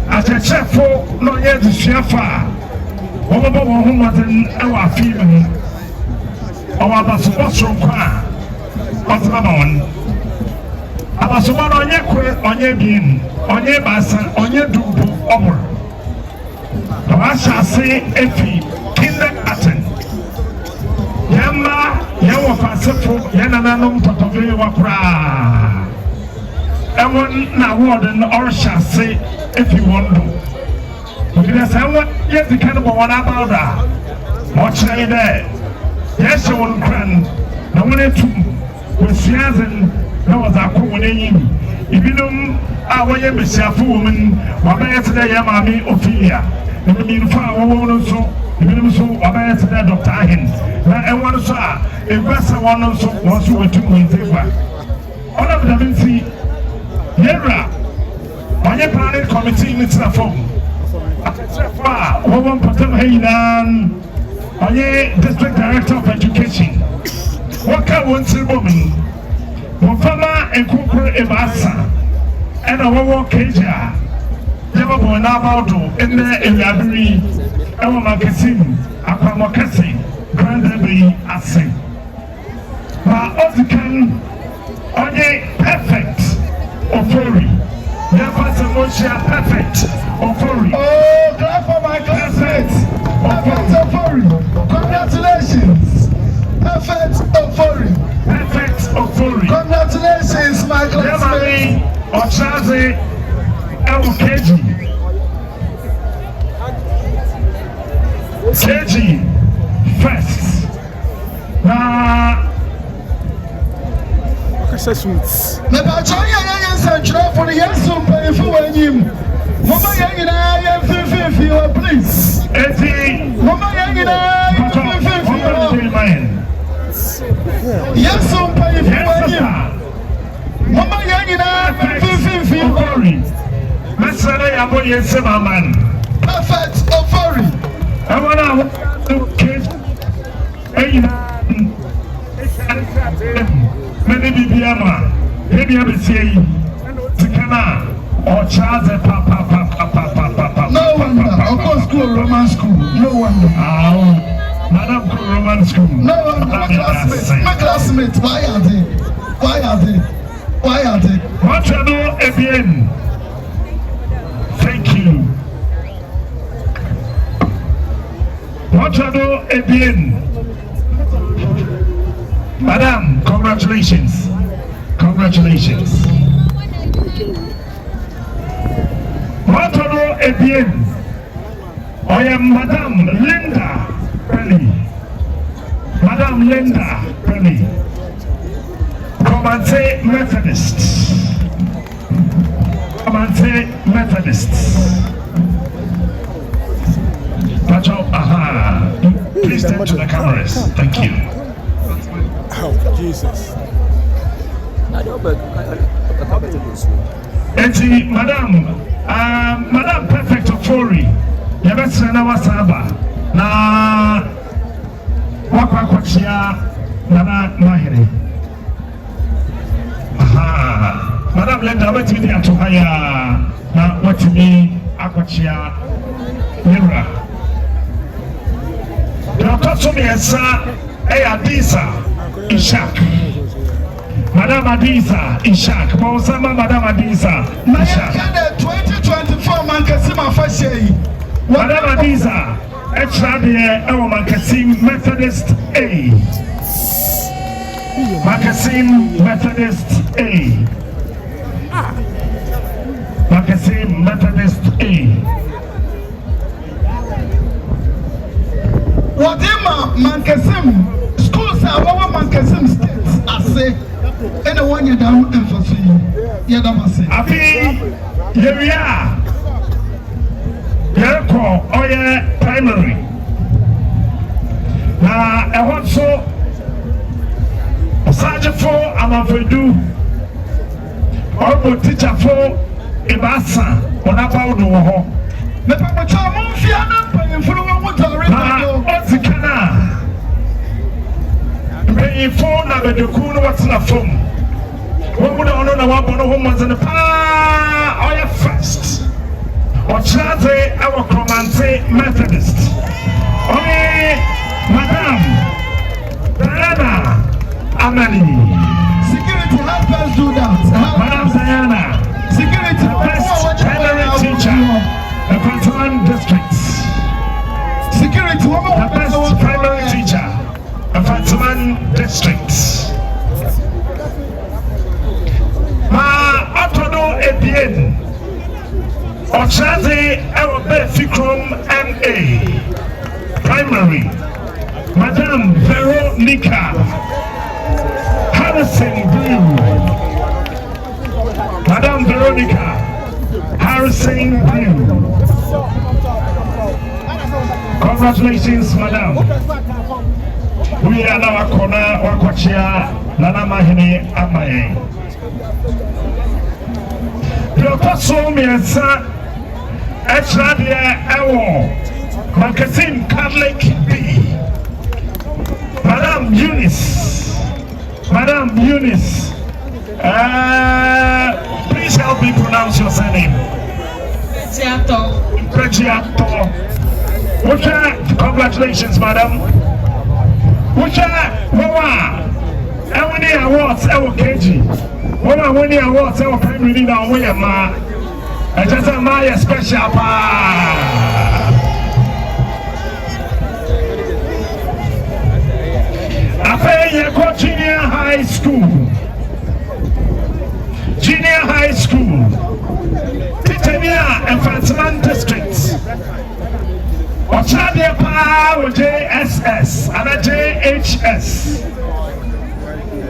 Asechefo no ye disuafa Obobo Muhammadin ewa afimi Owa basoboso kwa Osabawon Abasobo no nye kwe onye bin onye basa onye dubu obor Awasha se efi kindergarten Yama yawo fasefo yanananum totobe wakra Ewon na warden orsha se if you want to. Because I want you to kind of one about that. Watch there. Yes, I want grand. I wanted to with Siazan. No, was a cool name. If you don't, I want you to be a woman. What I today, Yamami Ophelia. The mean far one so. You so about today, Dr. Ahins. I want to say, if that's a one also wants to wait 2 months. All of them see. Yera. Onye planning committee in its form. Woman Patel Haynan, Onye district director of education. Waka Wonsi woman, Mofama and Cooper Ebasa, and a Wawa Kaja. Never born about in the library. Our Mankessim, Mankessim, Grandly Assay. Ma Ozikan, Onye perfect, Ofori. Never Samosia perfect, Ofori. Oh, clap for my classmates. Perfect Ofori. Congratulations. Perfect Ofori. Perfect Ofori. Congratulations, my classmates. Ochaze Keji. Keji first. Me ba choya ya sanchro for the yesum pay for when you. Mama yangina ya fifi please. Eti Mama yangina ya fifi. Yesum pay for when you. Mama yangina fifi. Masala ya bo yesema man. Perfect Ofori. I wanna to kiss. Many Bibiama, maybe I will say, Tikana, or Charles, Papa. No wonder, of course, school, Roman school, no wonder. Madam Roman school. No wonder, my classmates, why are they? What you do again? Thank you. What you do again? Madam, congratulations. What do again? I am Madam Linda Penny. Amanse Methodists. Pacho, please turn to the cameras. Thank you. Oh, Jesus. Eti, Madam Perfect Ofori, Yabesana Wasaba, na Wakwachia, Nana Mahiri. Madam Linda, wait me to hire, na what me, Aquachia, Nira. Dr. Sumiasa, Adisa. Ishak. Madam Adisa Ishak. Mausama Madam Adisa Ishak. 2024 Mankessim Afahye. Madam Adisa extra there Mankessim Methodist A. Mankessim Methodist A. Mankessim Methodist A. Whatever Mankessim schools are our Mankessim states, I say, anyone you down emphasis, you don't say. Afi, here we are. Here call Oye primary. Now, I want so Osagyyefo Amanfo or teacher for Ibasa on about the war. The Papa Chamonfiana, and for one water, mpanyinfo na bedeku no wɔtena fam wɔn mu na ɔno na wabɔ no ho mmɔdze paa ɔyɛ first ɔkyerɛdze ɛwɔ Kromante Methodist ɔne Madam Diana Amani. Security, help us do that. Madam Diana, Security, the best primary teacher in Fantman District. Security, the best primary teacher in Fantman District. Ma Otono Ebien, Ochaze Ewobe Fikrom MA, primary. Madam Veronica Harrison Blue. Madam Veronica Harrison Blue. Congratulations, Madam. We are now a corner Wakochia Nana Mahine Amaye. The Apostle Miasa Etradia Ewo Mankessim Catholic B. Madam Eunice. Madam Eunice. Please help me pronounce your surname. Pregiato. Congratulations, Madam. Wawa. How many awards? Ewo KG. Wawa, how many awards? Ewo primary leader. Oya ma. Just a my special pa. Afahye Junior High School. Junior High School. Titania and Fantman Districts. Osagyyefo pa JSS and a JHS.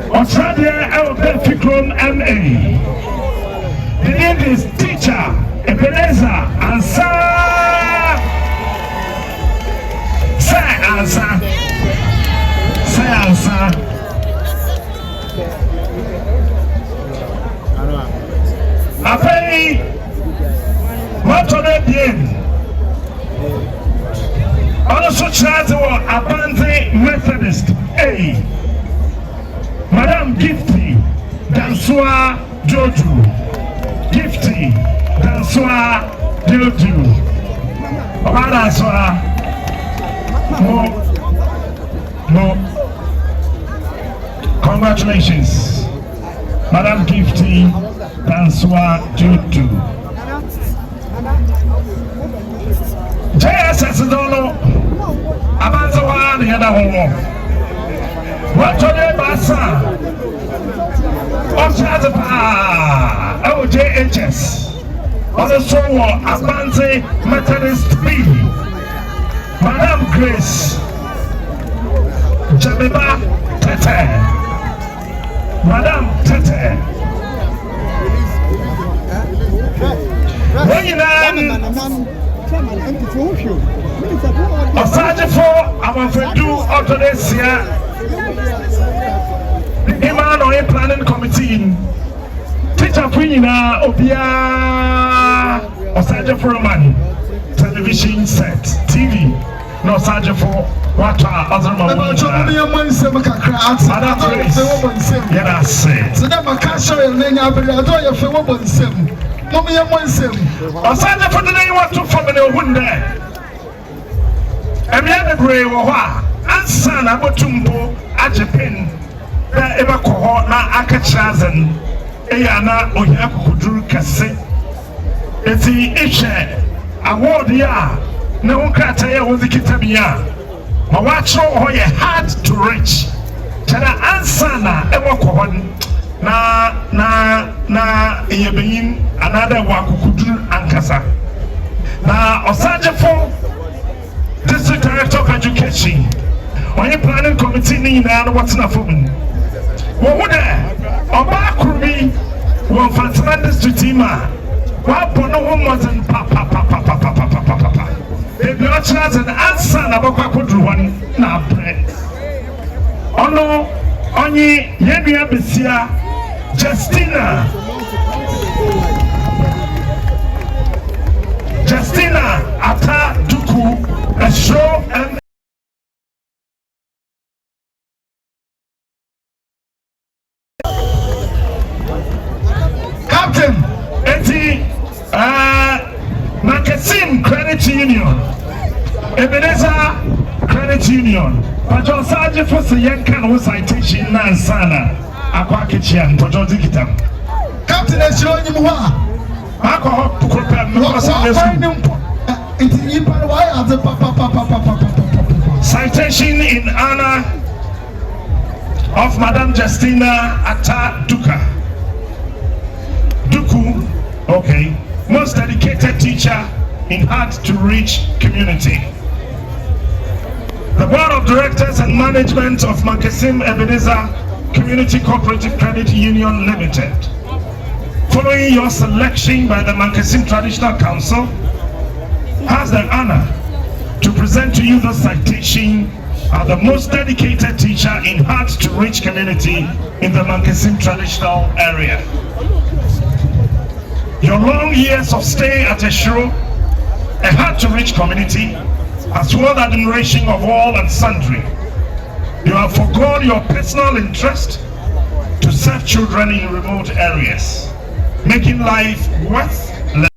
Osagyyefo Fikrom MA. The name is Teacher Ebenezer Ansa. Say Ansa. Say Ansa. Afahye Montone Bien. Also charged for Abante Methodist A. Madam Gifty Dansua Joju. Gifty Dansua Joju. Omadaswa. No. Congratulations, Madam Gifty Dansua Joju. JSS Dono Amanfo one the other one. What today Basa? Osagyyefo pa JHS. Also Abante Methodist B. Madam Grace Jamiba Tete. Madam Tete. Osagyyefo Amanfo Autodesia Iman on a planning committee. Teacher Queenina Obia Osagyyefo man television set TV no Osagyyefo what other yeah, said. So that my cash and then I do your favor on seven. No, me and one seven. Osagyyefo the name what to from the window. And we have a gray or what? And son, I'm a tumbo at Japan. There ever cohort na Akachazen. Ayana Oyaku Kase. It's the Isha award ya. No Kataya was the Kitabia. My watch oh you hard to reach. Chana ansana ever cohon. Na Yabin another Wakukudu Ankasa. Na Osagyyefo District Director of Education. On your planning committee and what's not for me. What would I? Oba Kurumi, one Fantman District team. What Bono wasn't papa. They got chance and answer about Pakudruan now bread. Ono, Oni, Yenia Bessia, Justina, Ata Duku, a show and Union. Ebenezer Credit Union. But Osagyyefo say yen kan wo citation na sana akwa kechia ntojo digital. Captain Eshiro nyimu wa. Akwa kokopem no Sunday school. Citation in honor of Madam Justina Atta Duku, okay, most dedicated teacher in hard-to-reach community. The Board of Directors and Management of Mankessim Ebenezer Community Cooperative Credit Union Limited, following your selection by the Mankessim Traditional Council, has the honor to present to you the citation as the most dedicated teacher in hard-to-reach community in the Mankessim traditional area. Your long years of stay at Eshiro, a hard-to-reach community, has won the admiration of all and sundry. You have forgone your personal interest to serve children in remote areas, making life worth living.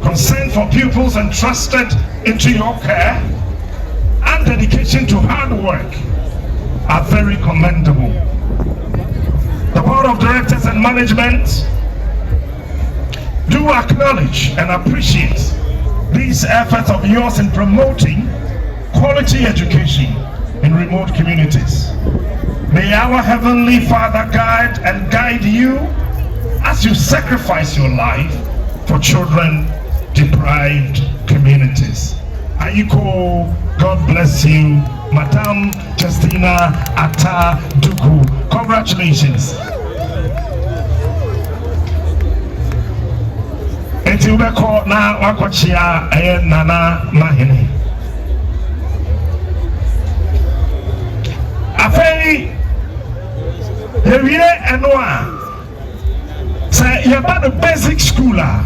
Concern for pupils entrusted into your care and dedication to hard work are very commendable. The Board of Directors and Management do acknowledge and appreciate these efforts of yours in promoting quality education in remote communities. May our Heavenly Father guide you as you sacrifice your life for children deprived communities. Ayiko, God bless you, Madam Justina Atta Duku. Congratulations. Eti ubeko na wakochia nana mahini. Afahye, yewie enwa. Say yeba the basic schooler.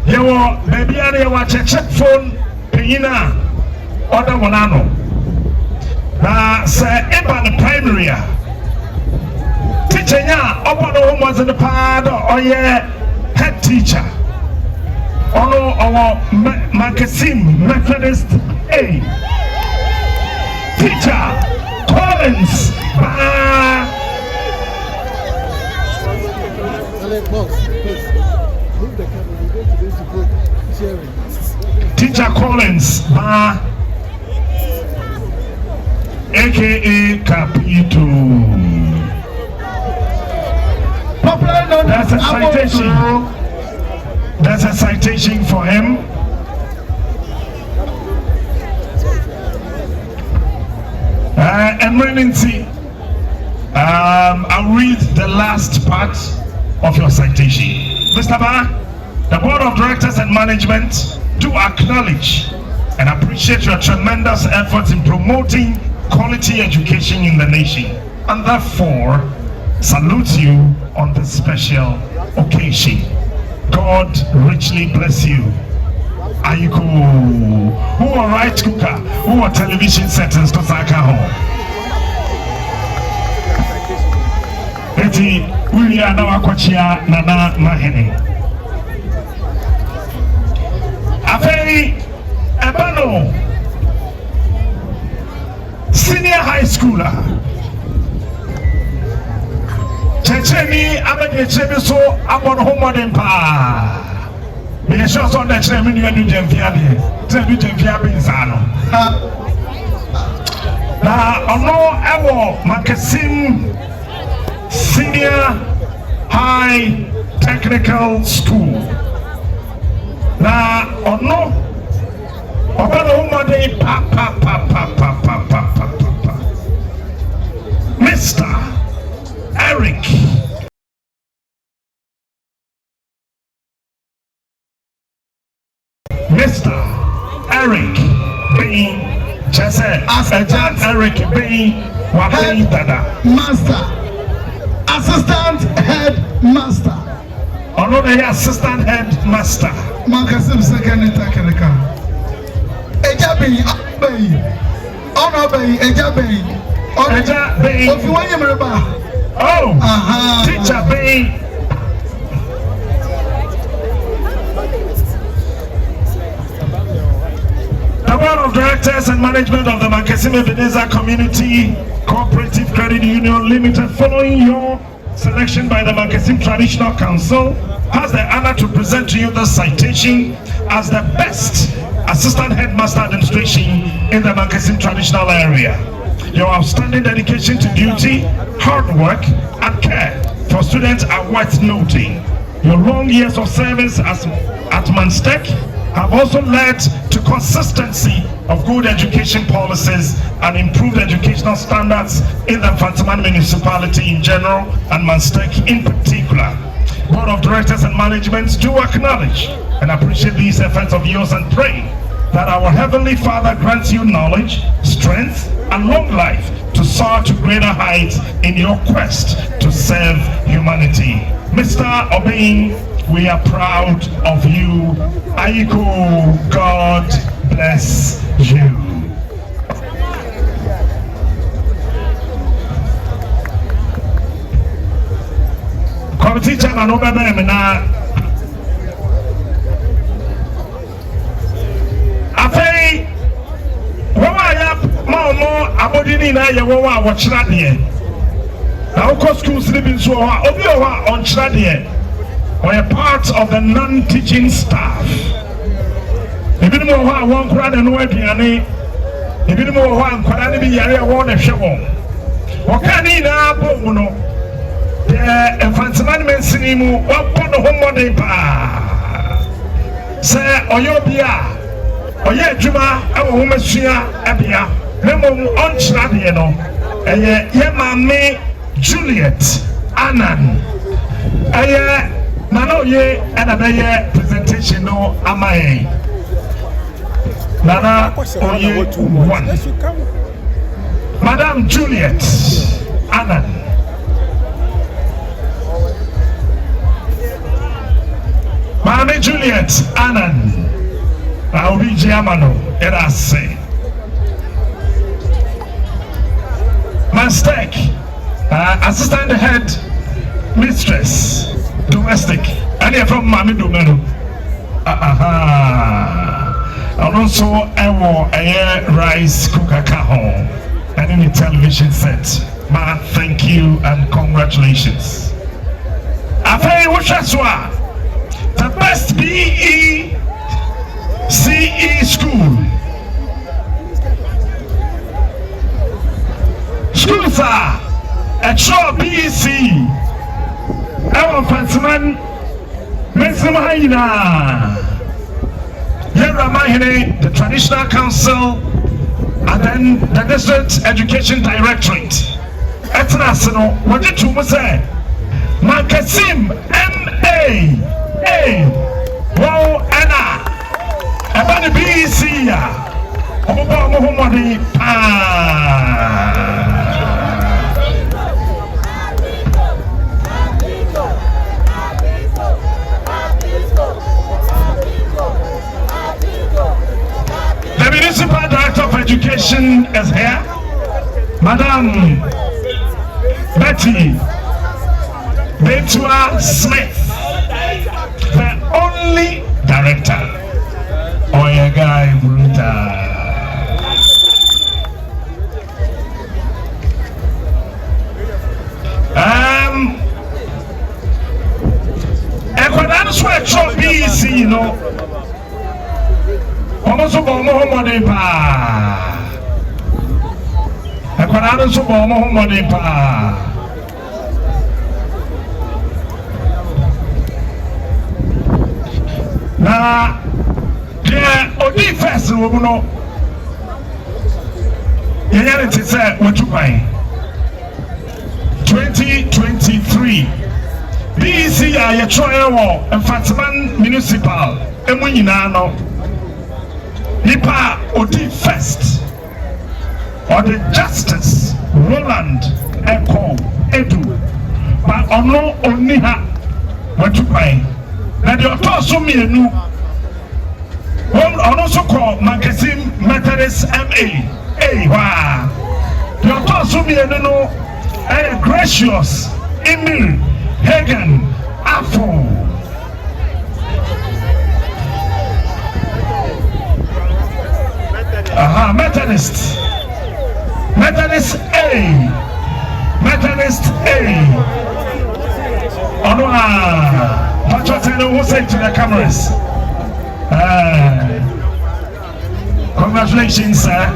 Yewo baby are yewa check phone penyina order wanano. Na say eba the primary a. Teacher nya obo no homework in the pad oye head teacher. Ono our Mankessim Methodist A. Teacher Collins Teacher Collins aka Capito. That's a citation. That's a citation for him. Emergency. I'll read the last part of your citation. Mr. Ba, the Board of Directors and Management do acknowledge and appreciate your tremendous efforts in promoting quality education in the nation, and therefore salute you on this special occasion. God richly bless you. Ayiko, who are right cooker, who are television settings to Saka home. Eti, we are now Akwachia Nana Mahene. Afahye, Ebano, senior high schooler. Checheni abege chebe so abon homodin pa. Me sure so na cheme ni adu jemfia de. Tebi jemfia be insano. Na ono ewo Mankessim Senior High Technical School. Na ono obano homodin pa. Mr. Eric being just Eric being Wabin Dada Master, Assistant Head Master. Another Assistant Head Master. Mankessim Second Technical. Ejabi, Honorable Ejabi. Oh, teacher being of Directors and Management of the Mankessim Ebenezer Community Cooperative Credit Union Limited, following your selection by the Mankessim Traditional Council, has the honor to present to you the citation as the best Assistant Headmaster Administration in the Mankessim Traditional Area. Your outstanding dedication to duty, hard work, and care for students are worth noting. Your long years of service at Manstek have also led to consistency of good education policies and improved educational standards in the Mfantse Amanse municipality in general and Manstek in particular. Board of Directors and Management do acknowledge and appreciate these efforts of yours and pray that our Heavenly Father grants you knowledge, strength, and long life to soar to greater heights in your quest to serve humanity. Mr. Obeng, we are proud of you. Aiko, God bless you. Committee chairman Obebe na Afahye wawa ya maomo abodini na ye wawa wochira de na uko schools living so obi owa onchira de or a part of the non-teaching staff. Even more one crowd and no aduane, even more one crowd be yare won a show. What can he now no? The Mfantse Amanse Sinimu upon the home day pa. Say Oyobia, Oye Juma, our woman Shia Abia, Memo on Chadiano, and Yemame Juliet Anan. Nano ye and a presentation no Afahye. Nana Oye 1. Madame Juliet Anan. Mami Juliet Anan. I'll be Giamano, and I say. Manstek, Assistant Head Mistress. Domestic, and you're from Mami Domeno. And also, I wore a rice cooker home and in the television set. Ma, thank you and congratulations. Afahye Wushaswa, the best BE CE school. Schools are a short BEC. Mfantse Amanse Amanse, the Traditional Council, and then the District Education Directorate. Etnasino, what did you say? Mankessim MA, wow, Anna, Abani BC, Oba Muhammadi, The Municipal Director of Education is here, Madam Betty Betua Smith, the only director. Oyegai Bruta. Ekwadan so etro BC, you know. Almost about Mohammed Pa. Ekwadan so about Mohammed Pa. Na the odi first we no. Reality say what you buy. 2023 BC ya try wo Mfantse Amanse municipal emu nyina no nipa odi first or the justice Roland Eko Edu but ono oni ha what you buy na the otoso mienu ono so call Mankessim Methodist MA wa the otoso mienu no gracious Emil Hagen Afo. Methodist A. Methodist A. Watch what I will say to the cameras. Congratulations, sir.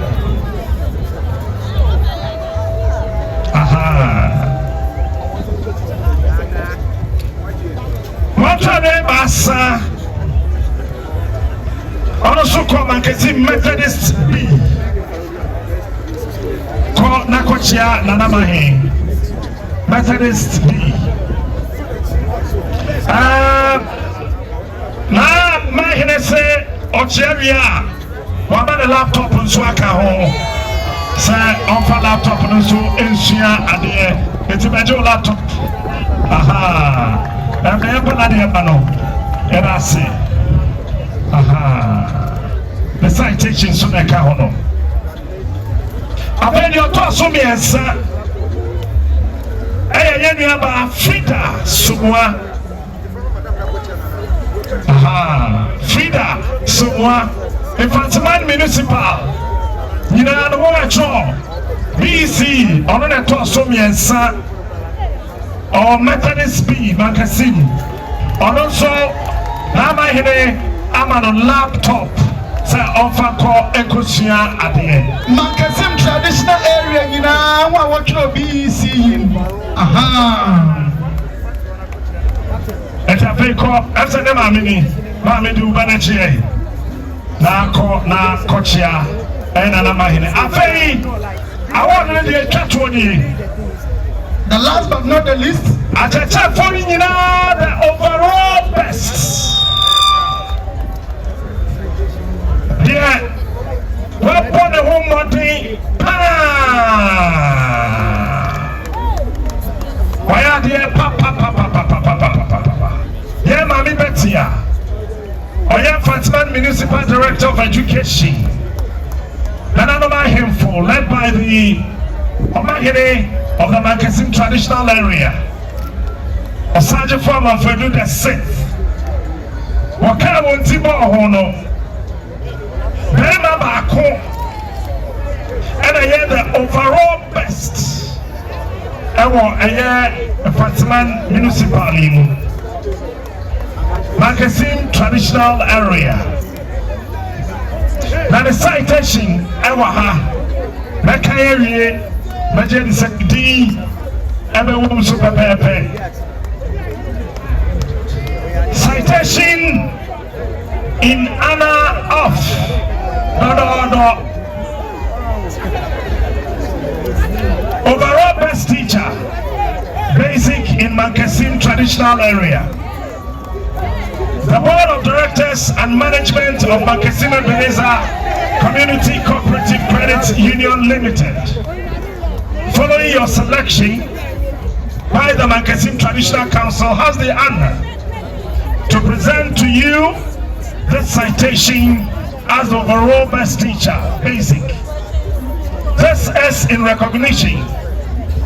What are they, Massa? Also called Mankessim Methodist B. Called Nakochia Nanamahe. Methodist B. Now, my say, Ocheria, what about the laptop and Swaka home? Say, on for laptop and so in Shia at the end. It's a major laptop. I'm the Emperor Mano. And I say, the citation soon I can't know. I've been your toss on me, sir. I am about Frida Sumwa. Frida Sumwa. Mfantse Amanse Municipal. You know, the woman draw. BC, on the toss on me, sir. Or Methodist B, Mankessim. And also, I'm on a laptop. Say, offer call Ekosia at the end. Mankessim traditional area, you know, what you be seeing. It's a fake call. That's a name, Mammy do Banachi. Na Kochia, and Anamahine. Afahye, I want to catch one. The last but not the least, at a check for you know the overall best. Yeah, we're born the home body. Why are there papa? Yeah, Mammy Bettia. Mfantse Amanse Municipal Director of Education. And Amahemfo, led by the Omahene of the Mankessim traditional area. Osagyyefo Amanfo the 6th. Waka wonti bo hono. Bema baako. And I hear the overall best. I hear Mfantse Amanse Municipal Mankessim traditional area. Now the citation Ewaha Mekayeri Major Secretary Ebewu Super Pepe. Citation in honor of overall best teacher basic in Mankessim traditional area. The Board of Directors and Management of Mankessim Community Cooperative Credit Union Limited, following your selection by the Mankessim Traditional Council, has the honor to present to you this citation as the overall best teacher, basic. This is in recognition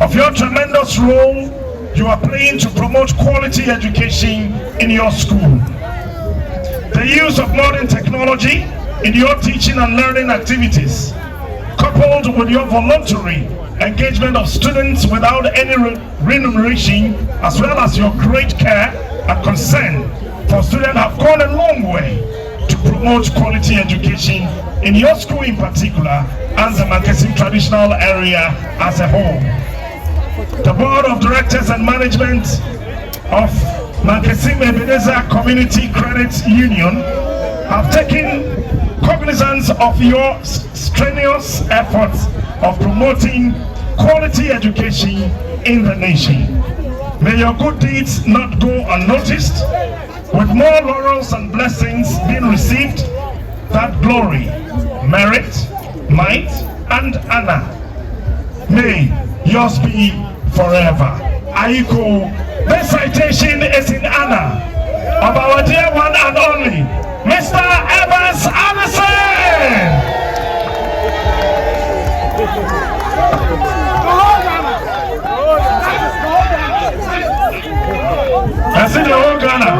of your tremendous role you are playing to promote quality education in your school. The use of modern technology in your teaching and learning activities, coupled with your voluntary engagement of students without any remuneration, as well as your great care and concern for students, have gone a long way to promote quality education in your school in particular, and the Mankessim traditional area as a whole. The Board of Directors and Management of Mankessim Community Credit Union have taken cognizance of your strenuous efforts of promoting quality education in the nation. May your good deeds not go unnoticed, with more laurels and blessings being received, that glory, merit, might, and honor may yours be forever. Aiko, this citation is in honor of our dear one and only, Mr. Evans Amissah. I see the whole Ghana.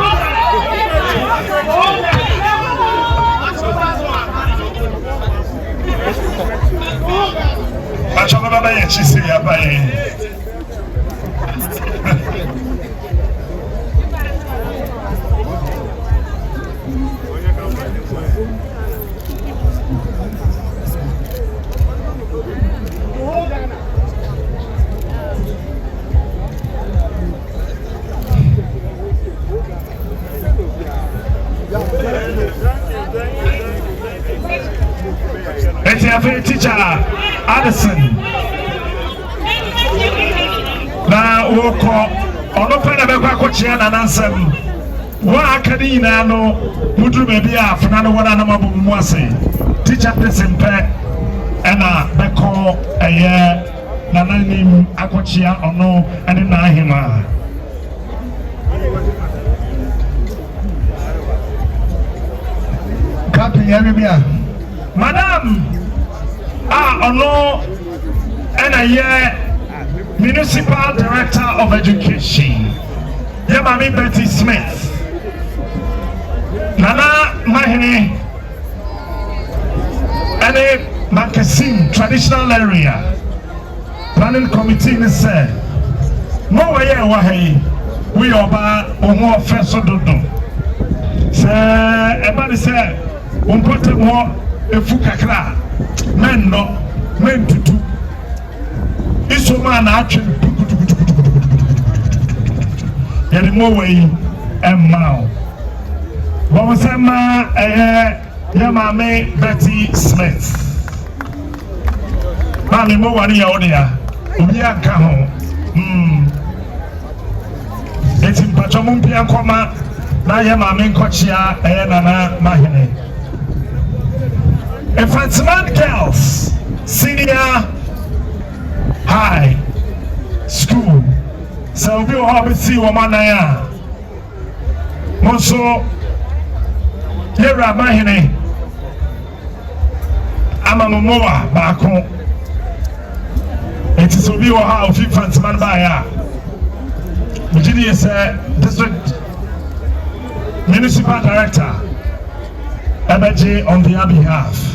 Afahye chise Afahye. It's a teacher, Addison. Now, we'll call on open a Bequachian and answer. What can no Mudu maybe after another one animal Mwase. Teacher Addison Pet and a Beco a year Nananim Aquachia or no, and in Nahima. Captain Yamia. Madam, and a year Municipal Director of Education, Yamami Betty Smith, Nana Mahine, and a Mankessim traditional area planning committee is said, no way, we are by more first of the Sir, everybody said, put more. Efu kakra men no men tutu iso man atwe yeri mo wey emma bo mo sema ya mame Betty Smith mami mo wani ya odia obi aka ho eti mpacho mo mpia nkoma na ya mame nkochia nana mahene Mfantse Girls Senior High School. So we will have see woman ya. Monso Yera Mahine Amamoa Bako. It is we will have Mfantse Baya. Virginia is District Municipal Director Abaji on their behalf.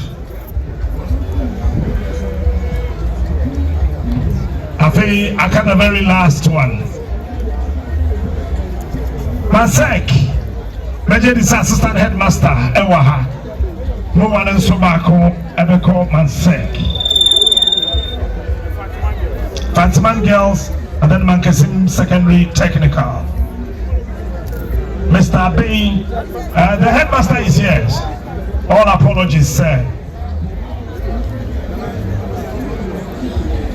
Afahye, I got the very last one. Masek, Major's assistant headmaster, Ewaha. No one else Sobako, ever called Masek. Mfantse Girls, and then Mankessim Secondary Technical. Mr. B, the headmaster is here. All apologies, sir.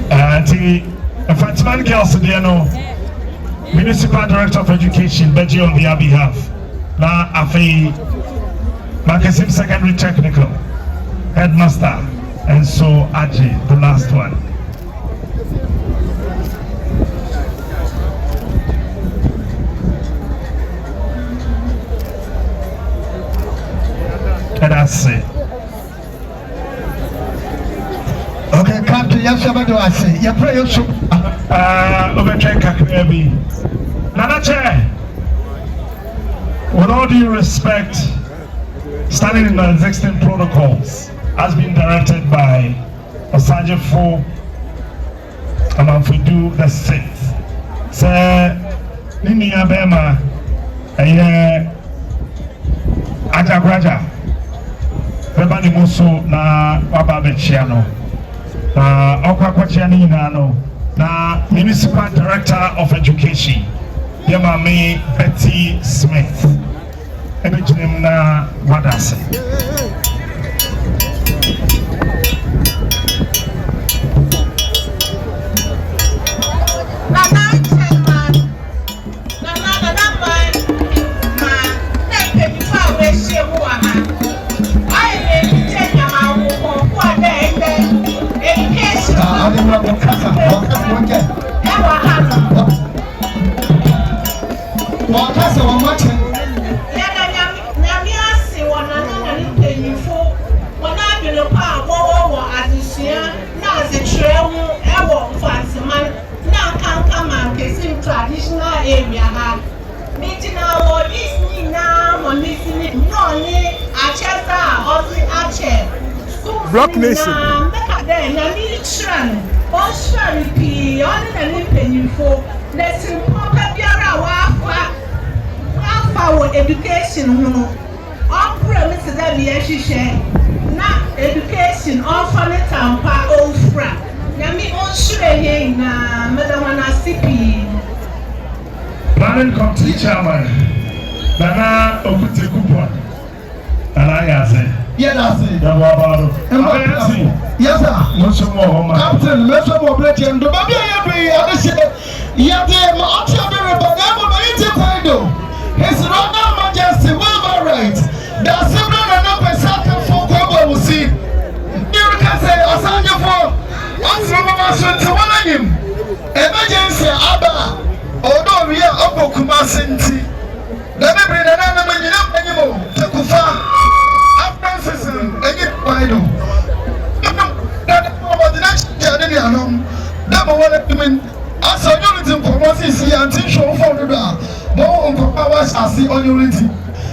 The Mfantse Girls, Municipal Director of Education, Beji on their behalf. Now, Afahye, Mankessim Secondary Technical, Headmaster, and so Aji, the last one. And that's it. Okay, come to Yashabado. I say, you pray your soup. Overtrain Kakrebi. Nanache, with all due respect, standing in the existing protocols, has been directed by Osagyyefo Amanfo the 6th. Sir, Nini Abema, Ajagraja, Bebani Muso na Wababechiano, na Okwachiani Nano, na Municipal Director of Education, Yamami Betty Smith. Ebijinim na Wadase. Traditional area meeting our listening now on listening no only Block Nation. then Yami Tran, Osha P, on an opinion for let's pop your Wafa education. All premises that we share. Now education, all for the tampa, old fra. Yami Osha, Madam CP. Planning Committee Chairman, Nana Okuti Kupon. Yes, sir. Yes, sir. Captain, let's go over to him. The baby, I say, yeah, they are very bad. His Royal Majesty will be right. That's similar enough as something for Borbor will see. You can say, Osagyyefo, what's wrong with one of him? Emergency, Abba, although we are up for Kumasinti. Let me bring another man anymore. Take a farm.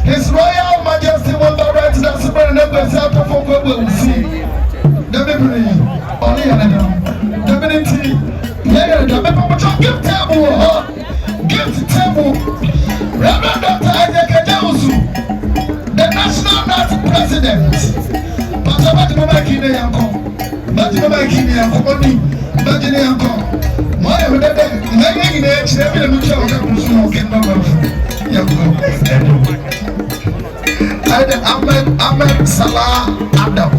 His Royal Majesty will be right to the Supreme Number South of will see. The memory, only the divinity. The gift table, gift table. Reverend Dr. Isaac Adelsu, the National Nurse President. But about the Makine Yanko, but the Makine Yanko, but the Yanko. My making age, every mutual smoking Ahmed Salah Adam,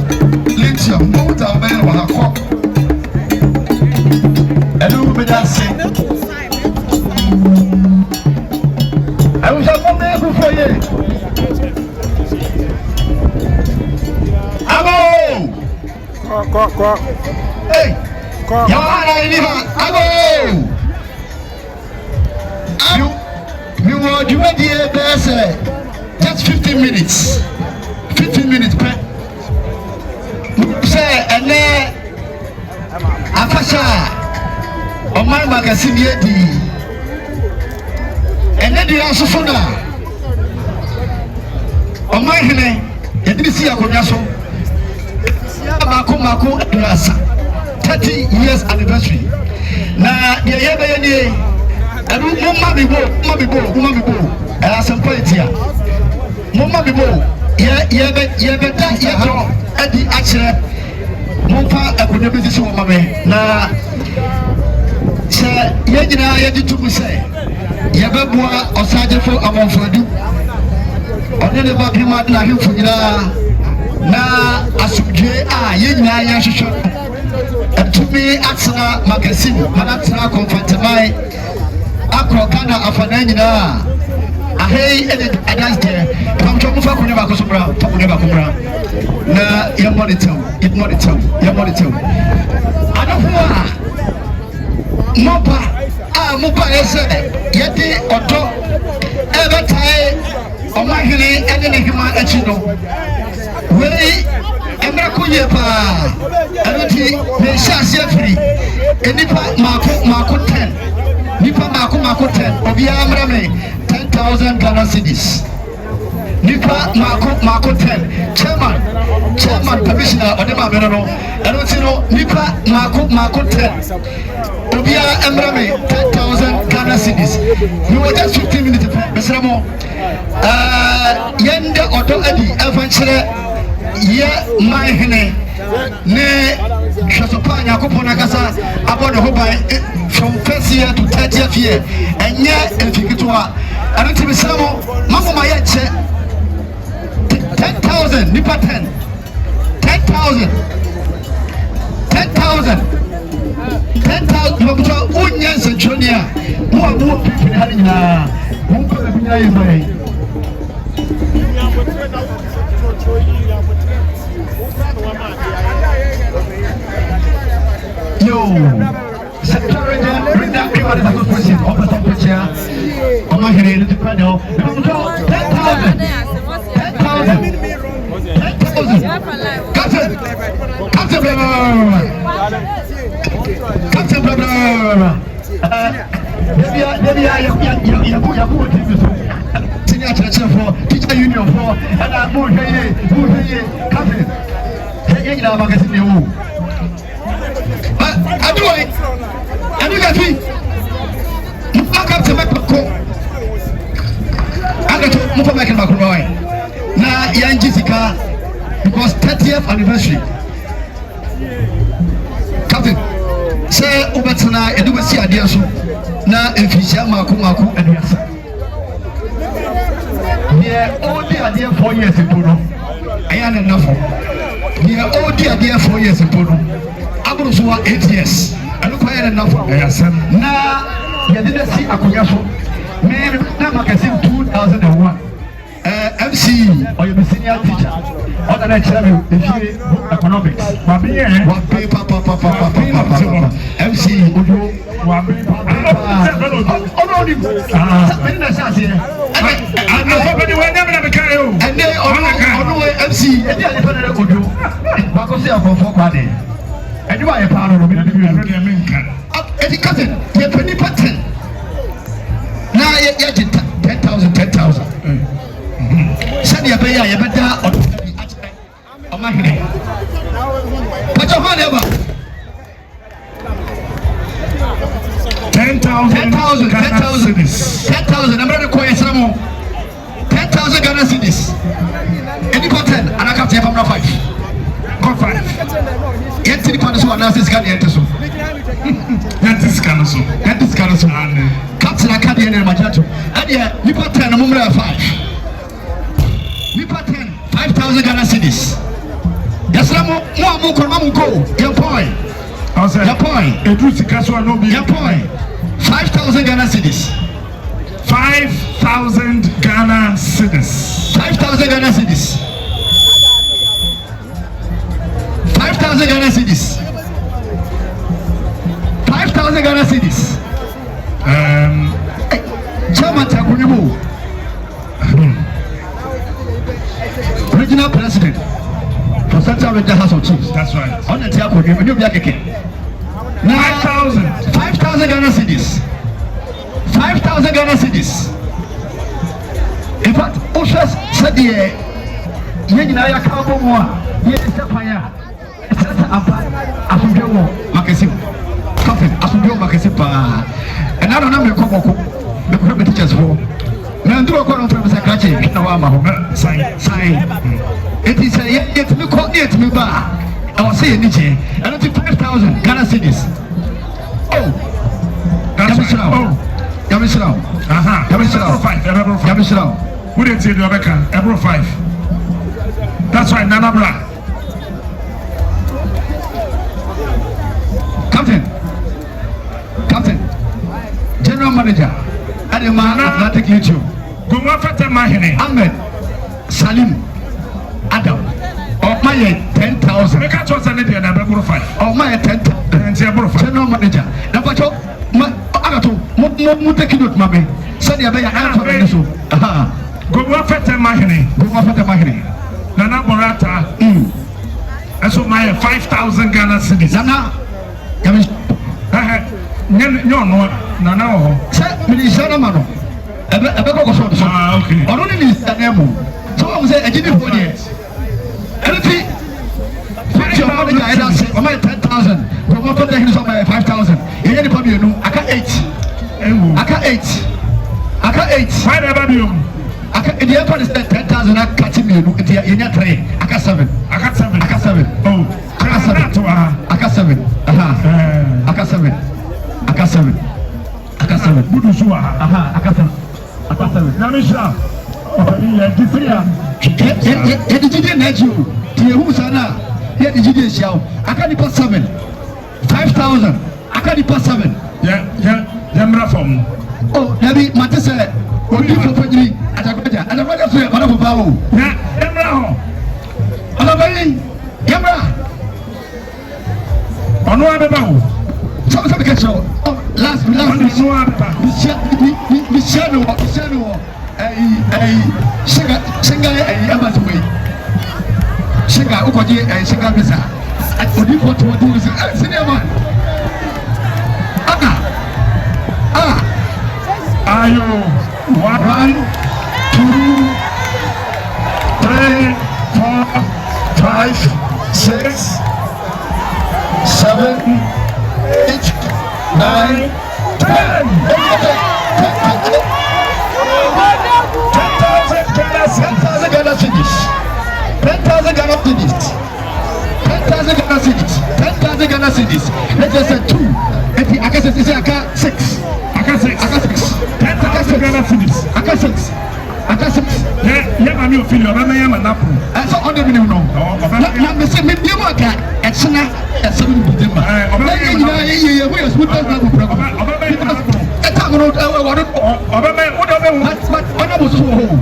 lithium, both are men on a cop. And who will that say? I wish I come there before you. Abo! Hey! Abo! You were doing the best. Just 15 minutes. 15 minutes, pet. Say, and then Afahye, on my Mankessim and then the answer for that. On my hand, you didn't see a Konyaso. Mako, 30 years anniversary. Now, the Yabay, and Mumma Bibo, and I some point here. Mumma Bibo, at the action. Mumpa, I could never see Mame. Now, sir, Yadina, Yadi to say, Yababua, Osagyyefo, Amanfo, on the Babi Madna, na asubje yenya ya hwehwe atumi atsena Mankessim manatsena konfantemai akrokana afana nyina ahei ene adasde pamcho mufa kunye bakosomra pakunye bakomra na ya monitor adafuwa mopa ese yede odo ebetai omahene ene ne hima achino wey emra kunye pa anoti me shase free enipa mako 10 nipa mako 10 obi amra me 10,000 Ghana cedis nipa mako 10 chairman commissioner odema me no anoti no nipa mako 10 obi amra me 10,000 Ghana cedis we were just 15 minutes besramo yende odo adi efanchere ye my hene ne Shasopa Yakupona Gasa about the whole from first year to 30th year and yet and Fikitua. I don't think some Mama Mayache 10,000 Nipa 10,000 Unions and Junior more people having yo, Secretary, bring that people as a good person. Open the picture. I'm not here to panel. 10,000. Captain, teacher union for and I'm more here. Captain, boy. And you got me. I got to make a call. I got to move back in my boy. Now, young Jessica, because 30th anniversary. Captain, say, Obatana, and you will see a dear soon. Now, if you share Maku and yes. Yeah, only a dear 4 years in Puno. I am enough. Yeah, only a dear 4 years in Puno. I was 8 years. I look quite enough. Yes, now, you didn't see a Kuyaso. Maybe Mankessim 2001. MC or you be senior teacher. What did I tell you? If you economics, MC Udo, Send your pay, you better on my head. Put your hand over 10,000 10,000. I'm going to require some more 10,000 Ghana cedis. Any content, and I can't say I'm not 5. Go 5. Get to the corner, so announce this guy. Get this council. Captain, I can't be in my judge. And yeah, you put 10, I'm going to 5. We put 5,000 Ghana cedis. Yes, more go. Your point. Your point. Your point. 5,000 Ghana cedis. 5,000 Ghana cedis. 5,000 Ghana cedis. 5,000 Ghana cedis. 5,000 Ghana cedis. Chairman Takunimu. Regional President for Central Regional House of Chiefs. That's right. On the Tiago, you be a kicking. 5,000 Ghana cedis. 5,000 Ghana cedis. In fact, Oshas said the Yenaya Kabomoa, Yesapaya, Afahye, Mankessim, Captain, Afahye, Mankessim, and I don't know the Korean teachers for. Now, do a call from Sakachi, sign. It is a yet me call it me bar. I was saying, and I think 5,000 Ghana cedis. Oh, that's Yamishrao. Yamishrao. Who did say the Rebecca? Ebro 5. That's right, Nana Bra. Captain, General Manager, and the man Atlantic YouTube. Ahmed Salim Adam. Oh, my 10,000. Make a choice and it and Ebro 5. Oh, my 10,000. General Manager. Napacho, Agato, Mutekidut Mame. Said you better answer so. Go Wafeta Mahine. Nana Borata. And so my 5,000 Ghana cedis. Nana, no, Nana. Say, Minister Mano. Okay. I don't need that name. So I was a giddy for years. Anything. Your manager, I say, oh, my 10,000. From what put the hints on my 5,000. You get the problem, you know. I got 8. Why never you? In the airport is 10,000. I got him, you know. In your tray. I got 7. Oh, I got 7. I got 7. I got 7. Budusua. I got 7. Namisha. Did you net you? Who's Anna? Here did you show? I can't put 7. 5,000. I can't put 7. Yeah, from. Oh, Nabi Matisse. What do you for me? At a better. And a better for a man of power. Yeah, Yamra. On one about. Some catch you. Last. Michelle. Singer Amazon. Singer Ukoji and Singer Missa. I could do what to do. Cinema. Are you 1, 2, 3, 4, 5, 6, 7, 8, 9, 10. 10,000 Ghana cedis. 10,000 Ghana cedis. 10,000 Ghana cedis. 10,000 Ghana cedis. Let's just say 2. I guess it's 6. I got 6. 10,000 Ghana cedis. I got 6. Yeah, I'm your feel. I'm a napu. I saw on the minimum. Now, Mr. Midimaka, at Sana, at 7 December. We are smooth as a problem. But I was so home.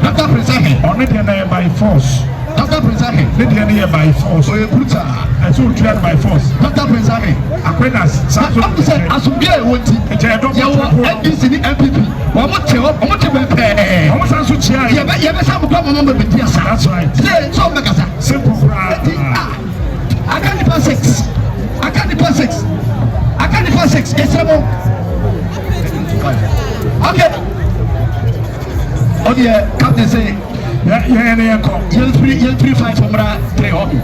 Dr. Presahe, already by force. Dr. Presahe, lady by force. So you put her, and so tried by force. Dr. Presahe, acquaintance. Some said, as we are wanting, NDC, MPP. One more tell, one more pay. I was also chair. You have some problem with the answer. That's right. Say, so make us simple. I can't pass 6. I can't pass 6. I can't pass 6. Yes, okay. Oh yeah, Captain say, you'll 3-5 from 3 hobby.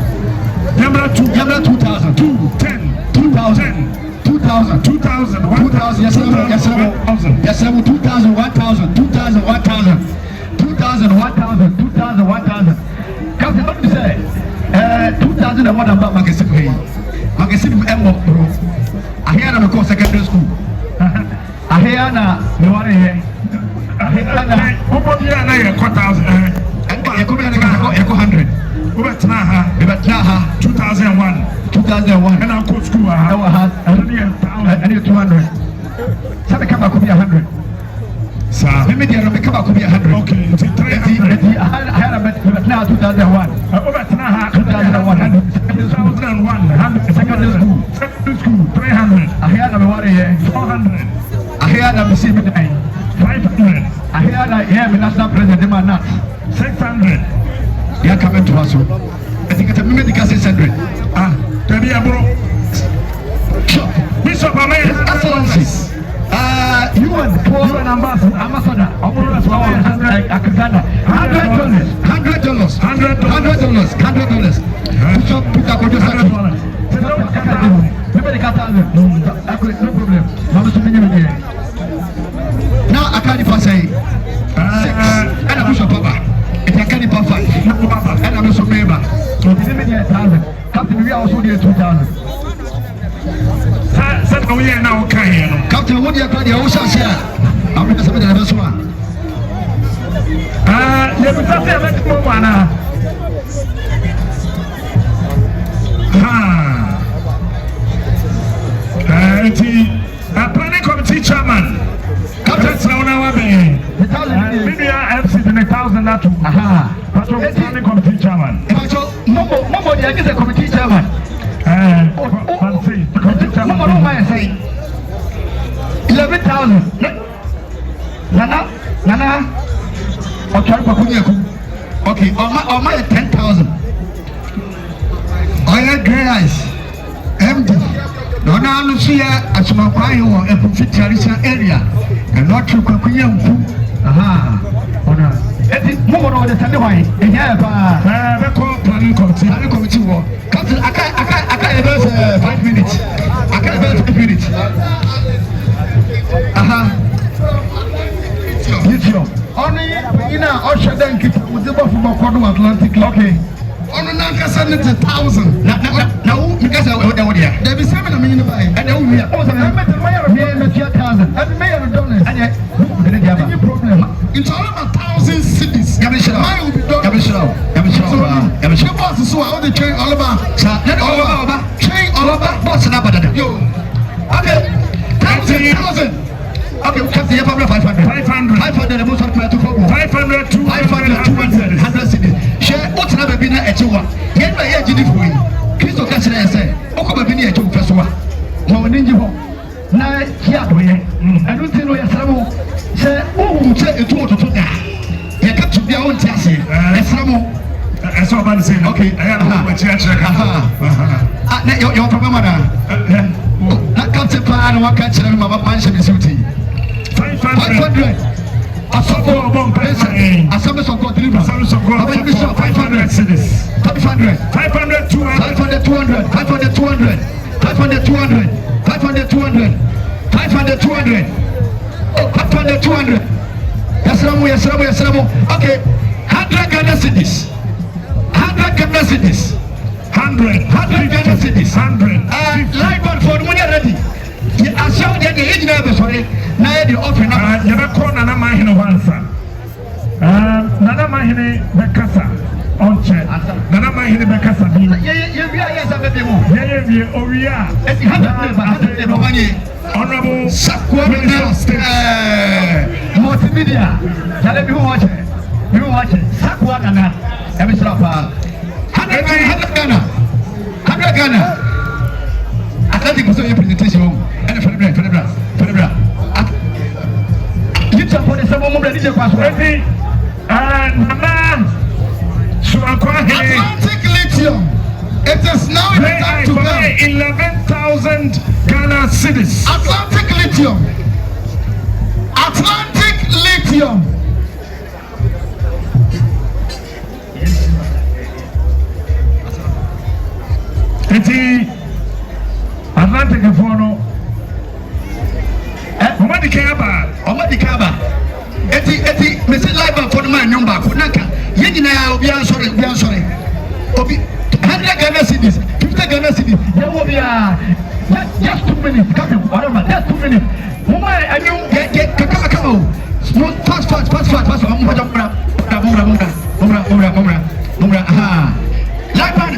Number 2,000, 2,10, 2,000, 2,000, 2,000, 1,000, yes, 2,000, 2,000, 1,000, 2,000, 1,000, 2,000, 1,000, 2,000, 1,000. Captain, what do you say? 2,000 and one about Mankessim. Mankessim Emmo, bro. I hear them go secondary school. I hear now, you want to hear. I hear now, what year now you're 4,000. And you come here and go 100. Over Tnaha, 2001. 2001. And I'll go to school. I need 200. So they come back to be 100. Sir, let me come back to be 100. Okay, I had a bet now 2001. Over Tnaha, 2001. 2001. Secondary school, 300. I hear them 400. I hear them see me 500. I hear that yeah, national president man not 600. They are coming to us. I think it's a medical 600. Maybe a bro. Bishop Excellencies. You and ambassador, $100. Bishop Peter $100. No problem. Now I can't say 6 and I'm Bishop Papa. If I can't 5 and I'm also member. So this is 1,000. Captain, we are also there 2,000. We are now kind. Captain, what do you call the ocean here? I'm going to say the first one. You will not say that one. Planning committee chairman. Captain Sauna Wabe. Maybe I have seen 1,000 that too. Planning committee chairman. Nobody is a committee chairman. What am I saying? 11,000. Nana. Okay, on my 10,000. Oil grey eyes. MD. No, no, see, as my crying or a profit area. And not to Kakuya. More on the Tandaway. And yeah, planning committee war. Captain, I can't 5 minutes. I can't 5 minutes. Only in our ocean, then keep with the Buffalo Atlantic. Okay. On the Nankassan, it's 1,000. Now, because I would there. There be 7 million by. And now we are also a mayor of $1,000. And mayor of dollars. And yet, any problem. It's all about 1,000 cities. Mine will be done. Your boss is so how they train all about. Let all about. Train all about. Boss and about that. Yo. Okay. 1,000. Okay, we can't say 500. 500. The most of 500. 200. 100 cities. Share what's never been at you. Get my edge in the way. Christo Castle say, Oka Bini at you first one. No ninja. Now, here, I don't think we are some. Say, oh, say it to that. You got to be our own taxi. I saw about the same. Okay, I have a church. Your problem, that comes a plan and what catch them about mansion is duty. 500. A support bomb person. A summons of God deliver. 500 cities. 500. 500, 200. 500, 200. 500, 200. 500, 200. 500, 200. 500, 200. Oh, 500, 200. Yasramu. Okay, 100 Ghana cedis. 100 Ghana cedis. 100 Ghana cedis. 100. Live on for when you're ready. I saw that the age never sorry. Now the offering. You have called Nana Mahino once. Nana Mahine Bekasa. On check. Nana Mahine Bekasa. Yes, I'm a baby. Yeah. Honorable Sakwa multimedia. Tell me who watch it. Sakwa Nana. Amissah. 100 Ghana. Atlantic was your presentation. And for the you jump for the same moment that you pass. Ready? Nana. Atlantic Lithium. It is now in the time to buy 11,000 Ghana cedis. Atlantic Lithium. Atlantic Fono. Omadi Kaba. Eti, Mr. Live for the man number. Kunaka. Yenina will be answering. Obi 100 Ghana cedis, 50 Ghana cedis. There will be just 2 minutes. Whatever, just 2 minutes. Mama, I know get come. Smooth, fast. Mumra. Aha. Live man,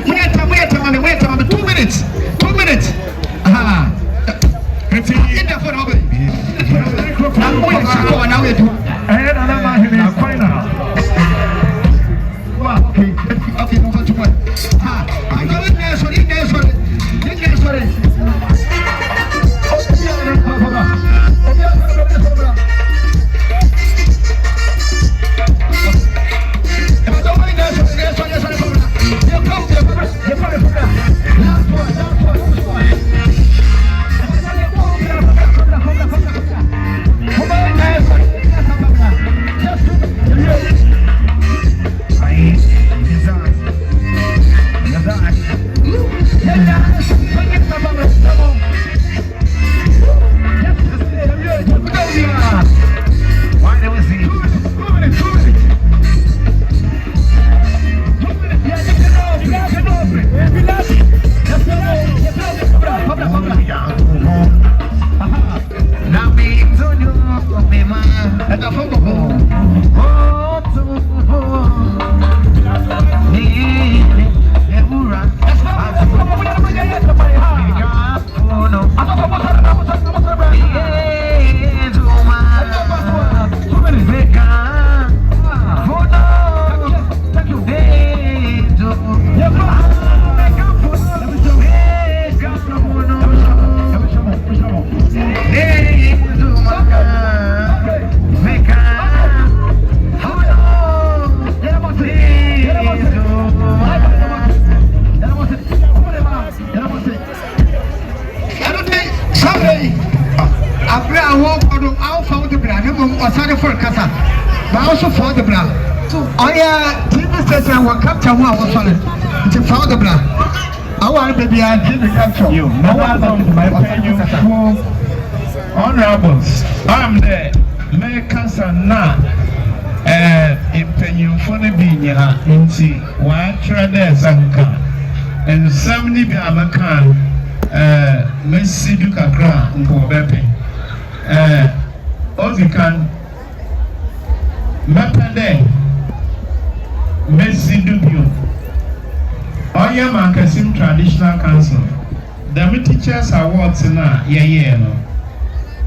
wait 2 minutes. 2 minutes. Aha. Eti. In the phone, okay. Now we do. And another final. Okay, no fun to play. I'm going there, sorry. Honorables, I'm the Mankessim na impenyumfo ne bi nyina nti wa trade zanka and 70 bi amaka mesidu kakra nko bepe ozikan mapade mesidu bio oya Mankessim Traditional Council the teachers awards na ye no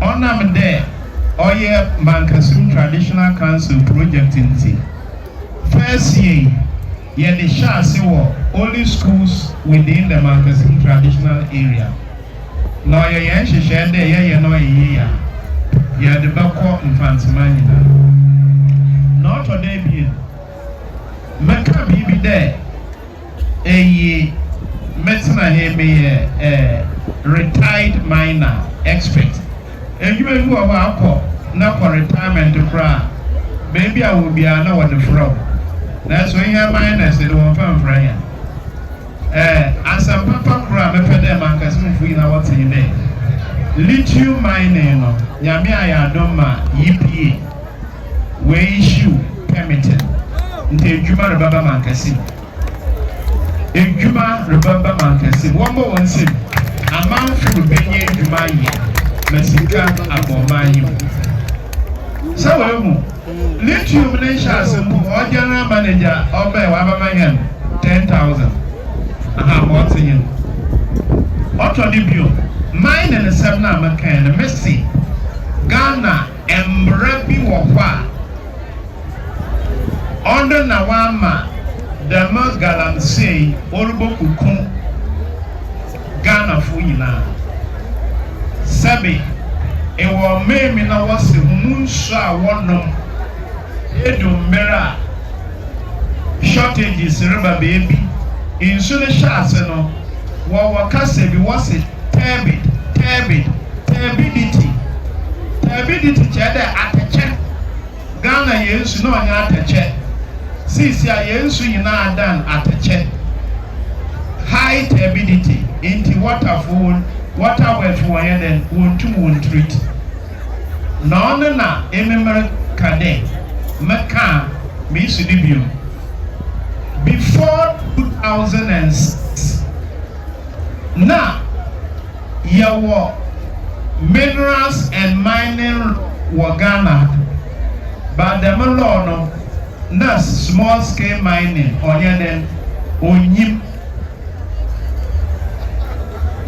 onam there oya Mankessim Traditional Council project inti first year ye the chance wo only schools within the Mankessim traditional area no ye hwehwe there ye no ye ya ye the Borbor Mfantse Amanse not for day be meka bi there medicine here be retired miner expert you may go about not for retirement to cry. Maybe I will be now on the floor. That's when you have miners, they don't come from here. As a papa cry, mepɛ dɛ Mankessim fo yi na wɔte yi dɛ lithium mining no nyame ayɛ adom ma EPA we issue permit nti edwuma rebaba Mankessim edwuma rebaba Mankessim wɔn bɔ wɔn nsam Amanfo benye edwuma yɛ na sika abɔman yi sɛ wɔn mu lithium ne hyɛ asɛm ɔgyana manager ɔbɛn wabama yɛn 10,000 aha wɔte yɛn ɔtɔ de bio mine ne sɛm na amekan ne Messi Ghana mbra bi wɔ hɔ a ɔno na wama dɛm galamsey ɔrebɔ kuku Ghana fo nyinaa sɛbi ɛwɔ mmɛmi na wɔsi mu nsu a wɔnom edu mmerɛ a shortages reba beebi nsu ne hyɛ ase no wɔwɔ kasa bi wɔsi turbidity kyerɛ dɛ atɛkyɛ Ghana yɛn nsu na ɔnyɛ atɛkyɛ sisi a yɛn nsu nyinaa dan atɛkyɛ high turbidity into water well for wɔn yɛn won't treat na ɔno na ememere kade meka me su di bio before 2006 na yɛwɔ minerals and mining wɔ Ghana but the law no na small scale mining ɔnyɛ den onyim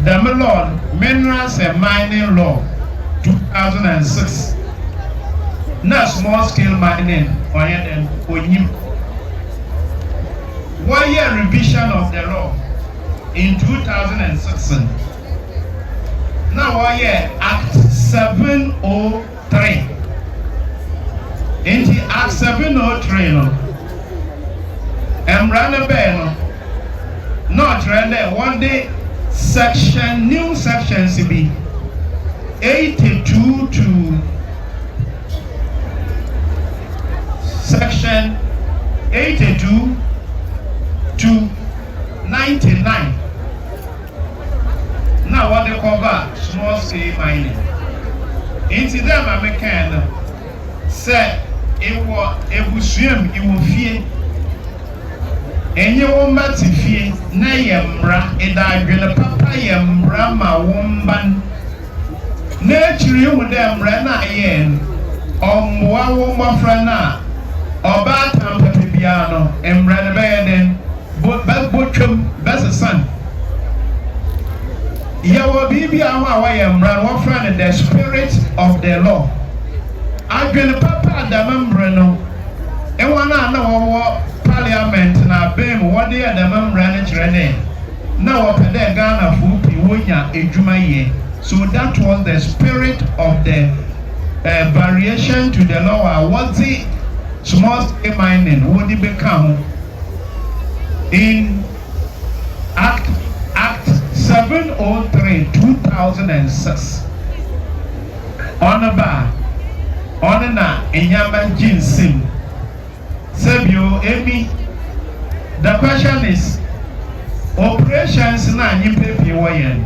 the law minerals and mining law 2006 na small scale mining ɔnyɛ den onyim one year revision of the law in 2006 now one year Act 703 into Act 703 no embrane be no not render one day new sections be 82 to section 82 to 99 now what they cover small scale mining into them American say it was ebusuam iwofie enye wo mati fie na yemra edadwele papa yemra ma womban na chiri hu dem mra na yen omwa wo mafra na oba tampa bia no emra ne be den botwam besesan yawo bibia ho a wa yemra wo fra ne the spirit of the law adwele papa adamamre no enwana na wo parliament na bem what they are the membrane chirene now up there Ghana fu pi wonya edwuma ye so that was the spirit of the variation to the law what the small scale mining would become in act 703 2006 on na enyama jinsim Sebio Emi, the question is operations na nyimpepi wayen.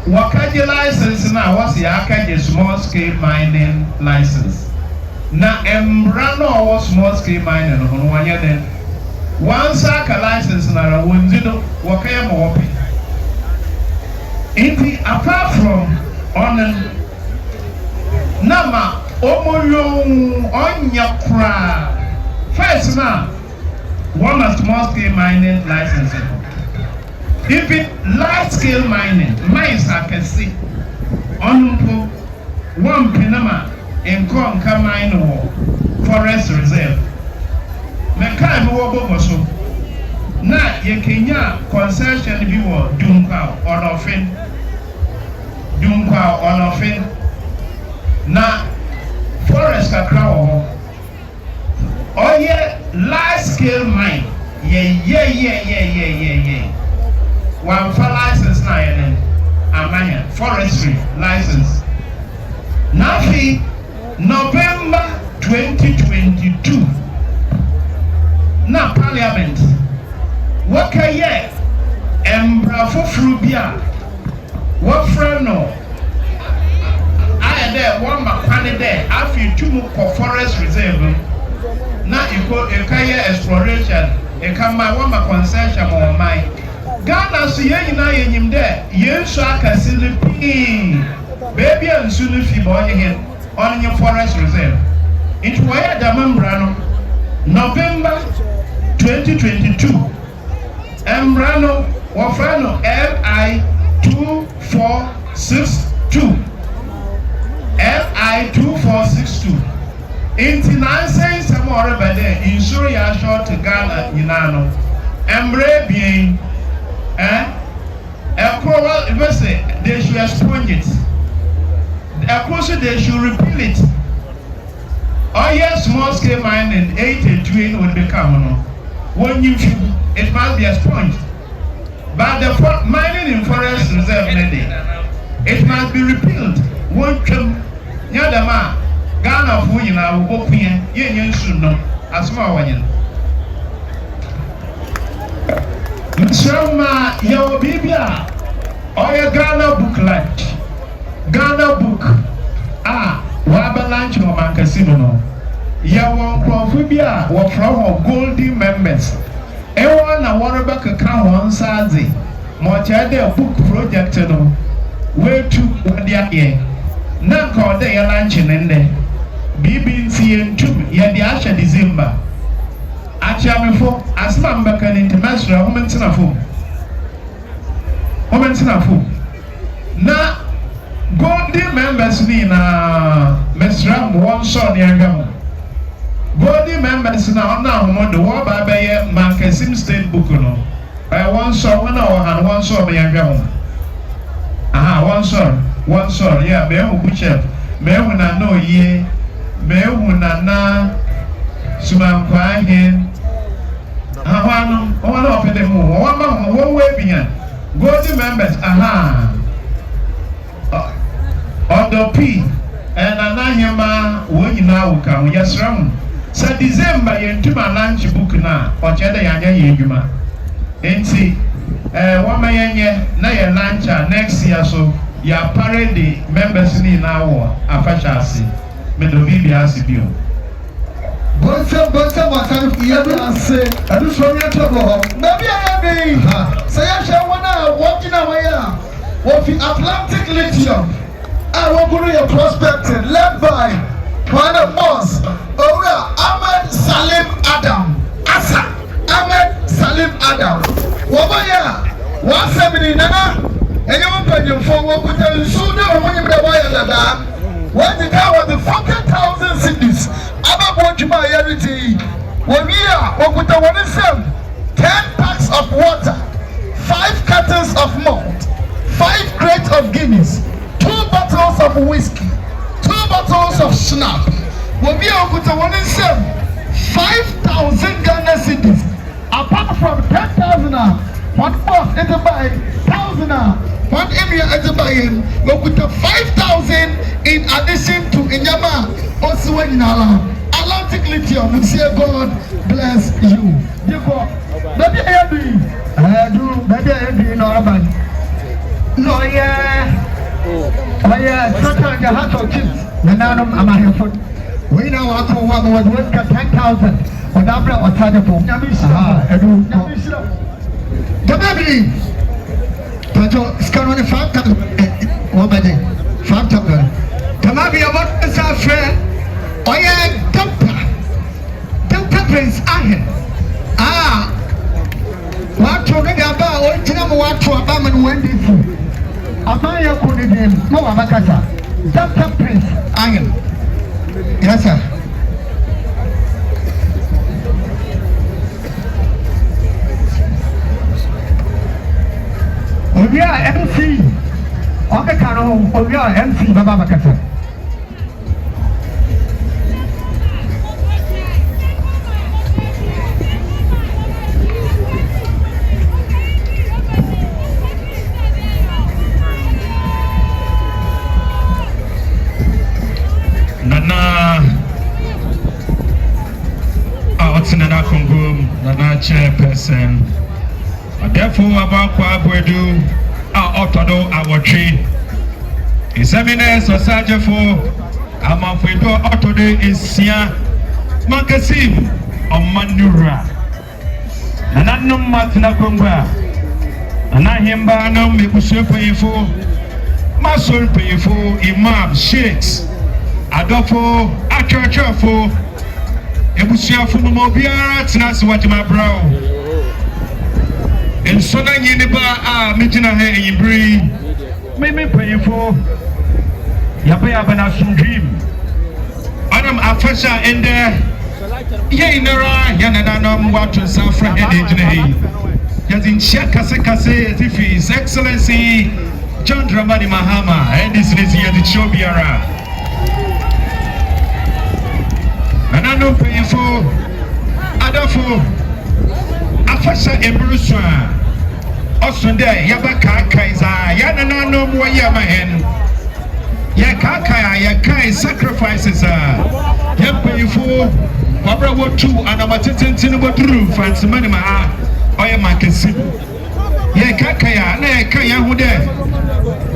Wakaji license na wasi akaji small scale mining license. Na embrano was small scale mining on wanya den. Once aka license na rawunzido wakaya mawapi. Inti apart from onen nama omoyo onyakra. First now, one of small scale mining licensing. Even large scale mining, mines I can see. On one Panama in Conca mine war, forest reserve. Mekai Borbor so. Na ye Kenya concession bi wo Dunkwa on offin. Na forest kakra wo. Oh yeah, large scale mine. Yeah. One for license now then. Amaya forestry license. Nafi November 2022. Na parliament. Waka ye embrafo frubia what friend no I there one makwane there afi tumu ko forest reserve na iko ekaya exploration ekama one ma concession mo mai Ghana so yen na yenyim there yensu akase ne pin baby ansu no fi bo yen on your forest reserve it wire damambra no November 2022 Embrano Wafrano LI 2462 LI 2462 Inti nonsense samore bade insure ya short to Ghana yinano Embre bien well if say they should expunge it they should repeal it. Oh yes, small scale mining 8 would become no. When you it must be expunged. But the mining in forest reserve it must be repealed. One come Yadama Ghana of Wina Wopian, Yen soon no as small one. Soma your Bibia or your Ghana book lunch. Ghana book Waba lunch or Mankessim no. Ya won profibia wo from golden members. Ewa na waraba kaka won sazi. Mo chade book project no. We to wadia ye. Na ko de ya lunch nende. Bibi ntie ntum ya di asha December. Achiamefo asma mbaka ni ntemasra homentina fo. Homentina fo. Na golden members ni na mesra one son yangam. Golden members na on the war by Mankessim state book no. One son when I one son yangam. One son, yeah, me who butcher. Me who na no ye, me who na suman kwahin. One of them one way behind. Golden members, Odo P and Ananyama when you now come, yes, wrong. So December, you to my lunch book now, or Cheddar Yanya Yuma. And see, one may na lunch next year, so ya parade members in our Afahye, Middle Bibia Sibu. Bonsa, what I'm here to say, I do show you trouble. Maybe I am. Say, I shall want to walk in away. What the Atlantic Lithium. I will go to your prospecting led by one of us, Ahmed Salim Adam. Ahmed Salim Adam. Wabaya, 170 Nana, and you open your phone, what would you sooner when you buy a letter? When the car was the 40,000 cities, about what you buy everything. 1 year, what would the 10 packs of water, 5 cartons of malt, 5 crates of Guinness. 2 bottles of whiskey, 2 bottles of snap. Will be able to 5,000 Ghana cedis. Apart from 10,000, what cost it to buy 1,000? What area is to buy in? We put 5,000 in addition to Inyama, also in Atlantic Lithium. We say God bless you. Maybe I do. Maybe I do in our band. No, yeah. Oh yeah, sometimes you have to kids. Now I'm a foot. We now want to work with 10,000. But I'm not a target for Amissah. The baby. But it's going to 5,000. What about it? 5,000. The baby about is our friend. Oh yeah, Doctor Prince Ahen. What to get about? What to about and Wendy food? Afahye Kunidim, no Amakasa, Dr. Prince Ayan. Yes, sir. We are MC. Okay, Karo, we are MC Baba Makasa. Nana Congo, Nana Chairperson, Therefore, about Kwabuedu, our Otodo, our tree. Examiners, Osagyyefo, Amanfo, Otode is Sia, Mankessim, Manura. Nananum Matina Konga, Anahimba, no Mikusio Payfo, Mason Payfo, Imam, Sheikhs, Adolfo, Achachafo, Ebusia Fumobia, Tinas Watima Brow. And so now you never are meeting a hair in Bree. Maybe paying for Yapaya Banasum dream. Adam Afahye and there. Yanara, Yananam, Water, Safra, and Yazin Shakase, as if His Excellency John Dramani Mahama, and this is here the Chobiara. And I know paying for Adolfo. Afahye Embruswa Osunde Yabaka Kaiza Yanana no more Yamahen Yakaka Yakai sacrifices Yapayifu Wabra Wotu and Amatitin Tinubadru Fansimanima Oya Mankessim Yakaka Neka Yahude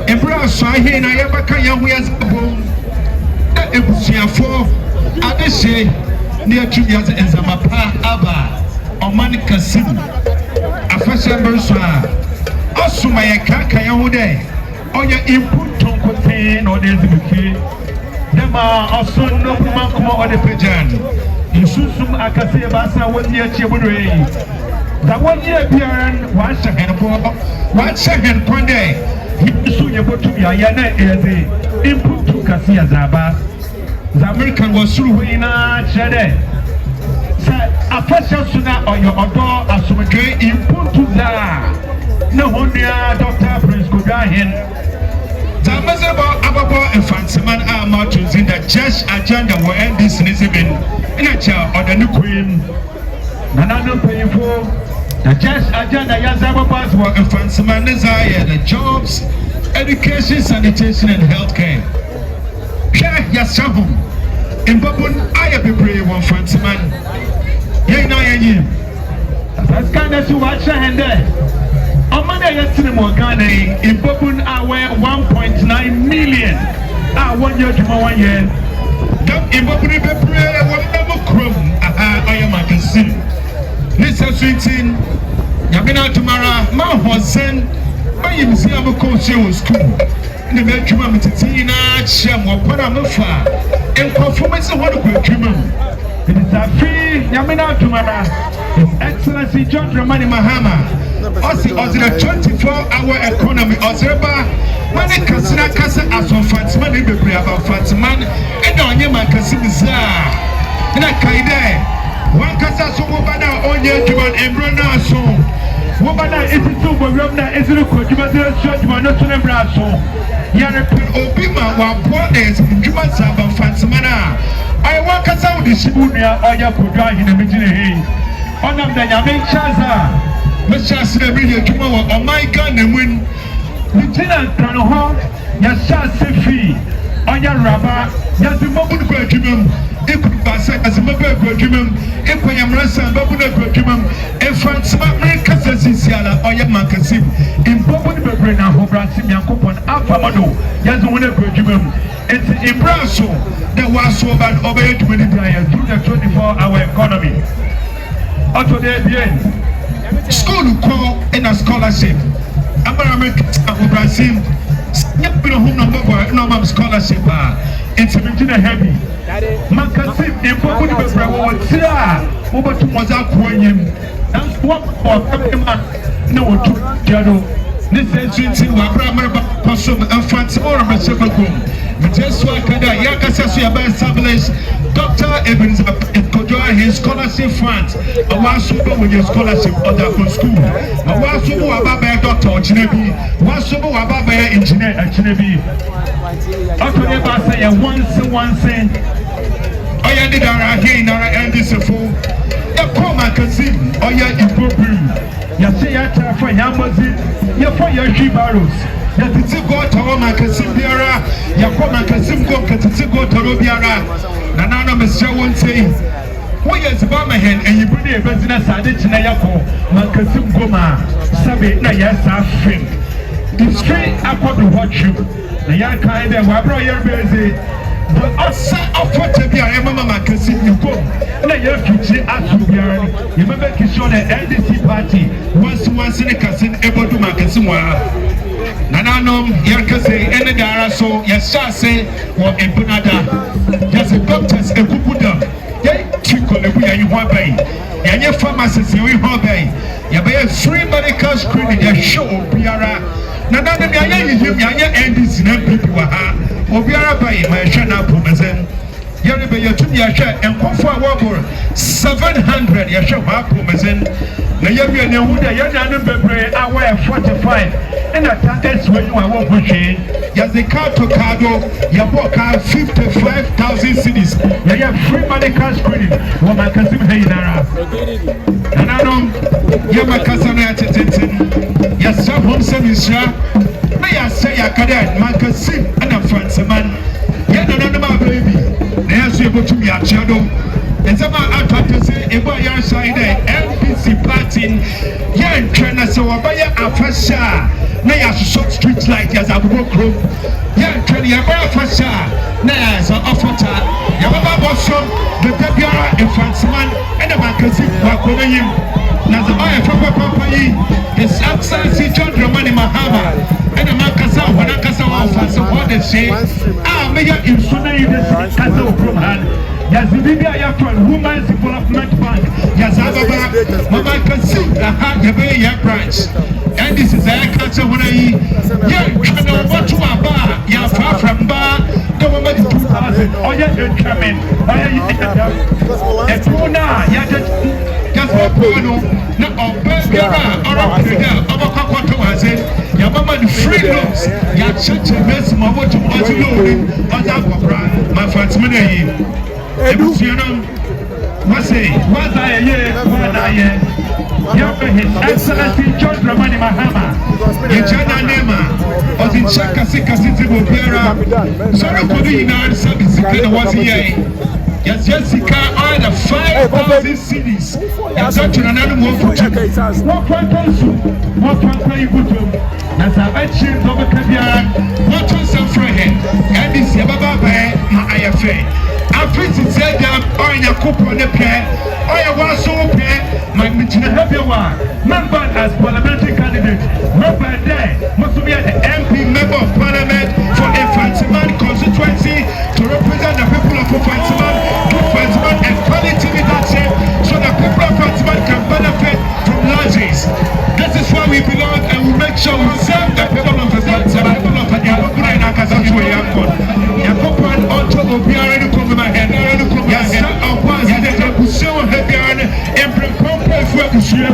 Embruswa Hina Yabaka Yahuya's boom Ebusiafo Adeshe near 2 years in Zamapa Abba Mankessim Afahye Embruswa Osuma Yakaka Yahude Oya input on contain or there's the key. Nema also no Manko or the Pejan. In Susum Akase Basa 1 year Chiburi. The 1 year Piran, watch a hand for watch a hand one day. He soon able to be a yana as the input to Kasia Zaba. The American was through in a Chade. Afahye Suna or your odor as Sumatre input to that. No wonder Dr. Prince Kudahin. Zamazaba Borbor Mfantse Amanse in the church agenda will end this evening in a chair or the new queen. Nanano painful. The church agenda Yazaba Borbor Mfantse Amanse the jobs, education, sanitation, and healthcare. Share Yasabum. In Babun, I have been praying one Mfantse man. Yea, no, ye. That's kind of to watch your hand there. Amanda yesterday Ghana in Babun aware 1.9 million. 1 year to 1 year. In Babun prayer, one number chrome. I am Mankessim. Listen, sweetin. Yamina tomorrow, my husband, my museum school. In the bedroom, Tina, Cham, or Paramufa, and performance of what a bedroom. It is a free Yamina tomorrow. His Excellency John Dramani Mahama. Also, the 24-hour economy, Ozeba, when it Kasina Kasa as on Fatsman, it will be about Fatsman, and on your Mankessim. And I Kaide, one Kasa so Wobana on your Juman and Bruna so Wobana is it super Robna is it a Kojima Church, not to Nebraso. Yarapin Obima, one borders in Juman Saba Fatsmana. I walk us out the Shibunia or Yakuda in the Mijini. On of the Yamin Chaza. Mr. Srebiya tomorrow on my gun and win. Lieutenant Pranoho, Yasha Sefi, Oya Rabba, Yazimobu Graduum, Ekubasa as a mobile graduum, Equayam Rasa, Babuna graduum, and France America Siciala, Oya Mankessim, in Bobu Brena, Hobrasim Yakupon, Afamado, Yazuna graduum. It's in Brasso that was so bad over 20 days through the 24-hour economy. Auto there, school call in a scholarship. American Brazil, number scholarship. It's a heavy. Mankessim in Bobu Brena, over to Mozambique. That's what for no to this is in Wabra Pasum and France or Messabakum. Majeswa Kada Yakasa established Dr. Evans Kojoa his scholarship fund. I was super with your scholarship on the school. I was super about Doctor Chinebi. Was super about engineer at Chinebi. After never say one cent. I did our again, our end is a fool. A poor Mankessim, or your improvement. You say that for Yamazin, you for your Shibarus. You did go to Mankessim Biara, you come Mankessim go to Robiara. Nanana Mr. won't say, What is Bamahan and you bring a business at it in a yako, Mankessim Goma, Sabi, na yes, I think. It's straight up to watch you. The young kind of Wabro, you're busy. But also, offer to be a Mama Mankessim, you go. And I have to see us to be earning. You remember to show the LDC party once in a cousin able to Mankessim. Nananom, Yankase, and the Dara, so yes, shall say, or in Punada. There's a doctor's a Kupuda. Trickle the way you want by. And your pharmacist, you want by. You buy a free medical screening, your show, Piara. Nana, you end this in people, Obiara by my Shana Pumazen. You're by your 2 year share and one for a 700 your show, Pumazen. Now you're a number, I wear 45. And attackers when you are pushing. Yes, the car to cargo, you walk out 55,000 cities. You have free medical screening. What my cousin Haynara. And I know you're my cousin at it. Yes, some home service. May I say, I can't Mankessim and Mfantse man. Yet another baby. There's you go to me at shadow. And some are trying to say, if I am side, NPC party, young trainer, so I buy a Afahye. Now you have short street light as I walk home. Young trainer, you buy a Afahye. Now as an offer, you have a boss from the Borbor Mfantse and the Mankessim for him. Now the buyer from Papa is absent, John Romani Mahama, and the Mankessim, when I can say, what they say, may I insulate this castle from hand. Yes, the Libya Women's Development Bank. Yes, Mankessim, the branch. And this is a culture when I watch to a bar, you're far from bar, the woman 2000, or you're coming, or you're just no, or Burger, or your mama the free loans, your church and mess, my watch to watch you, my friends, Money. What's it? What's I hear? What I hear? His Excellency John Dramani Mahama, Ejana Nema, or the Chaka Sika City Bobiara. Sorry for the United States, was here. Yes, Jessica, all the 5,000 cities. Yes, I'm trying to move for check. What one you put to? As I mentioned, over Kabian, what was some friend? And this Yababa, my IFA. After it said that, or in a couple on the pair, or a was so pair, my Michina Habiwa, member as parliamentary candidate, member there, must be an MP member of parliament for Mfantse constituency to represent the people of Mfantse and quality leadership so that people of Mfantse can benefit from largesse. This is why we belong and we make sure we serve the people of Mfantse and the people of Yabukura and Akazachu Yankon. Yakupan Otto Obiara to come to my head. Yes, of course, the show of Hebian and bring company for the show.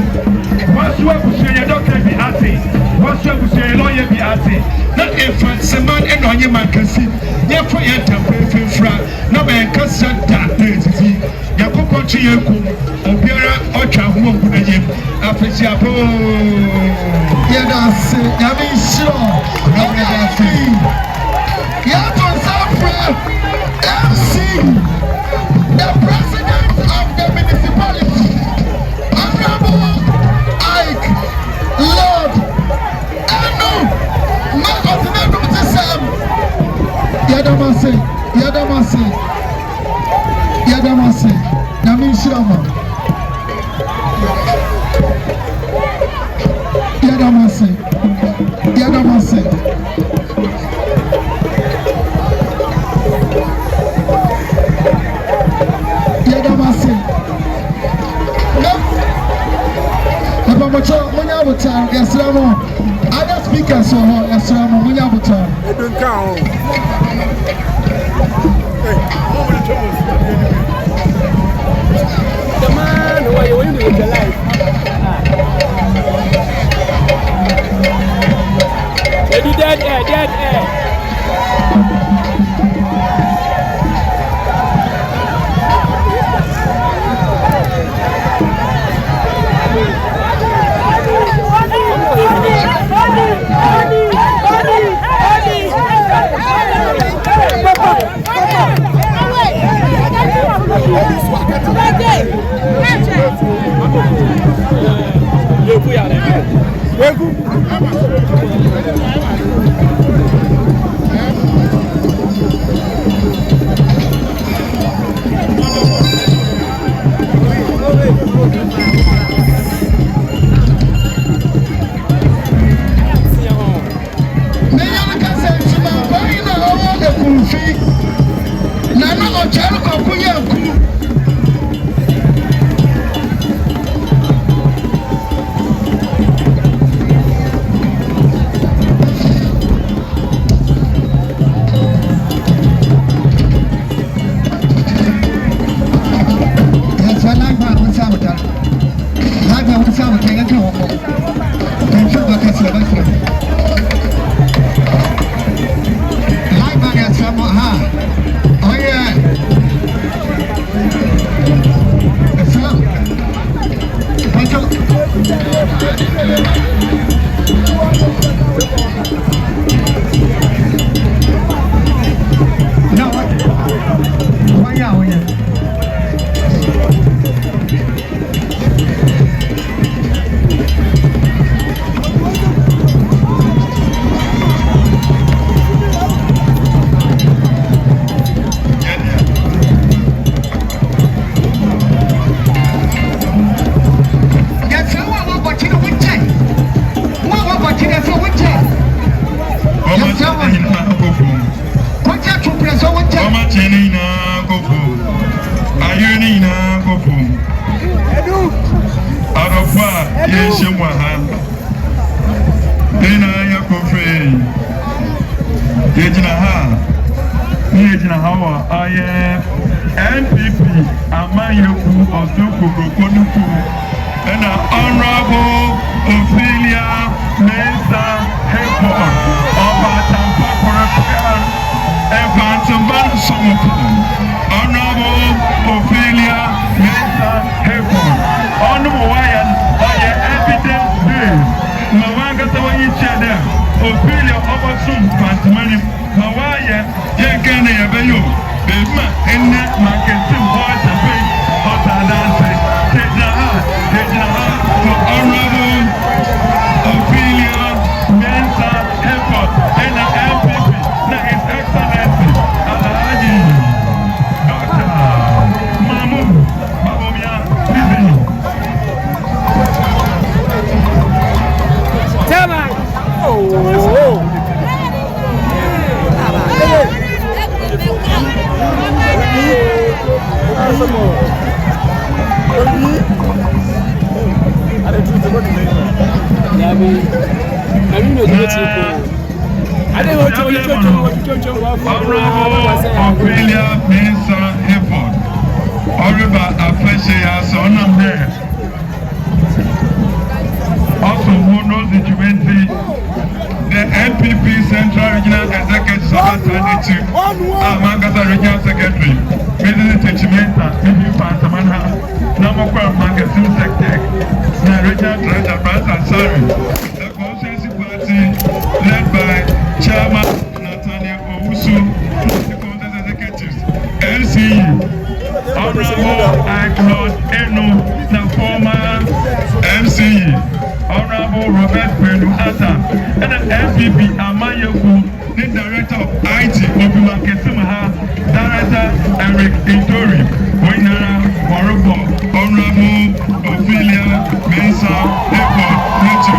What's your position, doctor? Be happy. What's your position, lawyer? Be happy. Not if it's a man and on your Mankessim. Therefore, you have to pay for front. No man can send that. Yakupan to Yanku, Obiara, Ocha, who won't put a gym. Afahye. Yeah, that's it. I mean, sure. Yeah, MC, the president of the municipality, Honorable Ike Lord Anu, not of the name of the Sam. Yadamase, Namin Shama. Yadamase. Other speakers are the man who are you in the life? They do dead air. Yeshua. Then I am confident. Yejina hawa aye NPP Amayeku Osokoro Konuku and Honorable Ophelia Mensah Hepon of Atampa Korean and Fantamban Somoku. Honorable Ophelia Mensah Hepon. Honorable Wayan aye evidence based. Mawanga tawa ichada Ophelia Obasum Fantamani Mawaya Yankana Yabayo Bema and Mankessim Boys and Bay Osadanse Tejaha to Honorable Ophelia Mensah Amanse and the MPP na His Excellency Afahye Dr. Mamu Babomia Bibi. Tama. Oh. Ophelia Mensah Amanse. Oriba Afahye has on them there. Also, who knows the Juventus? The MPP Central Regional Executive Secretary, Mankessim Regional Secretary, Mrs. Techimenta, Mrs. Fantamanha, Namokwa Mankessim Secretary, Regional Director Brad Ansari, the Constituency Party led by Chairman Nathaniel Owusu, the Constituency Executives, LCE, Honorable Lord Eno, the former MCE. Honorable Robert Penu Atta and the MPP Amayeku, the Director of IT of Mankessim, Director Eric Itori, Winara Borbor, Honorable Ophelia Mensah Amanse,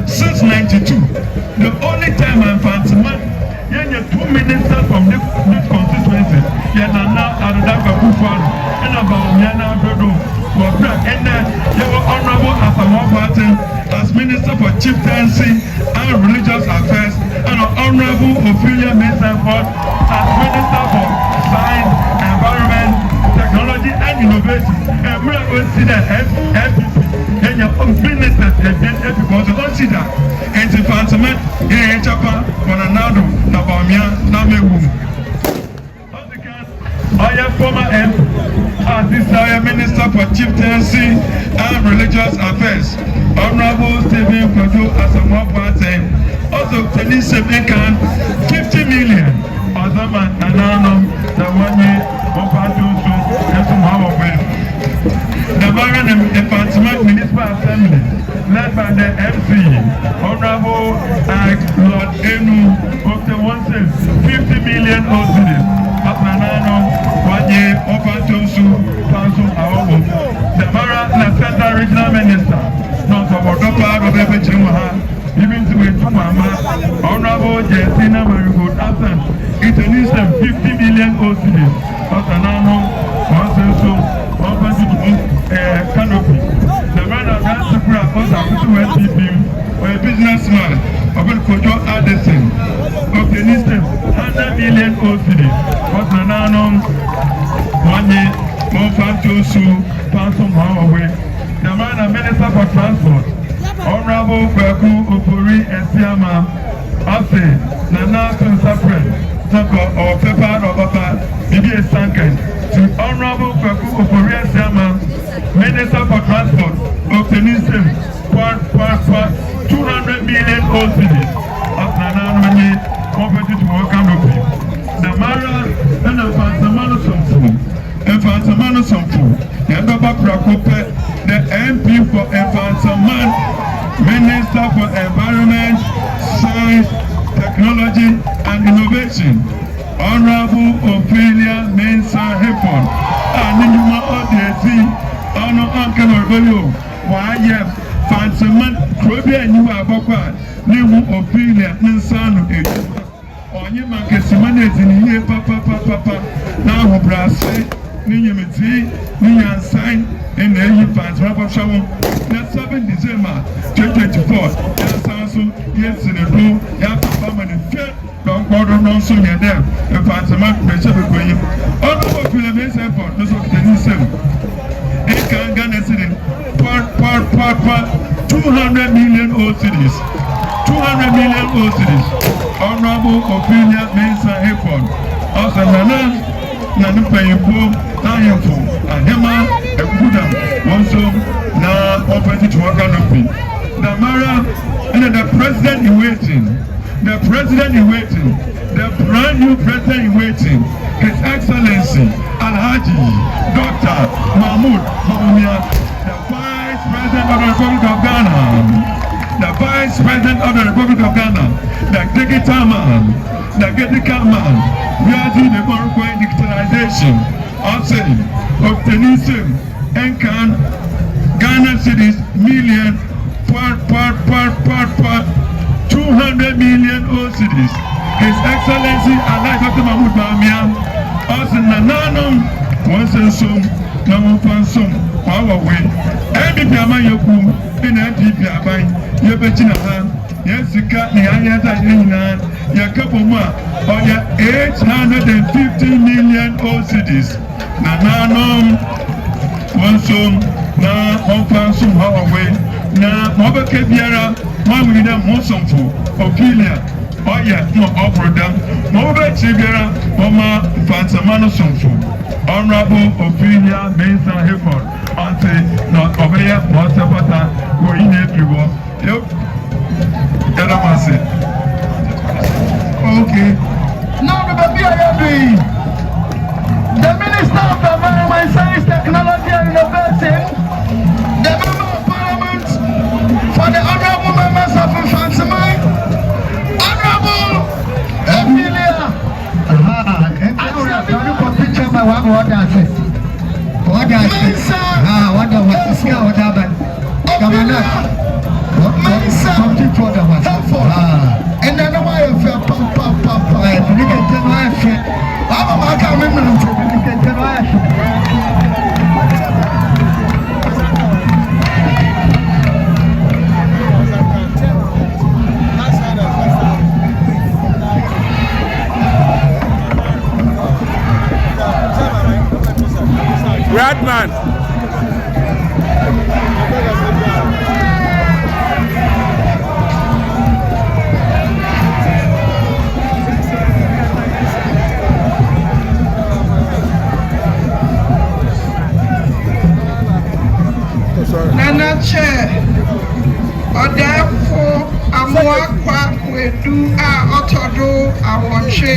since 92, the only time I'm Fantasy, two ministers from this constituency, now and about Yana Brodo, and they were Honorable Afahye as Minister for Chieftaincy and Religious Affairs, and Honorable Ophelia Mensah as Minister for Science, Environment, Technology and Innovation. And we are going to see that FPC and your ministers because you don't see that. And the Fantasy in Japan, Bonanado, Nabamia, Namewu. I am former Assistant Minister for Chieftaincy and Religious Affairs, Honorable Stephen Kojo Asamwapate, also Tennis Incan, 50 million, Ozaman Ananum, the 1 year of Padusu, and some Hawaii. The Baron and Municipal Assembly, led by the MC, Honorable Lord Enu, of the 50 million Osiris. Afnanano, 1 year, Opantosu, Pansum Aobo. The Mara Central Regional Minister, not of Odopa, of Ebechimuha, even to a Tumama, Honorable Jessina Marigold Hassan, International 50 million Osiris. Afnanano, Pansum, Opantosu, Canopy. The man of that Supra, Osakutu NPP, or a businessman, of Kojo Addison, of the Nistem, 100 million Osiris. Afnanano, 1 year, Mfantse Amanse. The man and Minister for Transport, Honorable Beku Opori Esiama, Ase, Nana Sunsapren, Sako or Pepper or Papa, Bibi Sanken, to Honorable Beku Opori Esiama, Minister for Transport, of the Nisem, 200 million Osiris. After Nana, competitive to work on the Mara and the Mfantse Amanse, Yandaba Prakope, the MP for Mfantse Amanse, Minister for Environment, Science, Technology and Innovation, Honorable Ophelia Mensa Hepon, Anima Odesi, Honor Uncle Orbelio, Why Mfantse Amanse, Krobia and you are Bokwa, Nimu Ophelia Mensano, Onye Mankessim in here, Papa, now Brase. Ninyamiti, Ninyansan, and then you find Rabashaw. That's 7 December 2024. That's also yes in the room. You have to come and fit. Don't go down soon. You're there. The Fatima, the Shepherd for you. All over Philippines Airport, those of the new 7. It can get accident. Part, 200 million Osiris. 200 million Osiris. Honorable Ophelia Mensa Airport. Also, Nana Payimpo, Amanfo, Ahema, Ekudam, also now open to work on the Mara and the president in waiting. The brand new president in waiting, His Excellency Alhaji Dr. Mahmoud Bawumia, the Vice President of the Republic of Ghana, the digital man, we are doing the ongoing digitalization also of the Nisem and can Ghana cities million part 200 million cities. His Excellency Allah Dr. Mahmoud Bawumia also Nananum once and some Namufansum our way. MVP Amayoku in MVP Abai Yabechina. Yes, you got me. I had that in your couple more. Or your 850 million OCDs. Nananum, one sum, na Mfansum Hawaii, na Mobake Biara, one with them, Monsumfu, Ophelia. Oh, yeah, no, offer them. Mobake Biara, Mama Mfantse Amanse. Honorable Ophelia Mensa Hepon, Auntie, not Obeya, Monsapata, who in everyone. Okay. Now the baby, the Minister of Environment, Science, Technology and Innovation, the Member of Parliament for the Honorable Members of Mfantse Amanse, Honorable Ophelia. And then I feel papa. Radman. Nana Chair, Odefo Amuakwa Wedu a Otodo Awonche.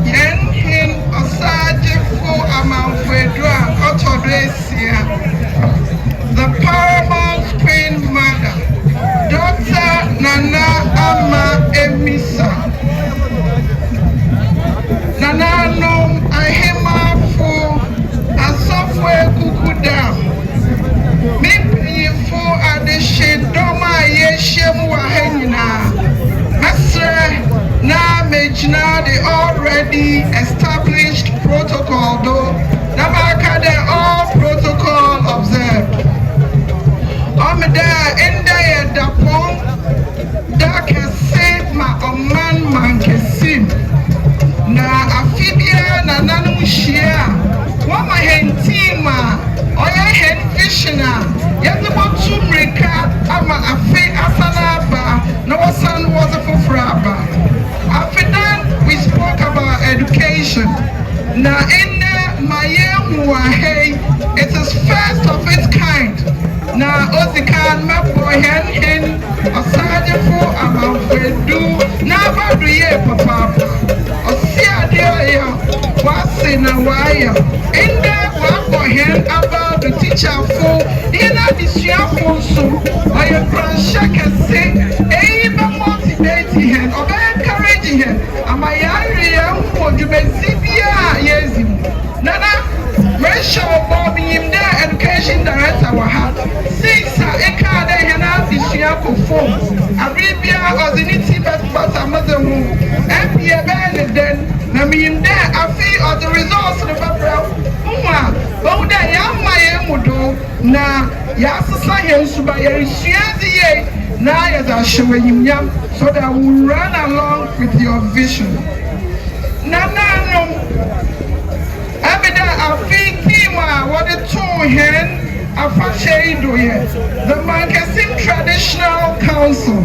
Yen hin Osagyyefo Amanfo Otodo Esia. The power Nana Ama Amissah. Nana no Ahemafo Asafwe Kukuda. Me for addition Doma Yeshem Wahenina. Master na Mejna the already established protocol though. Namaka the all protocol observed. Omeda Enda Dapon that can save my man Mankessim. Na Afahye na nanu share. Wama hentima oya hen fishina. Yezebo tumrika ama afe asanaba. No wasan was a fufraba. After that we spoke about education. Na ende mayem wahe. It is first of its kind. Na Ozikan Mapo Hen Osagyyefo Amanfo na baduye papa Osia dia wase na waya ende wapo hen about the teacher for ina disuafo so oye branche kese ba motivate hen obe encourage hen amayari ya mfojubezi bia yezim nana Rachel Bobby him there education director waha since eka de hena disuafo for Arabia oziniti but amazamu MPA ben then na me there afi of the results of the babra umwa bo da ya maye mudo na ya sasa ye suba ye shiazi ye na ya za shwenyam so that we will run along with your vision na no abida afi kima what the two hen Afahye the Mankessim Traditional Council,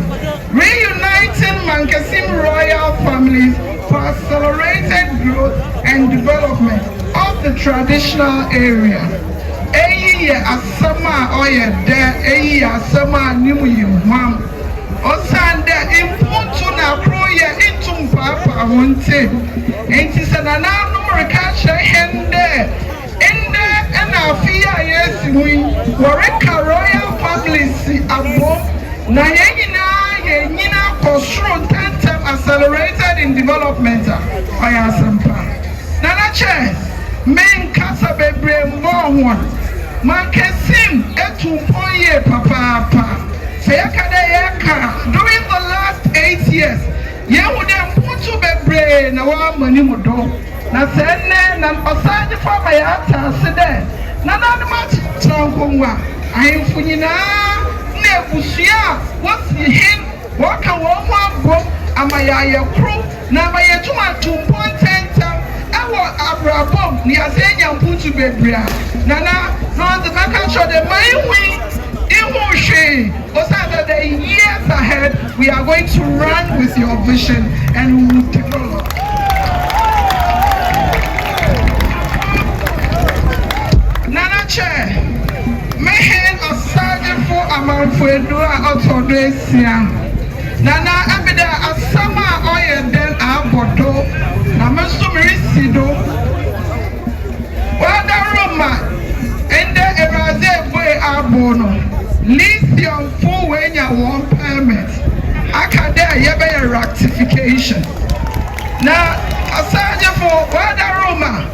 reuniting Mankessim royal families for accelerated growth and development of the traditional area. Eyi asama oye de, eyi asama nimu yimwam. Osande impuntu na kroye intumpapa wonte. Enti sanana numrika shehende. And Afahye Wareka royal families abo na yenina construct tantem accelerated in development oya sampa nana che men kasa bebre mbo Mankessim etumpoye papa se yakada yaka during the last 8 years yehude mpuntu bebre na wa mani mudo na senne na Osagyyefo bayata sede na mati trankonwa ahemfo nyina na ebusia wasi hin waka wo abo amaya kro na amaya tuma 2.10 ewo abrabom ni asenya mpuntu bebria nana no the back show the my win Osagyyefo the years ahead we are going to run with your vision and we will develop. Mehen Osagyyefo Amanfo Otodoesia Nana abida asama oye den abodo na meso merisido wada Roma ende eraze boy abono lithium full wenya one permit akade yebe rectification na Osagyyefo wada Roma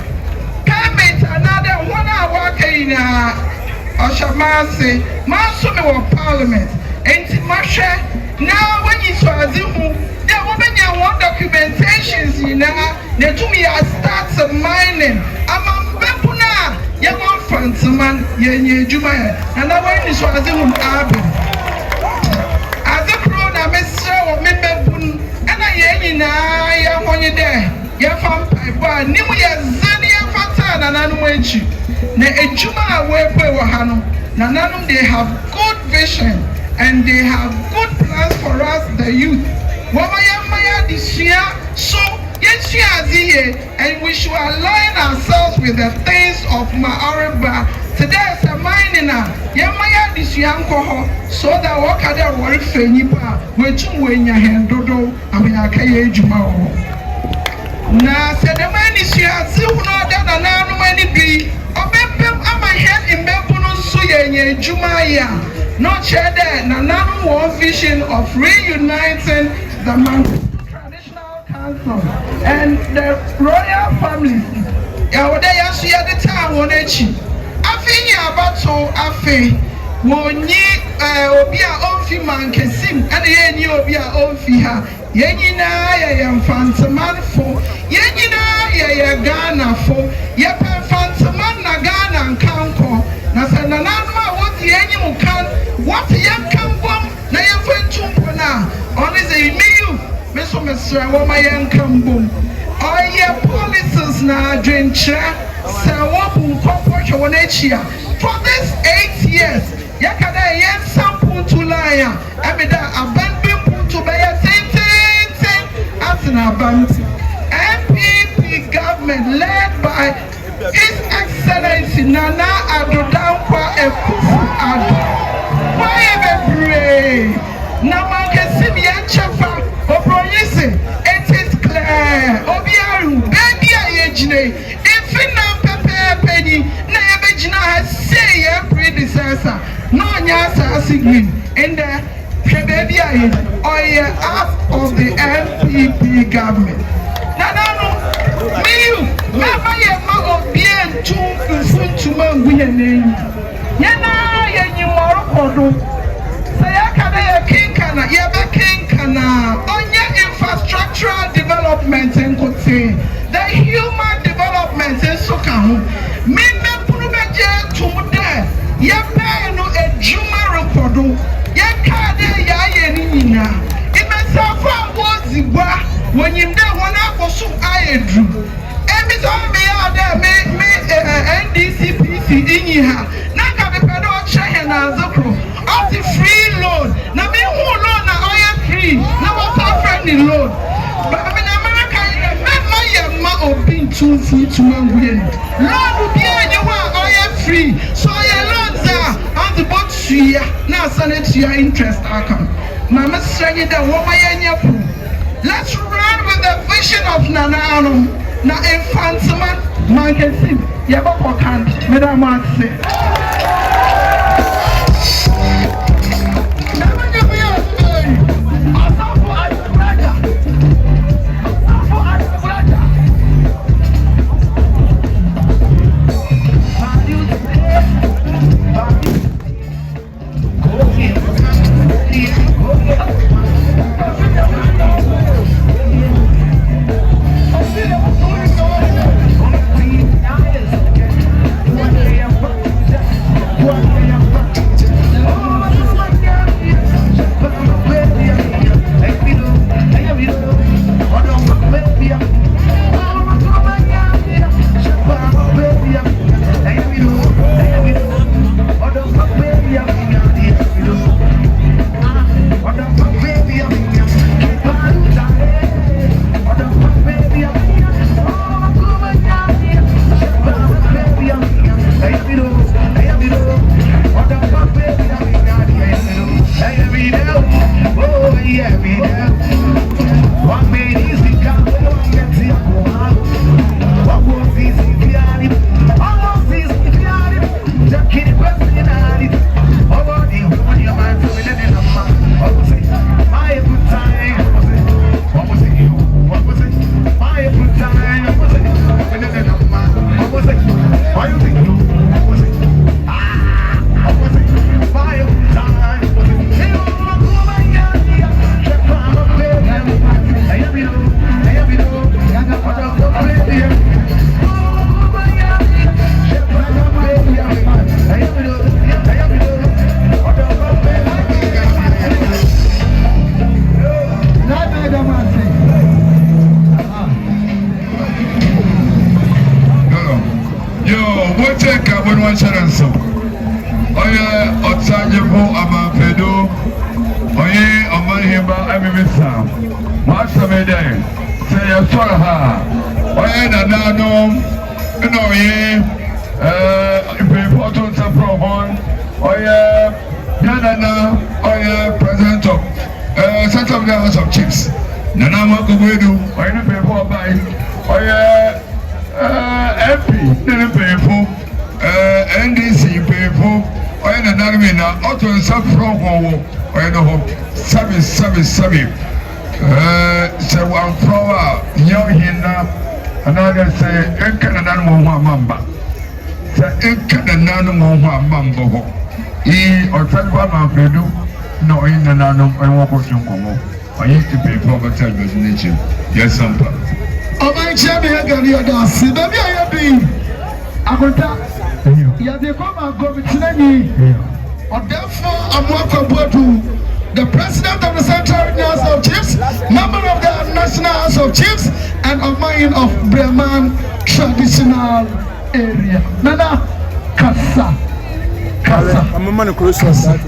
permit another 1 hour kaina Oshamase maso me wa parliament enti mashe now when you saw Zimu there were one documentations na tumi ya start mining amambepuna ya Mfantse yenye juma and now when you saw Zimu abi azepro na mesra wo membepun ana yenyi na ya honye de ya fampai ba nimu ya zani ya fata na nanu enchi na ejuma wepe wa hano na nanu they have good vision and they have good plans for us the youth wamaya this year so yes and we should align ourselves with the things of Maariba today is a mining yamaya this year so that what can they work for nipa wetu wenya hendodo abiyakaye ejuma na sedemani siazi unoda na nanu mani bi obempem ama hen imbepuno so yenye ejuma ya not share there. Nanano one vision of reuniting the Mankessim Traditional Council and the royal families. Yawade yasu yade ta wonechi. Afi abato afi wonyi obi a onfi Mankessim ene yenyi obi a onfi ha. Yenyina ye Mfantse Amanse, yenyina ye Ghana fo, ye Mfantse man na Ghana nkanko. Na se nananu a woti yenyi mu kan, woti ye kambom na ye fentumpo na. Oni ze imiyu, meso mesra wo ma ye nkambom. Oye policies na drenchra, se wobu nkofo hwe won achia. For this 8 years, yakada ye sample to laya, emida abandon punto be ye MPP government led by His Excellency Nana Adodankwa Ekufu-Addo. Why every Mankessim Yanchafa Obroyese? It is clear. Obiaru baby ayejine. Ifina pepe penny na yebejina has say your predecessor. No nyasa asigin in the baby or half of the MPP government. Nanano, me, Mama, bien to Manguyan. Yana, Yan Morokodo. Sayaka, King Kana, Yaba King Kana, on your infrastructural development in Kote, the human development in Sokamu. Mime Purubeje to there, Yaba no a Juma Rokodo. Yakade ya yenina. Imesafa wozibwa when you don't want to go so ayedru. Every time me out there NDCPC in here. Naka be pedo check na zokro. Of the free loan. Na me who loan na oil free. Na what friendly loan. But in America, remember your ma obin too free to manguyen. Loan will be oil free. So your loans are on the boat here. Now send it to your interest account. Mama saying that woman. Let's run with the vision of Nana Ano. Na Mfantse Amanse. Yaba Pokan. Madam Maxi. Osagyyefo Amamfedo, Oye Amissah, Master Mede, say a Swaha, Oye Nanano, Oye, important Saprohon, Oye, Nanana, Oye, President of Set of the House of Chiefs, Nanama Kubudu, Oye, people by Oye, MP, didn't pay for NDC people. ɔyɛ na nanum na ɔtɔ nsa fura hɔn ɔyɛ no hɔ sabi sɛ wɔamfrɔ a nyɛ ɔhen na anaadɛ sɛ ɛnka na nanum wɔn ho amamba sɛ ɛnka na nanum wɔn ho amamba hɔ yi ɔtɔn kɔ amanfredu na ɔyɛ na nanum ɔyɛ wɔn kɔ so nkɔmɔ ɔyɛ mpanyinfo a ɔbɛta ɛbɛsi n'akyi yɛ sampa. ɔman kyerɛ mi yɛ gani ɔda ase baabi a yɛ bi akota yɛde kɔma gɔmitinani ɔdɛfo amoakɔboadu the president of the Central Regional House of Chiefs, member of the National House of Chiefs, and a man of Breman traditional area. Nana Kasa. I'm a man of close to that.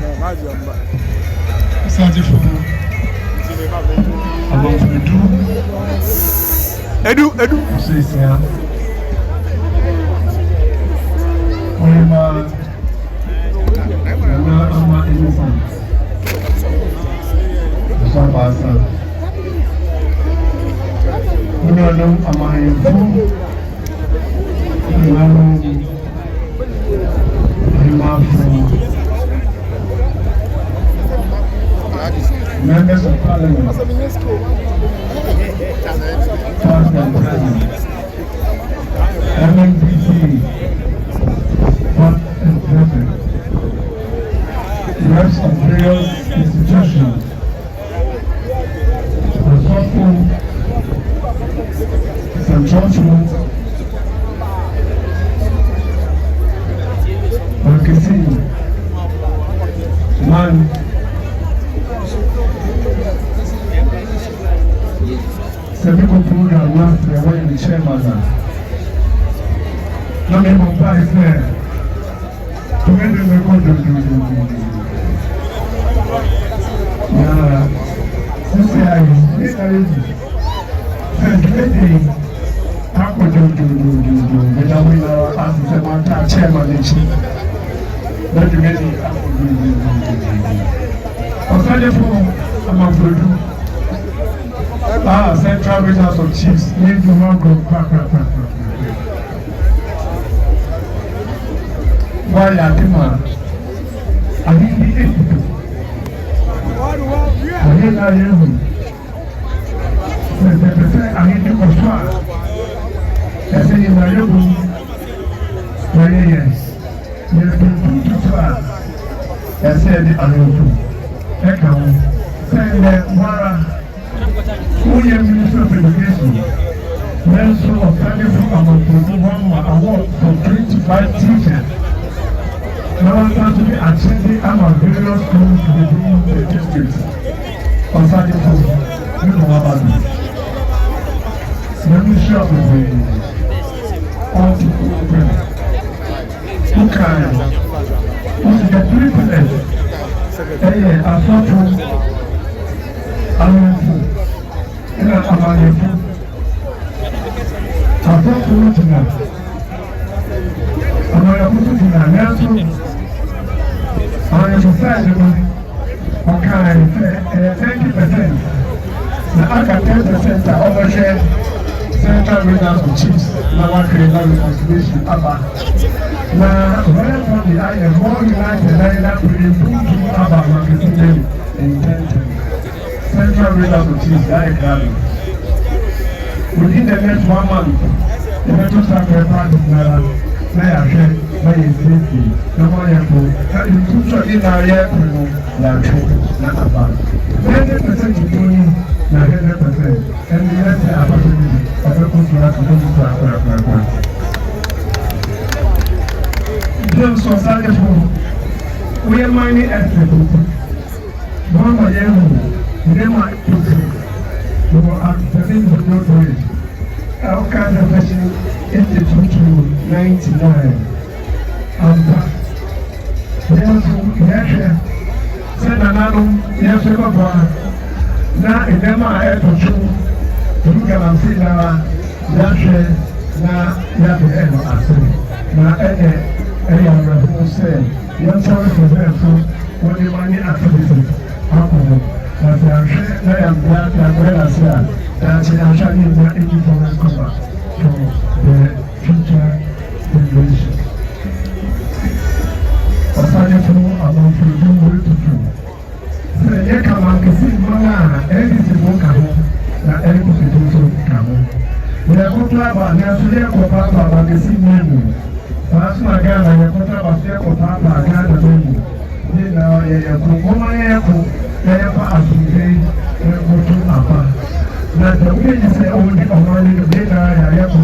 Edu. Amissah. Amanfo. Members of Parliament, past and present, MNPC, past and present, reps of various institutions, Central Mankessim, man, Semico program last year when the chairman. Now me compare there. To me the record yeah. Since I Osagyyefo Amanfo Central Regional House of Chiefs need to not go why Adima Adini Minister of Education, Minister of Osagyyefo Amanse award for 25 teachers. Now start to be attending our various schools within the district. Osagyyefo, you know about it. Let me share with you all the children who can, who the privilege, Afahye, Amanfo, Afahye, Central Regional Chiefs, now creating reconciliation. Now, wherever I am more united, I am to improve about Mankessim intention. Central Regional Chiefs, I agree. Within the next 1 month, the Metro Sacred Practice may share my safety. No more and in future in our year, not about 100% of doing 100%. And the rest are opportunity of the country. James Osagyyefo, we are mining estimates. One of them, they might put we were accepting the no our kind of question Institute to 99. Send another yes, now in them I had to show you can see now that the end of us. Now, any other who say, you're sorry for them, so when you money activities, alcohol, that I am glad that when I say that I shall need that any foreign cover for the future generation. Osagyyefo Amanfo tutu. Sɛ yɛka Mankessim mmaa a ɛdisifoɔ ka ho na ɛdisifoɔ nso ka ho. Yɛkɔtɔ aba nanso yɛkɔpa aba Mankessim mu. Baasi na Ghana yɛkɔtɔ aba so yɛkɔpa aba Ghana mu. Ne na yɛyɛko mɔma yɛyɛko yɛyɛpa asomdwe yɛkɔtɔ aba. Na sɛ woyɛ sɛ ɔwɔde ɔman no ne na yɛayɛko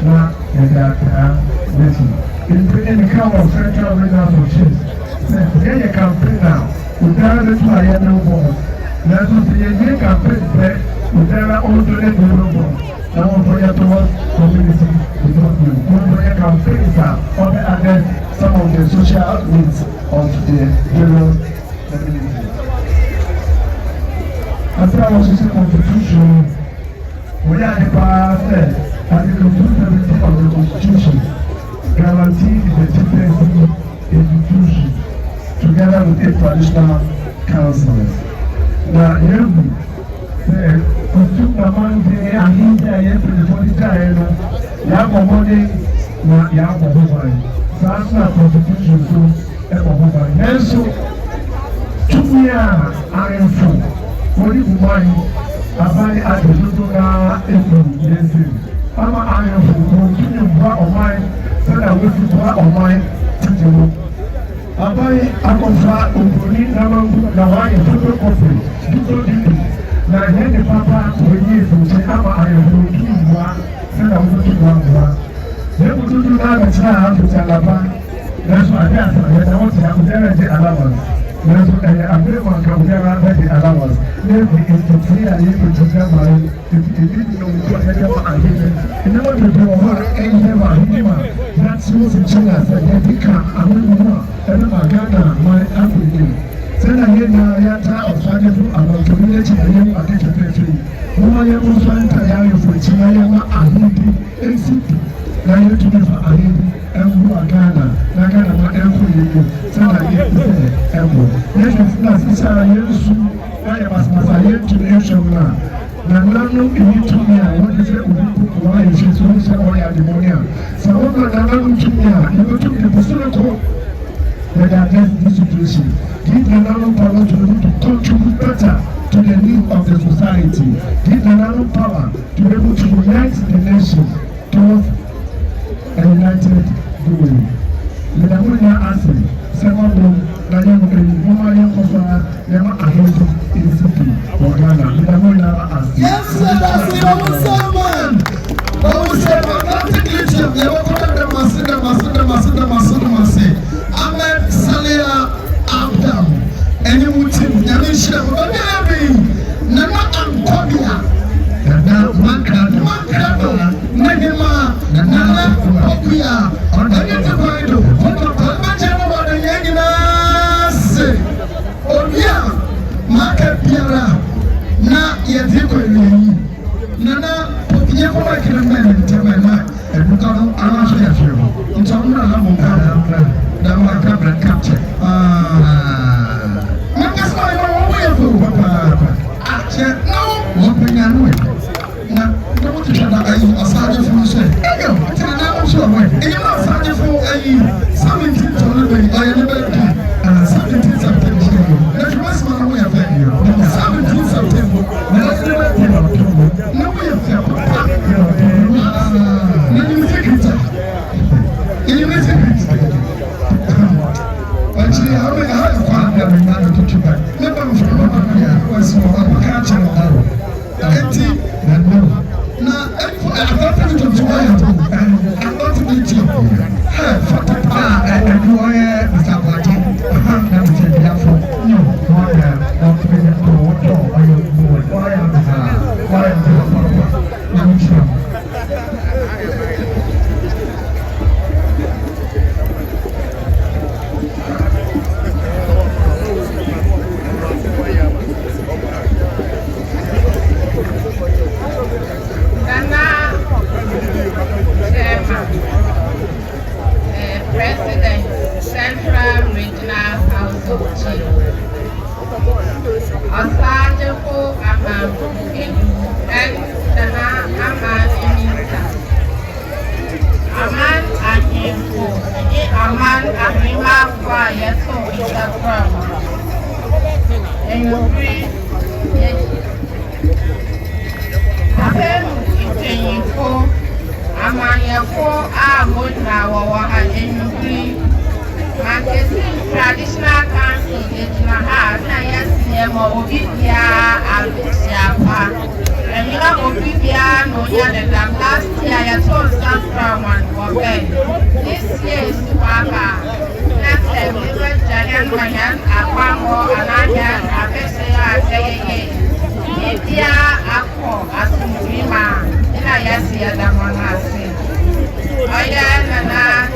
na yɛde ataa n'akyi. Nti ne ka wɔ Central Regional Association sɛ yɛyɛ campaign a udara ne to a yɛne bɔ nanso sɛ yɛnyɛ campaign pɛ udara ɔnto ne de no bɔ na wɔmfɔ yɛ towards community development wɔmfɔ yɛ campaigns a ɔbɛ address some of the social needs of the various communities. After I was using constitution, we are the past Article 270 of the Constitution guarantees the difference institution together with eight traditional councils. Now, you say, consumer money, and India, yes, the 40 time, you have a money, you have a woman. So that's not constitution, so that's a woman. And so, 2 years, Amanfo, what is mine? Afahye at the Zotoga, yes, I'm Amanfo, continue to buy on mine, so that we can buy on mine to do. Afahye akɔfa oboni na wayɛ foto kɔfɛ dito didi na yɛ ne papa wɔyi efunkye ama ayɛfo tu mboa sɛnɛ wɔtu mboa yɛ kututu na abɛkyerɛ a afɔkye alaba nanso ade asa yɛ na wɔte akɔgyara gye allowance nanso ɛyɛ abirima nka ɔgyara bɛgye allowance na ebi etitiri a yɛ kututu ma yɛ ebi na ɔmutu a yɛde ma ahene ɛnɛma bebree wɔ hɔ a ɛyɛ ma ahene ma n'ati wɔ nkyɛn a sɛ yɛde ka ahodoɔ mu a ɛna ma Ghana ma afɔyi sɛnɛ yɛ na yɛata Osagyyefo Amanfo ne akyi na yɛn akɛkyɛ pɛfɛ wɔn a yɛn nso nta yɛ ayɛfo akyi na yɛn ma ahemdi esi na yɛtumi fa ahemdi ɛnwo a Ghana na Ghana ma ɛnkɔ yɛ mu sɛnɛ yɛ sɛ ɛnwo yɛhwɛ funa sisa yɛn nso ayɛ masamasa yɛn tumi ɛhwɛ mu na nanu eyi tumi a wɔde sɛ obi koko ayɛ fi so sɛ ɔyɛ ademɔni a sɛ wɔn na nanu tumi a yɛbɛtumi de busoro kɔ. That address this situation. Give the national power to be able to contribute better to the needs of the society. Give the national power to be able to unite the nation towards a united goal. Medamunya Asi, Semabum, Nayam Mumaya Kofa, Yama Ahedo, Insiti, Ghana. Medamunya Asi. Yes, sir, that's the old sermon. Oh, sir, Atlantic Legion, they were called the Masina. Ahmed Salia Abdam, any mutim, Yanisha, Nana Antobia, Nana Mankada, Nagima, Nana Opia, or Nagita Bido, what the Palmachana about the Yaginas, Obia, Market Piara, Na Yadiko, Nana Yakoa Kilaman, Tamana, and Bukano Amasha, it's on the na makabra capture Mankessim Amanse papa ache no wopenya no na no tuchada ayi Osagyyefo so eyo tina na so we eyi na Osagyyefo ayi 17 tonu be ayi ne be 17 September na Christmas na we have 17 September na na we have papa na ni secret ini secret actually, I mean, I had a part of the man to keep back. Never was catching and no. Now, I thought it was I'm not to meet you. And you are Mr. Baki. Let me take that for you. Why am President, Central Regional House of Chiefs. Osagyyefo Amanse Enubri, Afahye Itenyifo, Amanyefo Amona Wawa Enubri, Mankessim Traditional Council Ejinaha, Nayasiyemo Obibia Amissah. And you know, Obibia, no, last year I told some someone for bed. This year is Papa. Next time, we went to Mayan, Apango, Anaya, Afahye, Afahye. Media, Ako, Asumima, and I see a Damanasi. Oya,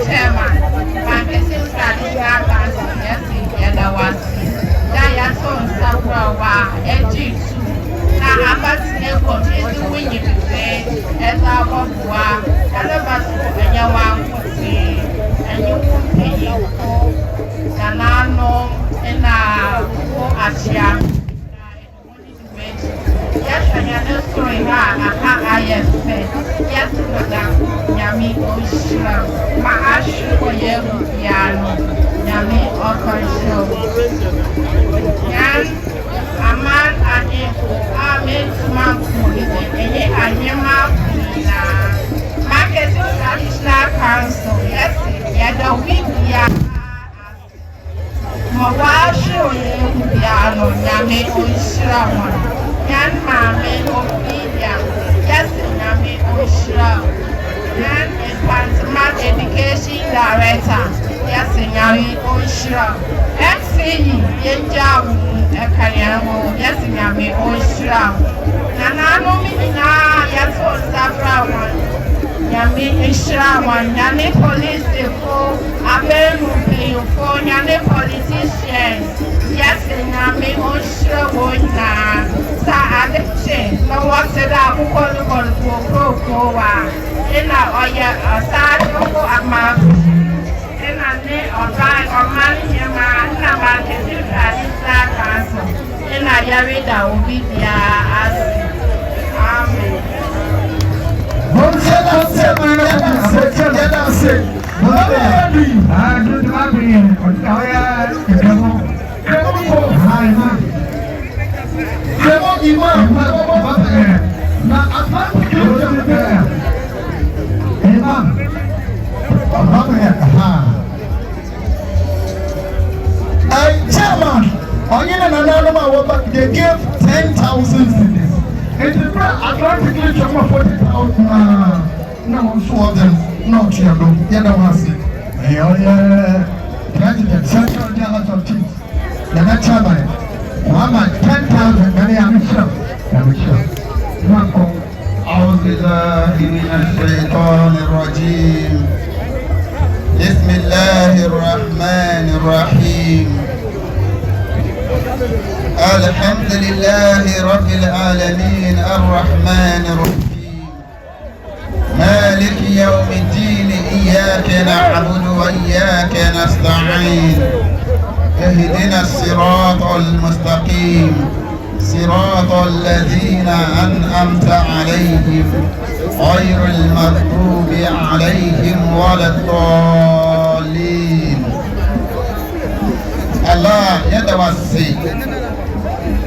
Chairman, Mankessim Traditional Council, yes, and I was. Dayason Sabrawa, Egypt. Afahye is winning today as our Borbor, and the Basu and Yawan Pussy, and you won't pay you for Sanano and Asia. Yes, I am sorry, I said, yes, Madame Yami Oshra, my Ashu for you, Piano, Yami Okorsho. Yes. Aman Amen Mankessim Eye Anyama Pina Mankessim Traditional Council yes yada wibia Mawasho Yehubiano Nyame Oshira Wan Yan Mame Obibia yes Nyame Oshira Yan Department Education Director yes Nyame Oshira FCE Yenjawu Ekanyamo, yes, Yami Oshra. Nanano Mina, yes, for Safra Yami Ishra, Yami Police Depot, Abelu for Yami politicians. Yes, Yami Oshra, Wona. Sa Adeche, no one said I will call Kowa. In our Osagyyefo Amanfo. And I need or buy or money in my Mankessim Traditional Council. And I carry that will be there. Amen. Chairman, they gave 10,000 cities. It is automatically 40,000. No, two of them, no, Chiado, the other one said, President, Central General of Chiefs, the next chairman, 10,000, and Amissah. أعوذ بالله من الشيطان الرجيم بسم الله الرحمن الرحيم الحمد لله رب العالمين الرحمن الرحيم مالك يوم الدين إياك نعبد وإياك نستعين اهدنا الصراط المستقيم صراط الذين أنعمت عليهم غير المغضوب عليهم ولا الضالين الله يدوسي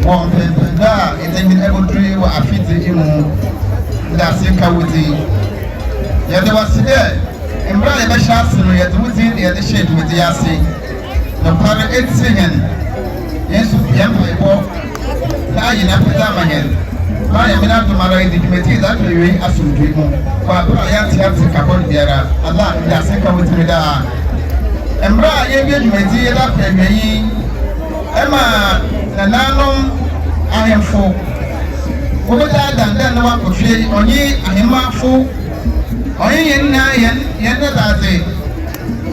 ومبدا إتمنى أبدري وأفيد إمو لا سكوتي يدوسي ده إمرأة بشاسن يدوسي يدشيد ودياسي نقارن إتسين يسوع يمحيبو na yi na peta manyen ba ya mina to mara idi committee that we asumdwe mu kwa bra ya tiati carbon biara Allah ya se ka wotire da embra ye bi committee da kwa yi ema na nanom ahemfo wo da dan na wa kofie onyi ahemafo onyi yen na daze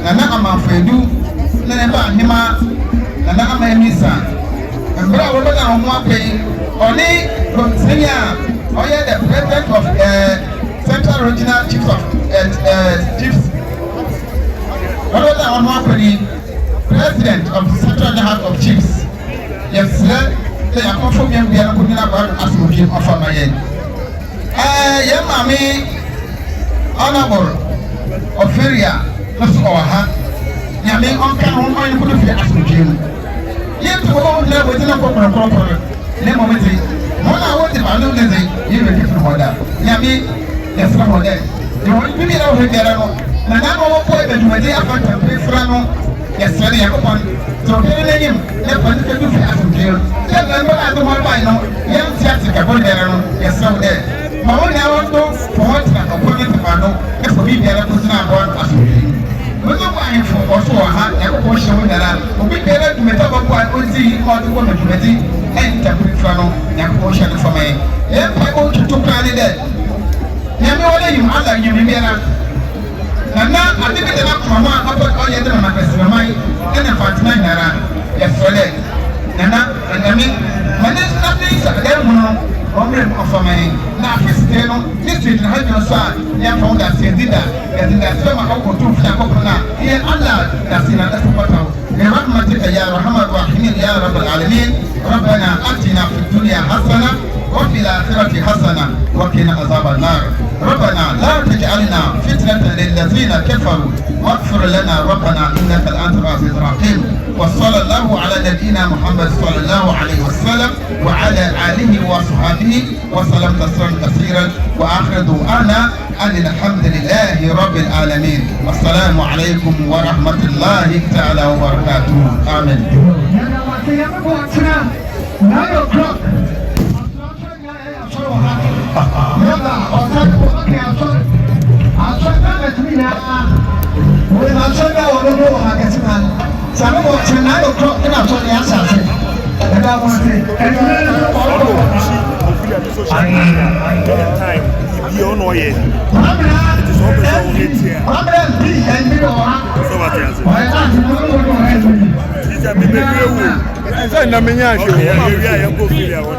na Amanfo edu na ba ahema na Amissah Mbra wo na ho apei oni Romsenia oye the president of Central Regional Chiefs of Chiefs wo na ho apei president of Central House of Chiefs yes the Amafo bi bia ko nyina ba asumuki afama yen ye mami honorable Oferia no so ha nyame onka ho man ko fi asumuki yɛn to hɔ na wɔn gyina kɔkɔrɔkɔrɔ ne mɔmɔ ti wɔn a wɔte ba no ne de yɛ bɛ firi hɔ da nyame yɛfra hɔ dɛ wɔn bibi na wɔn biara no na na wɔn kɔ ɛdwumadi afa tampe fra no yɛsrɛ ne yɛkɔpɔn to ɔkɛrɛ n'anim ne fa ne kɛdu fi asomdwe yɛ na mbɔ na ado hɔ ban no yɛn ti ate kabɔ biara no yɛsrɛ hɔ dɛ ma wɔn nyɛ wɔn do fɔ wɔn tena ɔkɔ ne tema no ɛfɔ bi biara ko tena abɔ asomdwe wɔn bɔ ahemfo ɔso wɔ ha yɛkɔpɔ hyɛ wɔn nyara obi biara dwumadi abɔbɔ a ɔdi ɔde kɔ na dwumadi ɛn tampe fra no yɛkɔpɔ hyɛ ne fama yɛ yɛn pa ɛbɔ tutu kura ne dɛ nyame wɔde yim ala yim biara nana ade bi de na kɔmɔ a ɔbɛ ɔyɛ de na pɛsɛmɛman ɛna fatima nyara yɛfrɛ nana ɛnami mane ade sa ɛmu no ɔmɛ ɔfama yi na afisite no ne street na ha nyɛ so a yɛn fa wɔn da se dida yɛde da se ma ɔkɔ to fi akɔkɔ na yɛn ala da se na ɛsɛ pata o yɛn rahmatika ya rahman rahimin ya rabbal alamin rabbana atina fid dunya hasana وفي الآخرة حسنة وقنا عذاب النار ربنا لا تجعلنا فتنة للذين كفروا واغفر لنا ربنا إنك الأنت العزيز الرحيم وصلى الله على نبينا محمد صلى الله عليه وسلم وعلى آله وصحبه وسلم تسليما كثيرا وآخر دعوانا أن الحمد لله رب العالمين والسلام عليكم ورحمة الله تعالى وبركاته آمين. Yalla, Osagyyefo okay asɔre bɛtumi nyinaa wɔn na asɔre a wɔn bɛ wɔ Mankessim ha sani wɔ kyerɛ na ayɛ kɔ ɛna asɔre yɛ asase ɛda wɔn se ɛdini ɔrɔ Ibi ọ̀nà ọ̀yẹ̀. Mamira bi ẹni wɔ ha ɔyɛ náà ti mú ɔmɔ náà ɛni. Jíjà mi bẹ bí ewu. Ẹ sẹ́yìn náà mi yàn ṣe. Ọ̀yẹ̀ yẹn rí àyẹ̀kọ́ fìlì àwọn.